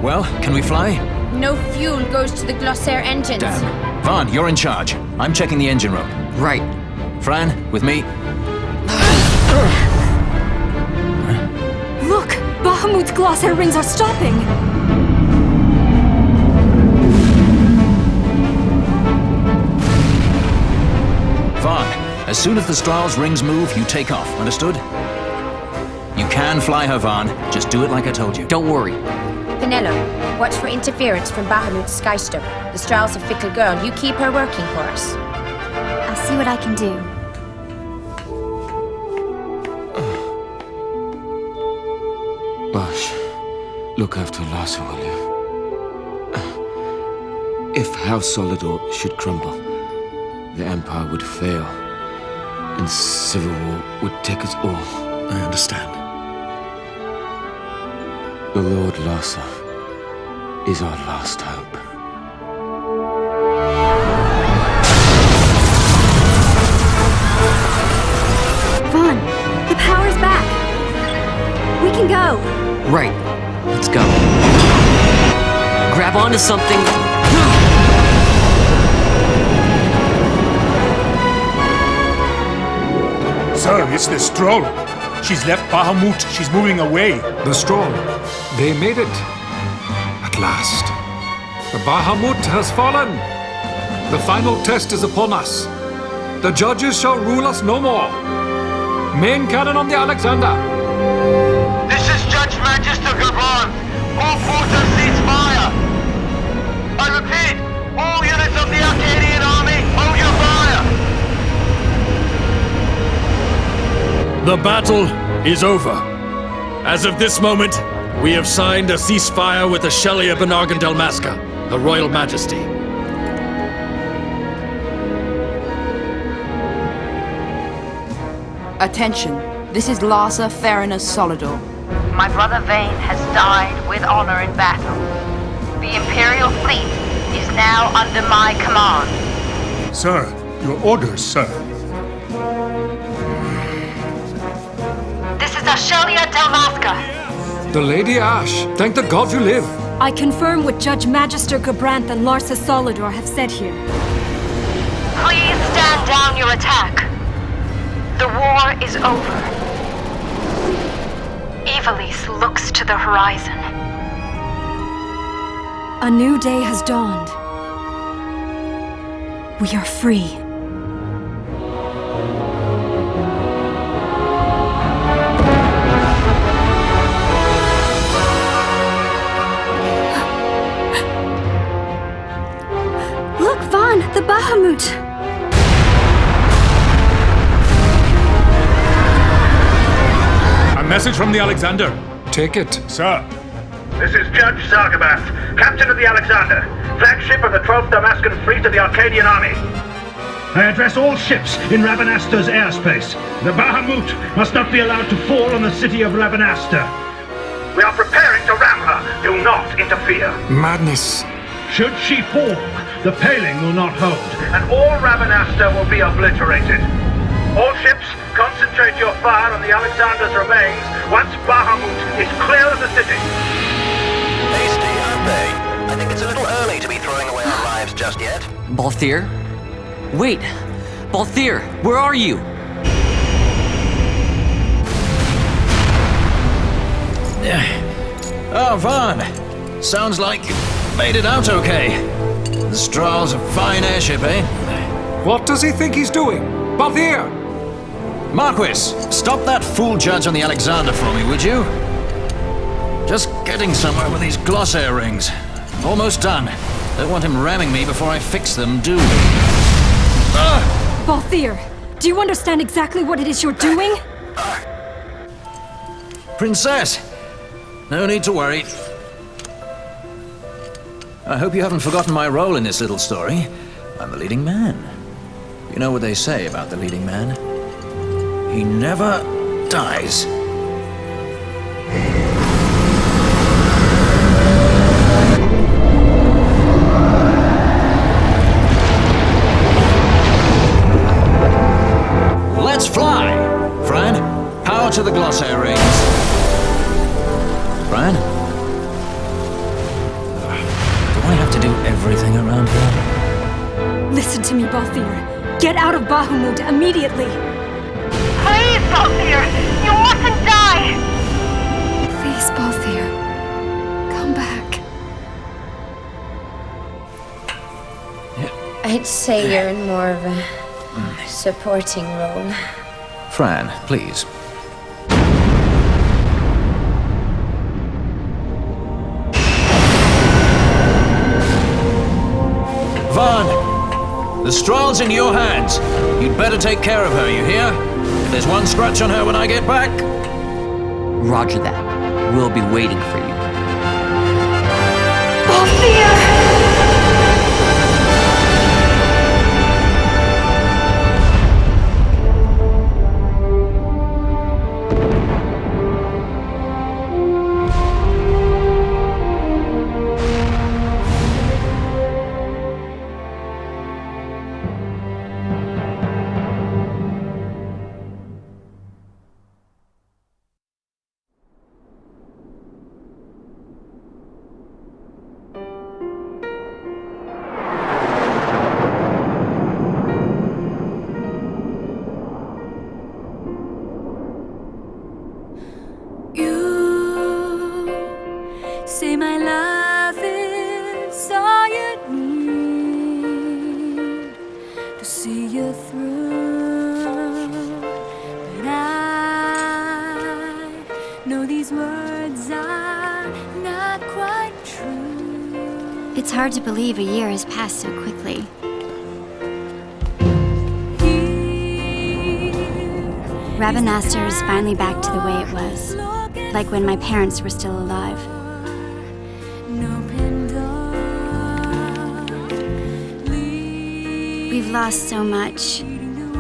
Well, can we fly? No fuel goes to the Glossair engines. Damn. Vaughn, you're in charge. I'm checking the engine room. Right. Fran, with me. Look! Bahamut's Glossair rings are stopping! Vaughn, as soon as the Strahl's rings move, you take off. Understood? You can fly her, Vaughn. Just do it like I told you. Don't worry. Penelo, watch for interference from Bahamut's Skystone. The Strahl's a fickle girl. You keep her working for us. I'll see what I can do. Bosch, look after Larsa, will you? If House Solidor should crumble, the Empire would fail, and civil war would take us all. I understand. The Lord Larsa is our last hope. Vaughn, the power's back. We can go. Right. Let's go. Grab onto something. Sir, it's the Stroll. She's left Bahamut. She's moving away. The Stroll. They made it. At last. The Bahamut has fallen. The final test is upon us. The judges shall rule us no more. Main cannon on the Alexander. This is Judge Magister Gabon. All forces cease fire. I repeat, all units of the Arcadian army, hold your fire. The battle is over. As of this moment, we have signed a ceasefire with the Shelia Benargan Dalmasca, Her Royal Majesty. Attention, this is Larsa Farina's Solidor. My brother Vane has died with honor in battle. The Imperial fleet is now under my command. Sir, your orders, sir. This is Ashelia Dalmasca. The Lady Ash. Thank the gods you live. I confirm what Judge Magister Gabranth and Larsa Solidor have said here. Please stand down your attack. The war is over. Evilise looks to the horizon. A new day has dawned. We are free. Look, Vaughn, the Bahamut! A message from the Alexander. Take it. Sir. This is Judge Zargabath, Captain of the Alexander, flagship of the 12th Damascan Fleet of the Arcadian Army. I address all ships in Rabanaster's airspace. The Bahamut must not be allowed to fall on the city of Rabanaster. We are preparing to ram her. Do not interfere. Madness. Should she fall, the paling will not hold, and all Rabanaster will be obliterated. All ships, concentrate your fire on the Alexander's remains once Bahamut is clear of the city. Hasty just yet. Balthier? Wait! Balthier, where are you? Oh, Vaughn. Sounds like you made it out okay. The Stral's a fine airship, eh? What does he think he's doing? Balthier! Marquis, stop that fool judge on the Alexander for me, would you? Just getting somewhere with these glossair rings. Almost done. Don't want him ramming me before I fix them, do we? Balthier, do you understand exactly what it is you're doing? Princess! No need to worry. I hope you haven't forgotten my role in this little story. I'm the leading man. You know what they say about the leading man? He never dies. Let's fly! Fran, power to the glossair rings. Fran? Do I have to do everything around here? Listen to me, Balthier. Get out of Bahamut immediately! Please, Balthier! You mustn't die! Please, Balthier. Come back. I'd say you're in more of a supporting role. Fran, please. Vaughn! The Stral's in your hands. You'd better take care of her, you hear? If there's one scratch on her when I get back... Roger that. We'll be waiting for you. Balthier! Say my love is all you need to see you through. But I know these words are not quite true. It's hard to believe a year has passed so quickly. Rabanastre is finally back to the way it was, like when my parents were still alive. We've lost so much,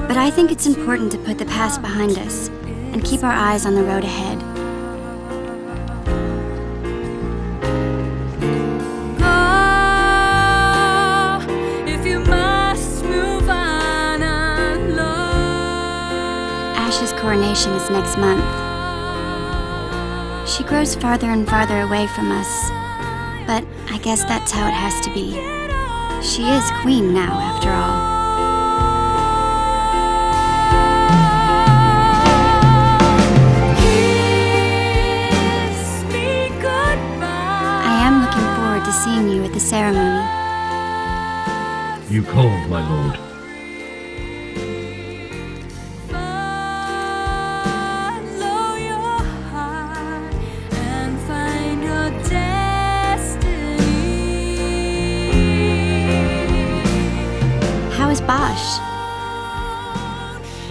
but I think it's important to put the past behind us and keep our eyes on the road ahead. If you must move on alone. Ash's coronation is next month. She grows farther and farther away from us, but I guess that's how it has to be. She is queen now, after all. I am looking forward to seeing you at the ceremony. You called, my lord.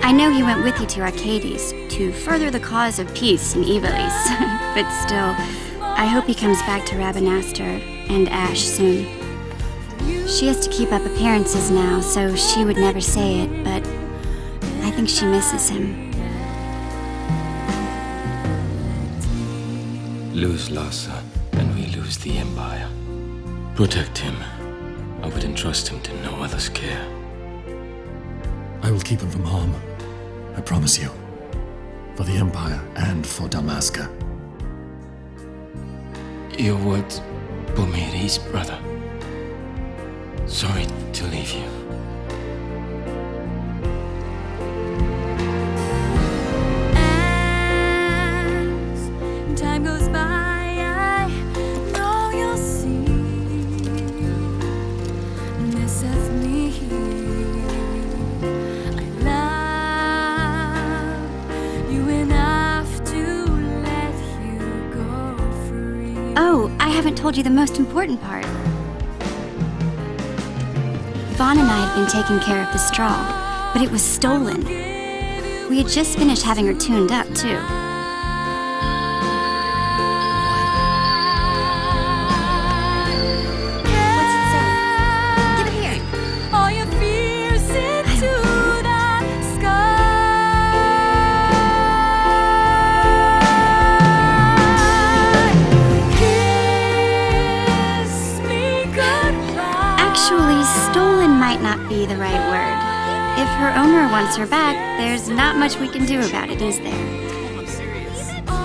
I know he went with you to Arcades to further the cause of peace in Ivalice, but still, I hope he comes back to Rabanastre and Ash soon. She has to keep up appearances now, so she would never say it, but I think she misses him. Lose Lhasa, and we lose the Empire. Protect him. I would entrust him to no other's care. I will keep him from harm. I promise you. For the Empire and for Dalmasca. Your words put me at ease, brother. Sorry to leave you. As time goes by, I know you'll see this of me. I love you enough to let you go free. Oh, I haven't told you the most important part. Vaughn and I had been taking care of the straw, but it was stolen. We had just finished having her tuned up, too. What's it say? Give it here. All your fears into the sky. Kiss me goodbye. Actually, stolen might not be the right word. If her owner wants her back, there's not much we can do about it, is there? All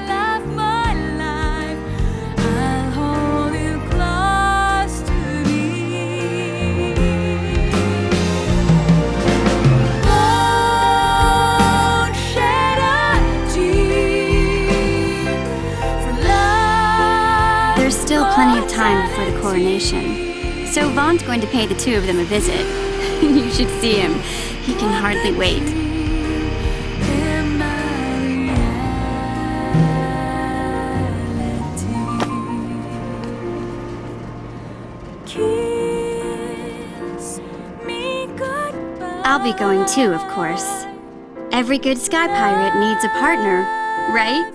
of my life, I'll hold you close to me. Won't shed a tear for love. There's still plenty of time before the coronation. So Vaughn's going to pay the two of them a visit. You should see him. He can hardly wait. I'll be going too, of course. Every good sky pirate needs a partner, right?